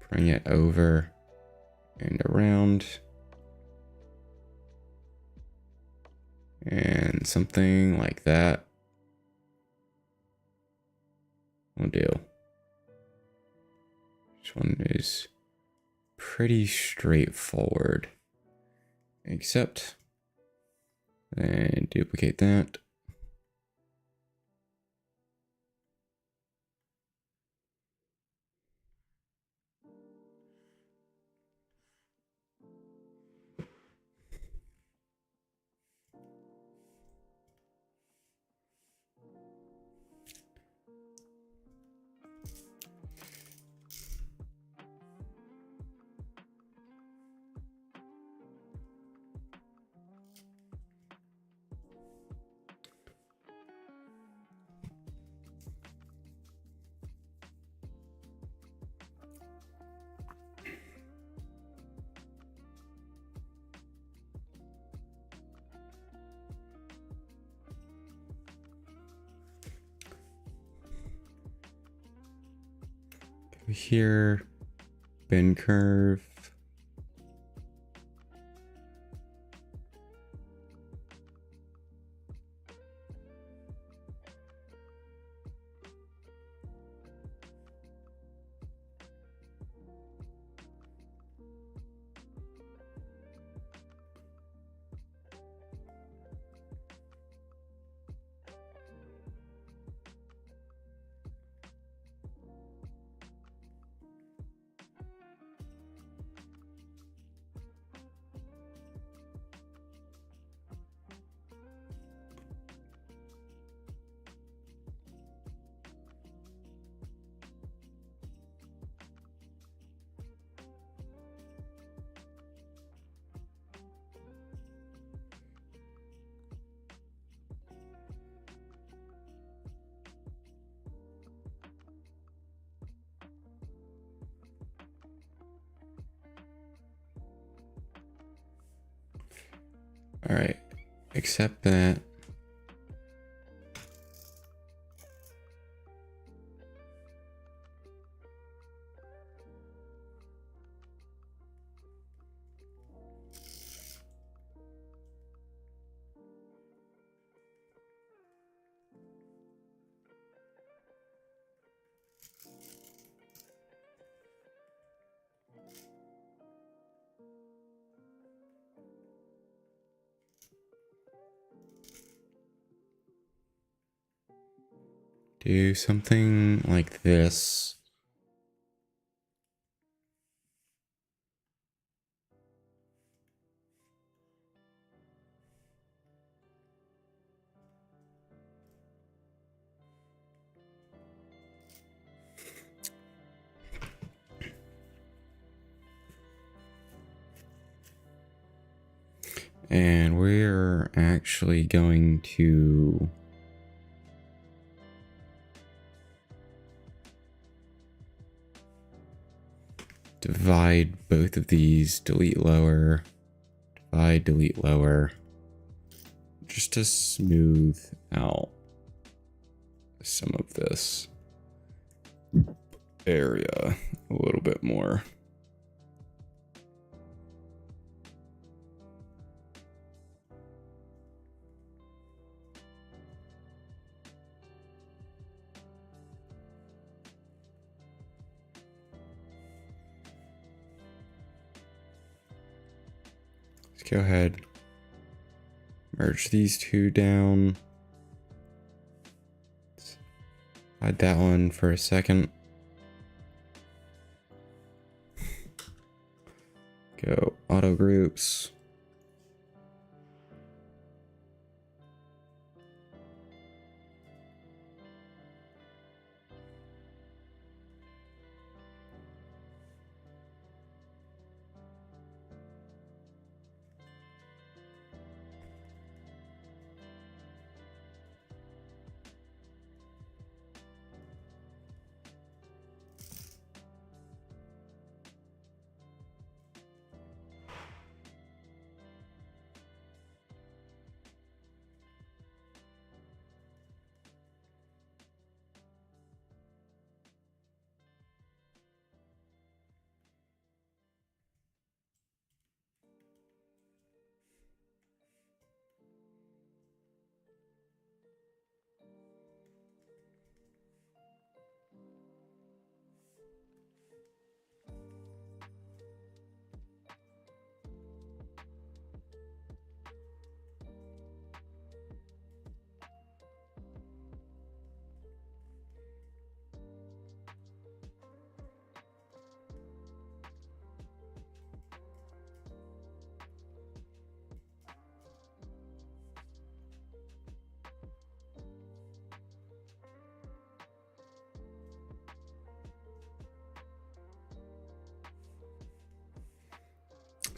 S1: Bring it over and around. And something like that will do. This one is pretty straightforward, except then duplicate that. Here, bend curve. All right, accept that. Do something like this. And we're actually going to divide both of these, delete lower, divide, delete lower, just to smooth out some of this area a little bit more. Let's go ahead, merge these two down. Hide that one for a second. Go auto groups.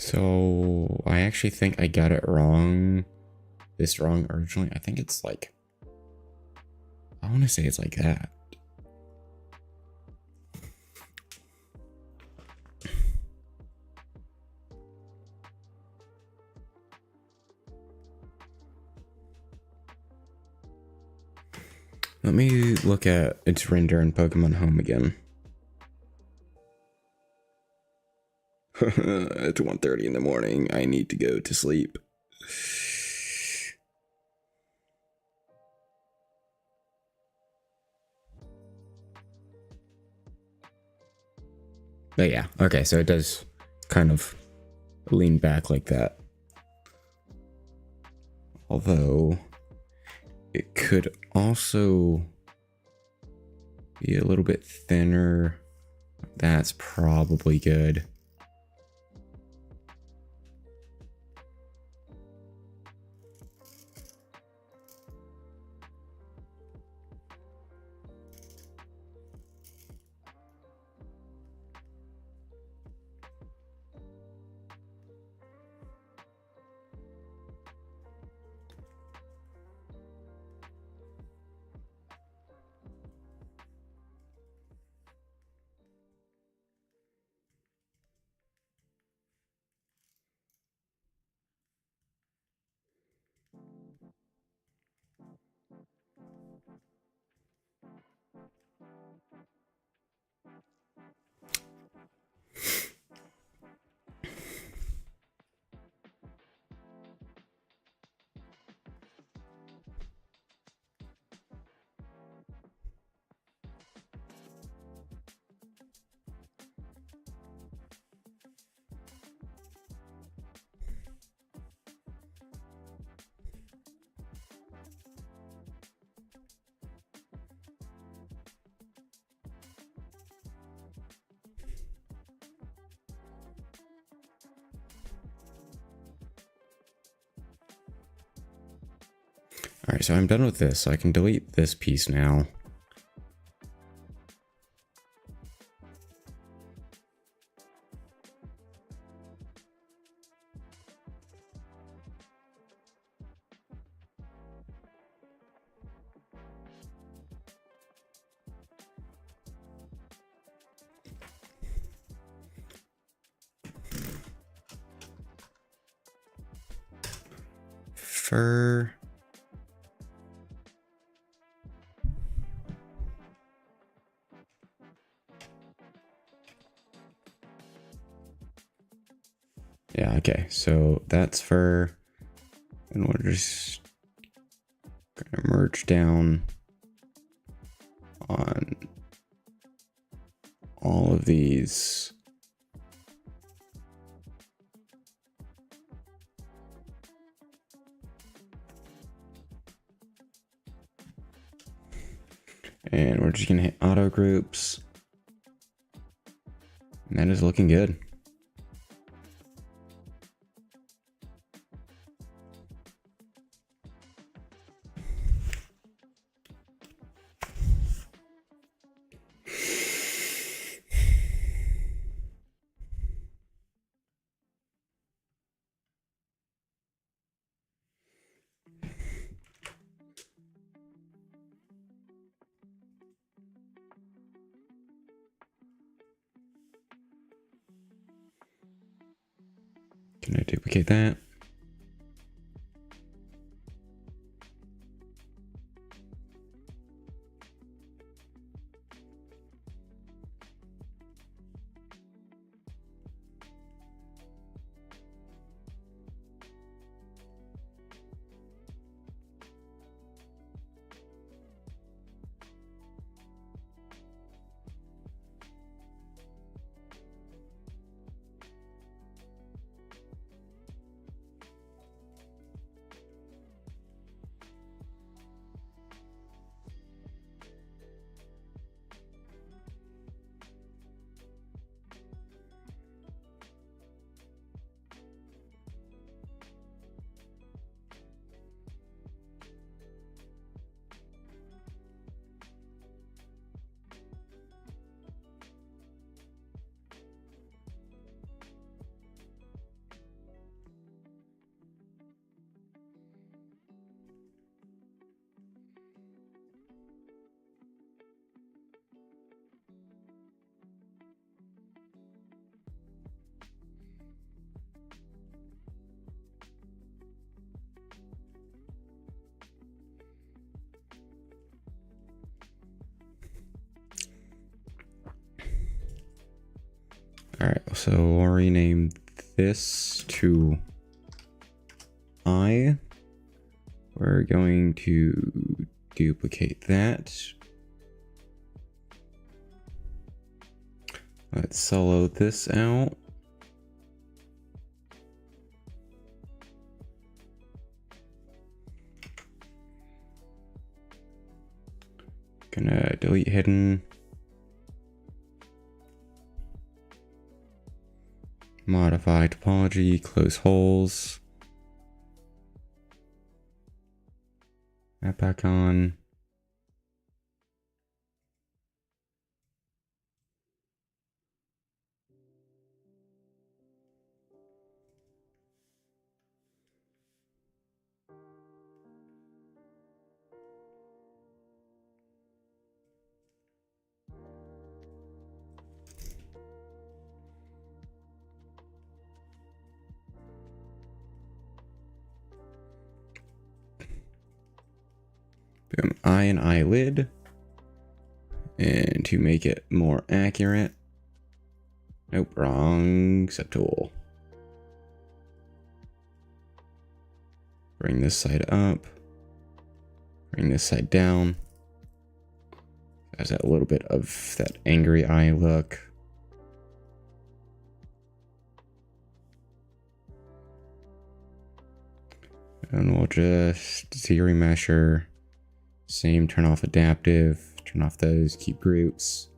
S1: So I actually think I got it wrong. This wrong originally. I think it's like, I want to say it's like that. Let me look at its render in Pokemon Home again. It's 1:30 in the morning. I need to go to sleep. But yeah, okay, so it does kind of lean back like that. Although it could also be a little bit thinner. That's probably good. All right, so I'm done with this, so I can delete this piece now. Fur. Yeah, okay, so that's fur. And we're just gonna merge down on all of these. And we're just gonna hit auto groups. And that is looking good. Can I duplicate that? Alright, so we'll rename this to I. We're going to duplicate that. Let's solo this out. Gonna delete hidden. Modify topology, close holes. That back on. Boom, eye and eyelid. And to make it more accurate. Nope, wrong subtool. Bring this side up. Bring this side down. Has that little bit of that angry eye look. And we'll just zero measure. Same, turn off adaptive. Turn off those, keep groups.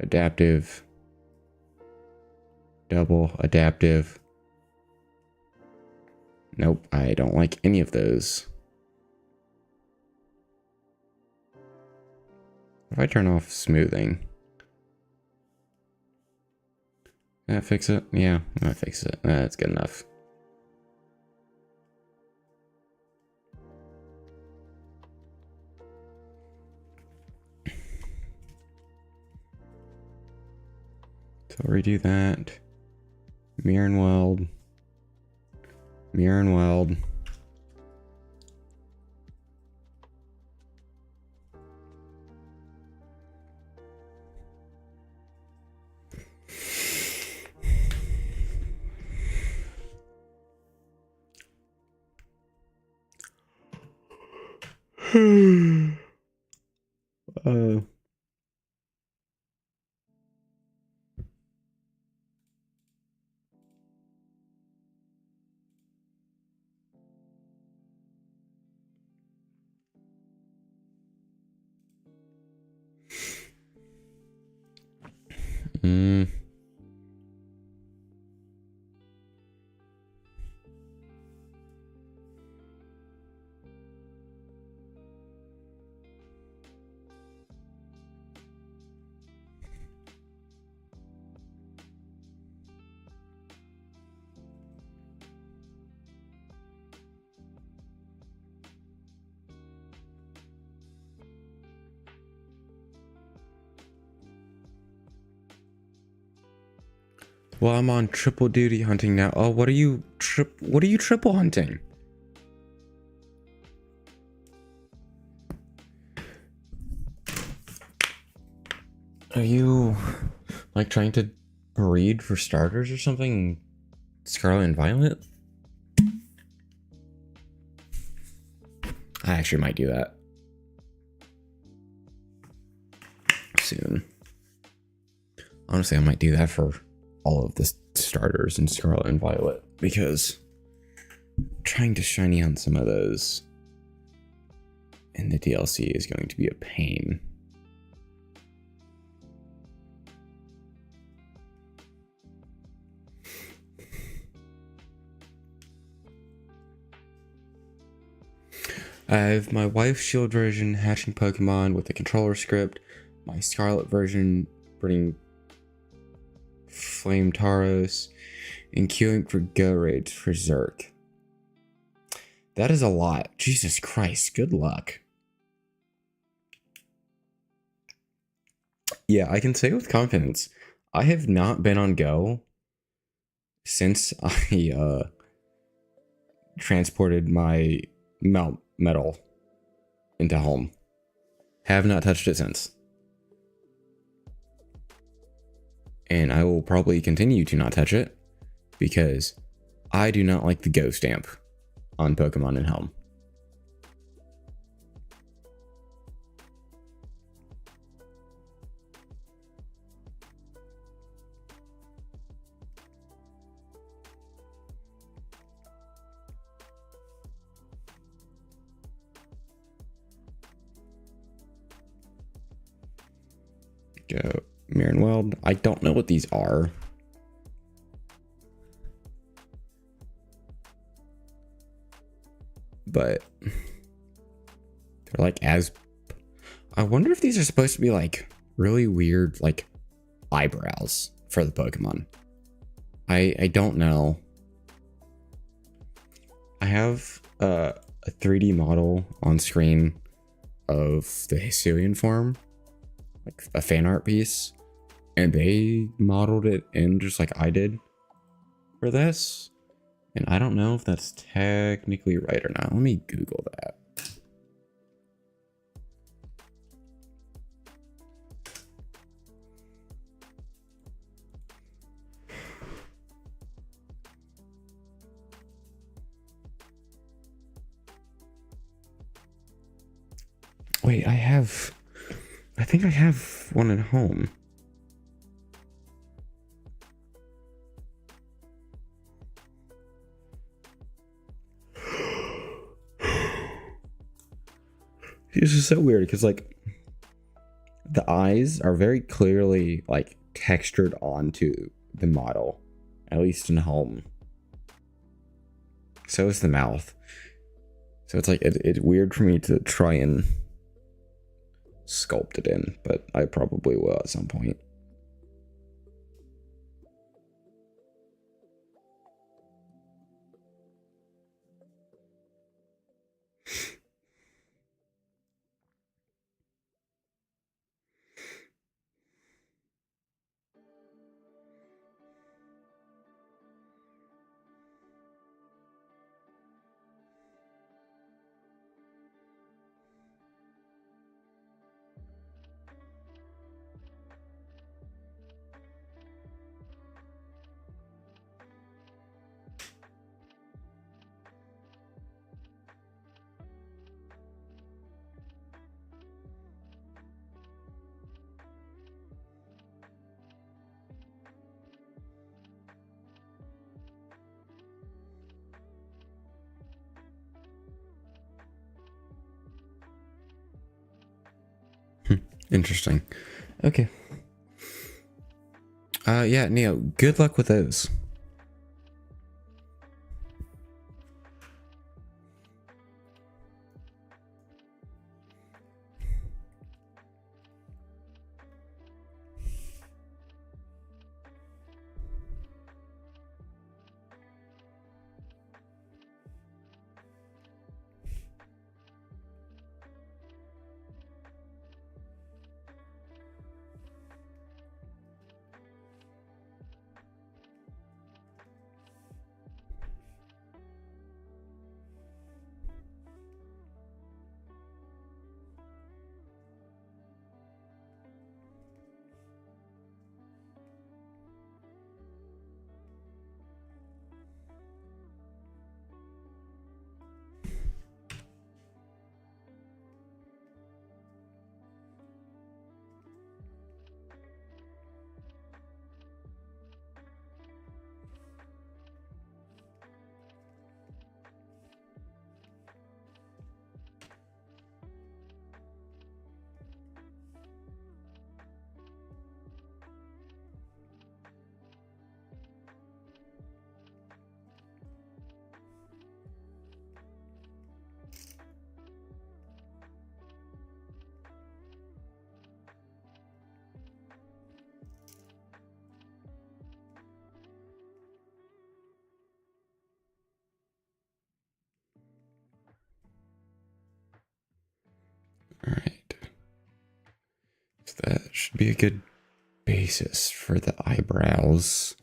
S1: Adaptive. Double adaptive. Nope, I don't like any of those. If I turn off smoothing, that fix it? Yeah, that fix it. That's good enough. So redo that. Mirror and weld. Mirror and weld. uh mm. Well, I'm on triple duty hunting now. Oh, what are you triple hunting? Are you like trying to breed for starters or something? Scarlet and Violet? I actually might do that soon. Honestly, I might do that for all of the starters in Scarlet and Violet because trying to shiny on some of those in the DLC is going to be a pain. I have my wife's shield version hatching Pokemon with the controller script, my Scarlet version bringing Flame Taros, and queuing for Go Raids for Zerk. That is a lot. Jesus Christ, good luck. Yeah, I can say with confidence, I have not been on Go since I transported my metal into home. Have not touched it since. and I will probably continue to not touch it because I do not like the Go stamp on Pokemon in Helm. Go Mirren Weld. I don't know what these are. But they're like as... I wonder if these are supposed to be like really weird like eyebrows for the Pokemon. I don't know. I have a 3D model on screen of the Hisuian form, like a fan art piece, and they modeled it in just like I did for this. And I don't know if that's technically right or not. Let me Google that. Wait, I think I have one at home. This is so weird because like the eyes are very clearly like textured onto the model, at least in Helm. So is the mouth. So it's like it's weird for me to try and sculpt it in, but I probably will at some point. Interesting. Okay. Yeah, Neo, good luck with those. All right. So that should be a good basis for the eyebrows.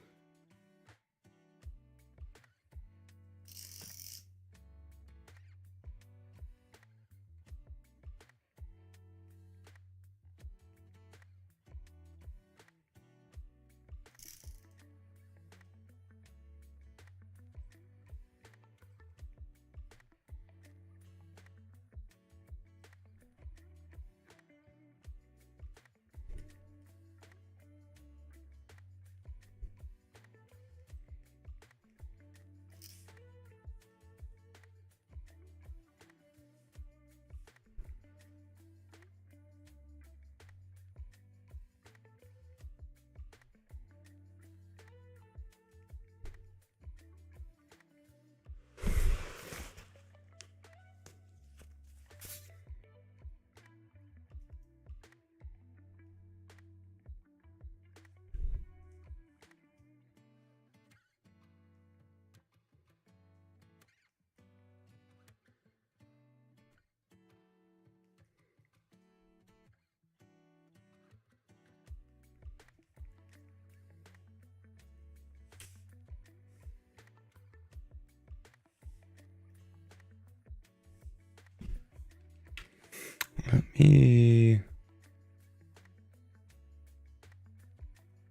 S1: Let me...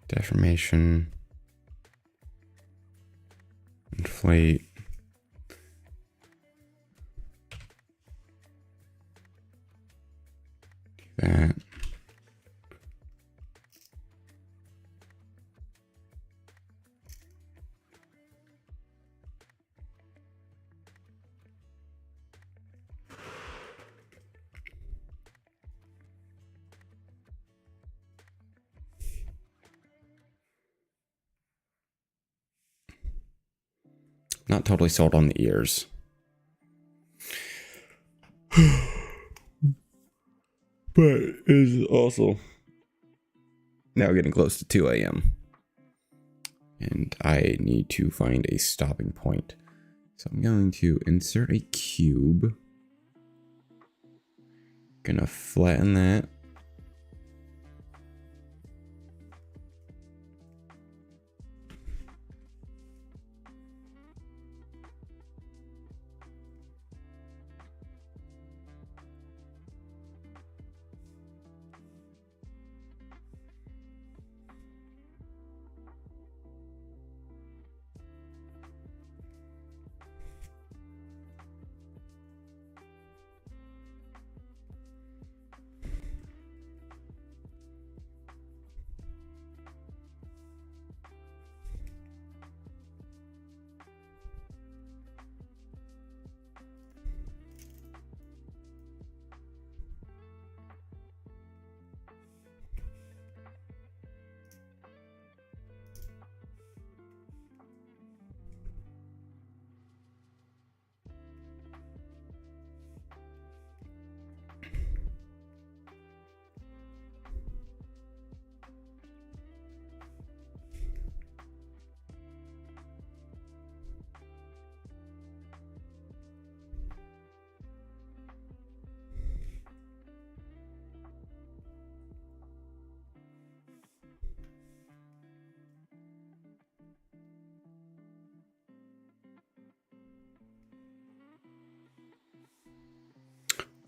S1: Deformation. Inflate. Do that. Not totally sold on the ears. But it's also now getting close to 2 a.m. And I need to find a stopping point. So I'm going to insert a cube. Gonna flatten that.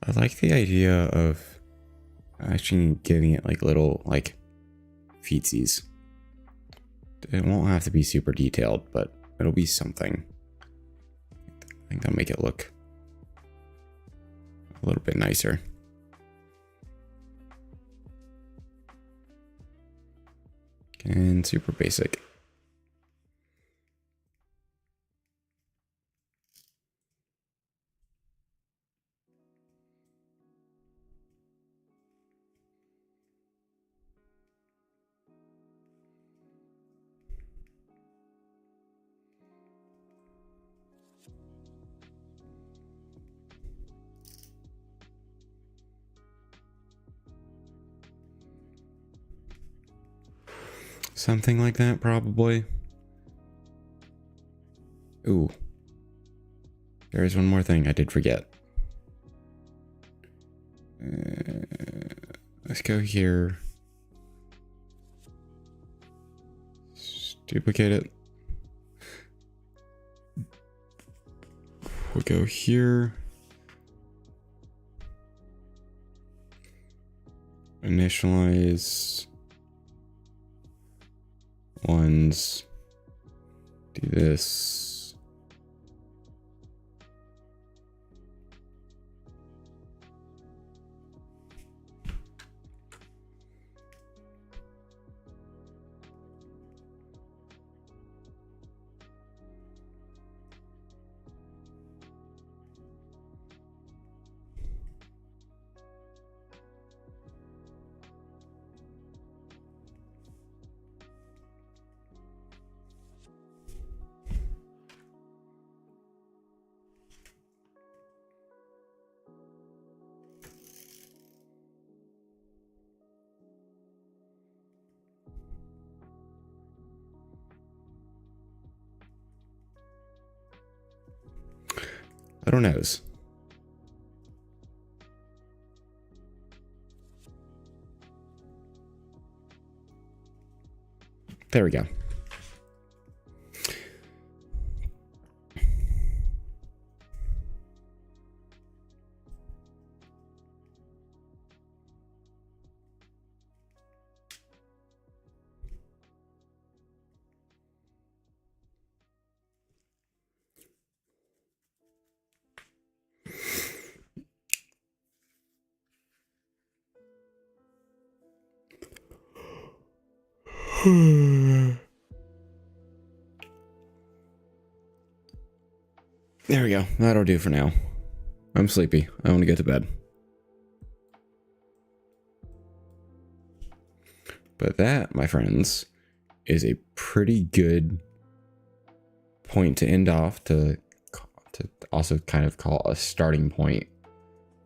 S1: I like the idea of actually giving it like little like feetsies. It won't have to be super detailed, but it'll be something. I think that'll make it look a little bit nicer. And super basic. Something like that, probably. Ooh. There is one more thing I did forget. Let's go here. Duplicate it. We'll go here. Initialize ones. Do this. Little nose. There we go. There we go. That'll do for now. I'm sleepy. I want to get to bed. But that, my friends, is a pretty good point to end off, to also kind of call a starting point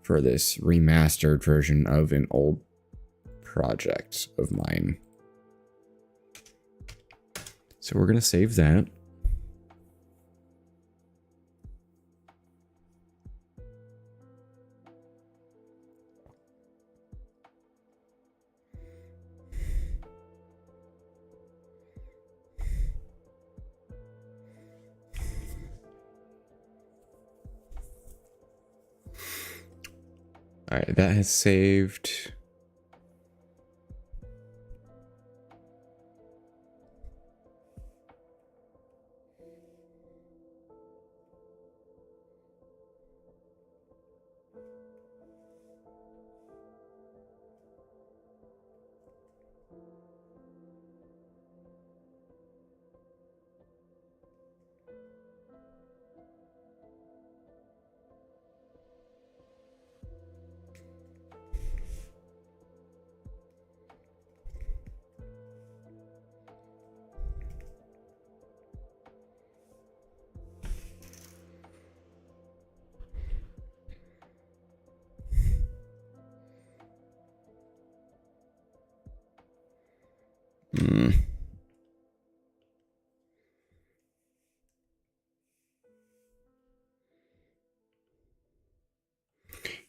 S1: for this remastered version of an old project of mine. So we're going to save that. All right, that has saved.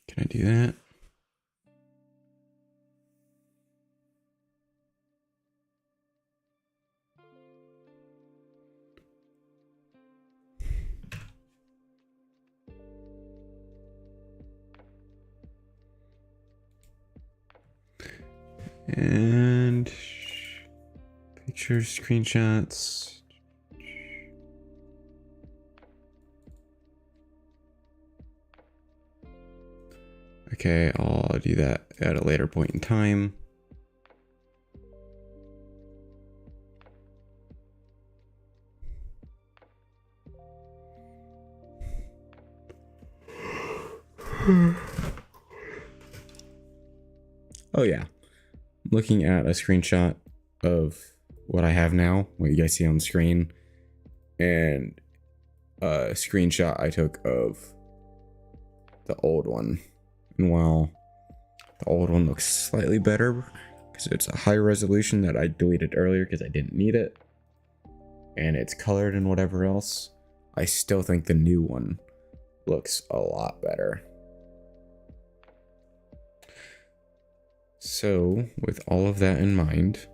S1: Can I do that? And pictures, screenshots. Okay, I'll do that at a later point in time. Oh yeah, looking at a screenshot of what I have now, what you guys see on the screen, and a screenshot I took of the old one. And while the old one looks slightly better because it's a high resolution that I deleted earlier because I didn't need it, and it's colored and whatever else, I still think the new one looks a lot better. So with all of that in mind,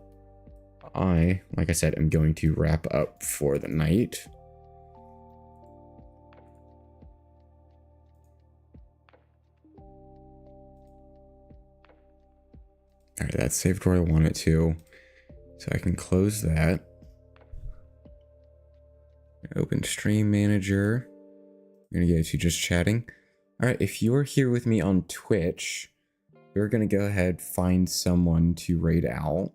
S1: like I said, am going to wrap up for the night. All right, that's saved where I want it to, so I can close that. Open Stream Manager. I'm gonna go to just chatting. All right, if you're here with me on Twitch, we're gonna go ahead, find someone to raid out.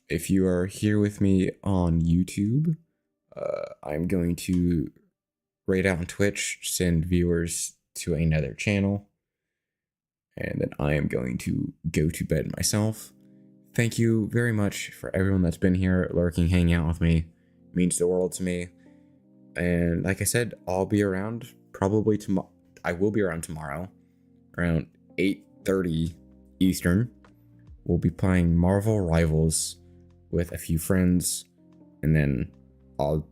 S1: If you are here with me on YouTube, I'm going to raid out on Twitch, send viewers to another channel, and then I am going to go to bed myself. Thank you very much for everyone that's been here, lurking, hanging out with me. It means the world to me. And like I said, I'll be around probably tomorrow. I will be around tomorrow around 8:30 Eastern. We'll be playing Marvel Rivals with a few friends, and then I'll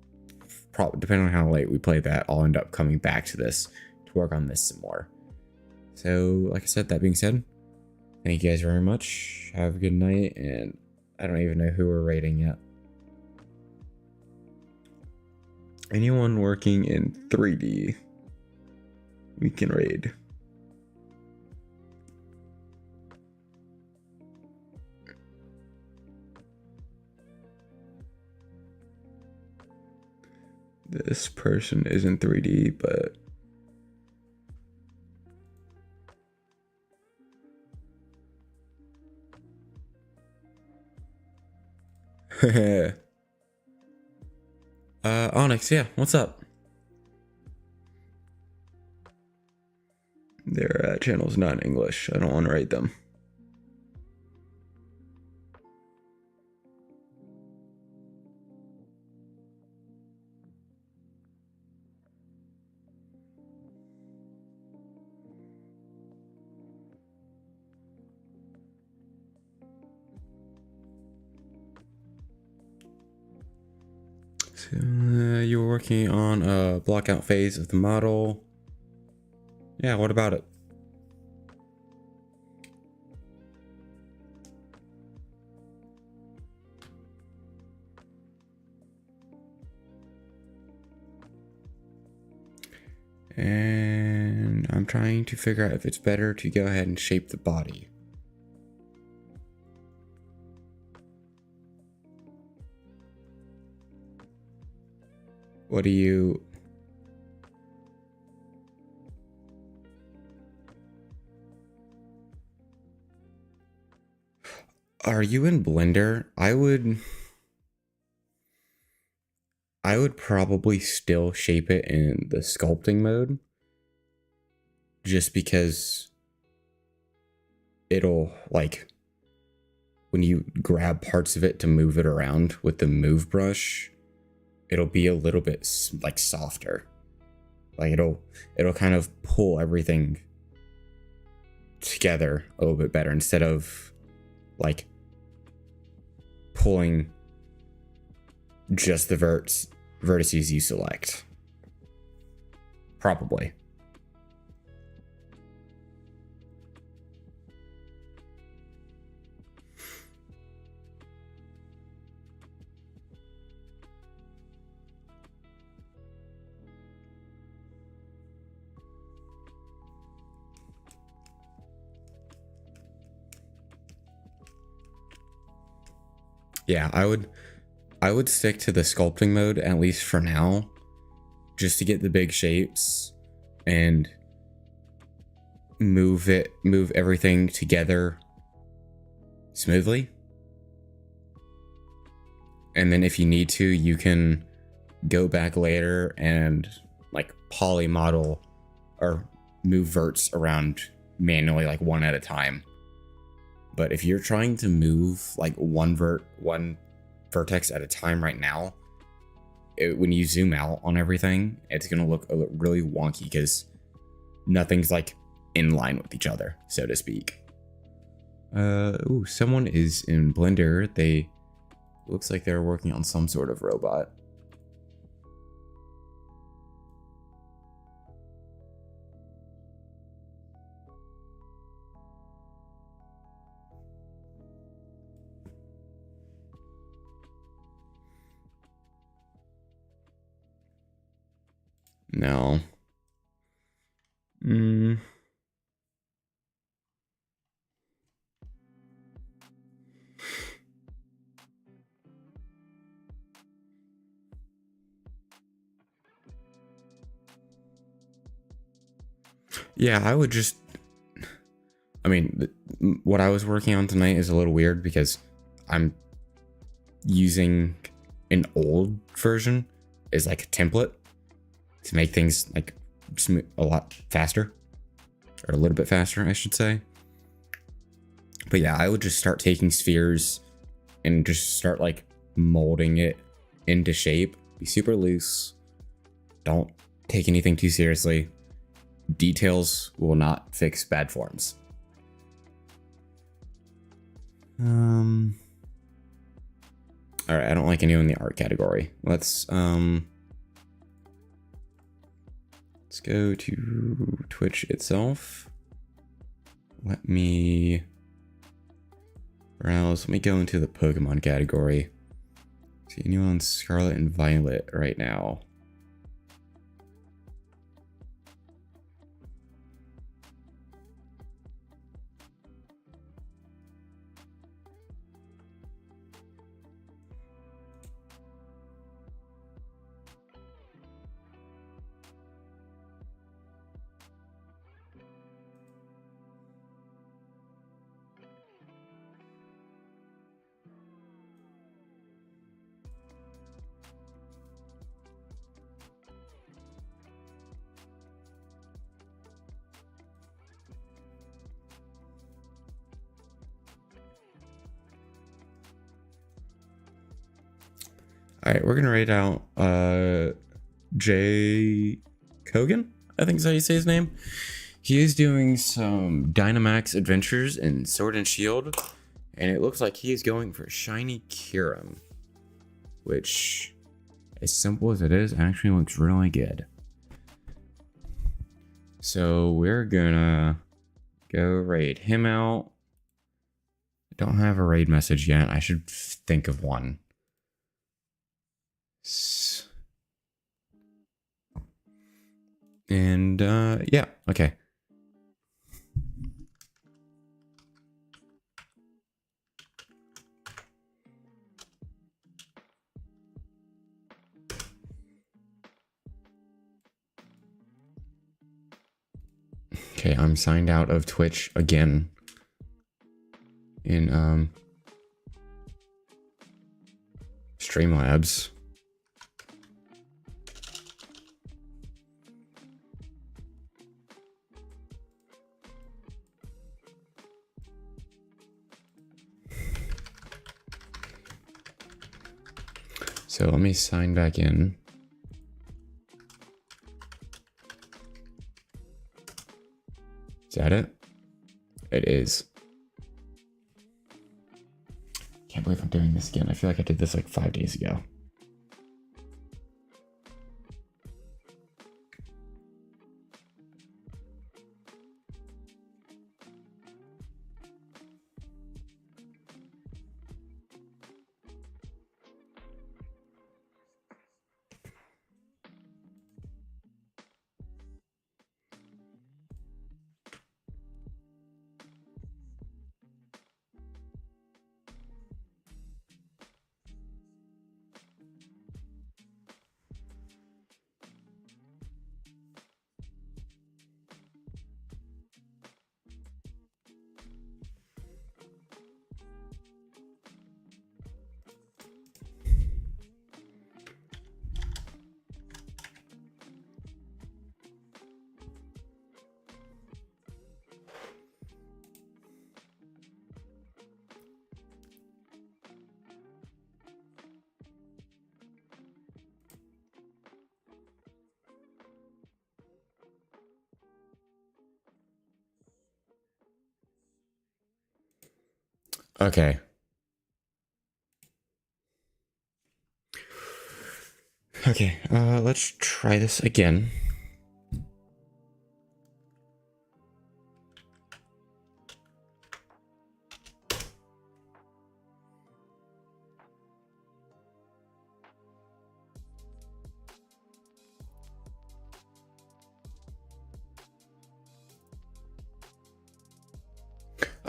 S1: probably, depending on how late we play that, I'll end up coming back to this to work on this some more. So like I said, that being said, thank you guys very much. Have a good night, and I don't even know who we're rating yet. Anyone working in 3D, we can raid. This person is in 3D, but Onyx, yeah, what's up? Their channel's not in English. I don't want to rate them. So, you were working on a blockout phase of the model. Yeah, what about it? And I'm trying to figure out if it's better to go ahead and shape the body. What do you... Are you in Blender? I would probably still shape it in the sculpting mode. Just because it'll, like, when you grab parts of it to move it around with the move brush, it'll be a little bit like softer. Like it'll kind of pull everything together a little bit better instead of like pulling just the vertices you select. Probably. Yeah, I would stick to the sculpting mode, at least for now, just to get the big shapes and move everything together smoothly. And then if you need to, you can go back later and like poly model or move verts around manually, like one at a time. But if you're trying to move like one vertex at a time right now, when you zoom out on everything, it's going to look really wonky because nothing's like in line with each other, so to speak. Ooh, someone is in Blender. Looks like they're working on some sort of robot. No. Yeah, I mean, what I was working on tonight is a little weird because I'm using an old version as like a template to make things like a lot faster, or a little bit faster, I should say. But yeah, I would just start taking spheres and just start like molding it into shape. Be super loose. Don't take anything too seriously. Details will not fix bad forms. All right, I don't like anyone in the art category. Let's go to Twitch itself. Let me browse. Let me go into the Pokemon category. See anyone on Scarlet and Violet right now? Alright, we're gonna raid out Jay Kogan, I think is how you say his name. He is doing some Dynamax adventures in Sword and Shield, and it looks like he is going for Shiny Kyurem, which, as simple as it is, actually looks really good. So we're gonna go raid him out. I don't have a raid message yet. I should think of one. And yeah, okay. Okay, I'm signed out of Twitch again. In Streamlabs. So let me sign back in. Is that it? It is. Can't believe I'm doing this again. I feel like I did this like 5 days ago. Okay. Okay, let's try this again.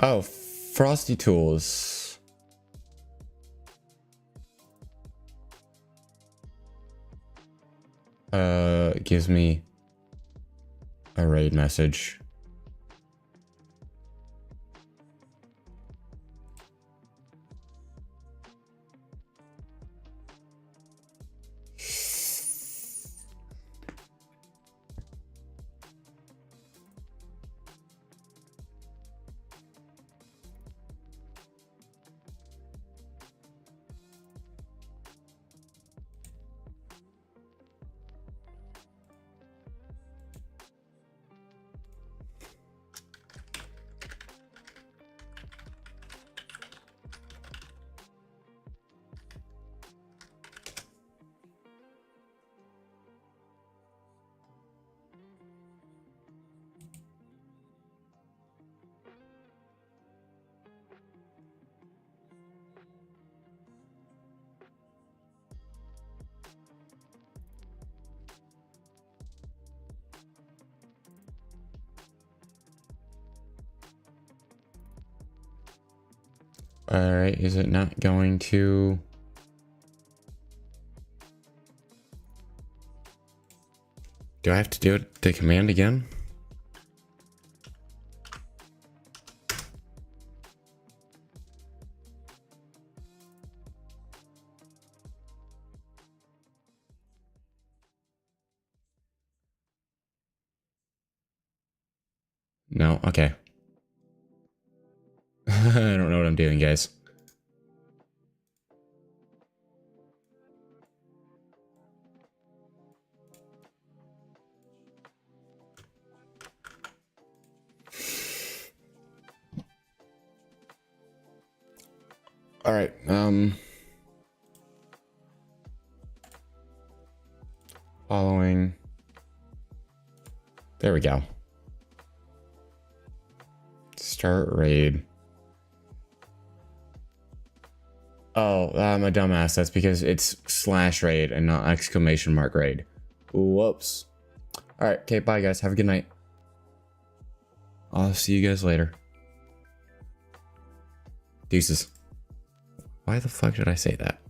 S1: Oh, Frosty Tools. Gives me a raid message. Alright, is it not going to... Do I have to do it, the command again? No, okay. I don't know what I'm doing, guys. All right. Following. There we go. Start raid. Oh, I'm a dumbass. That's because it's /raid and not !raid. Whoops. All right. Okay. Bye, guys. Have a good night. I'll see you guys later. Deuces. Why the fuck did I say that?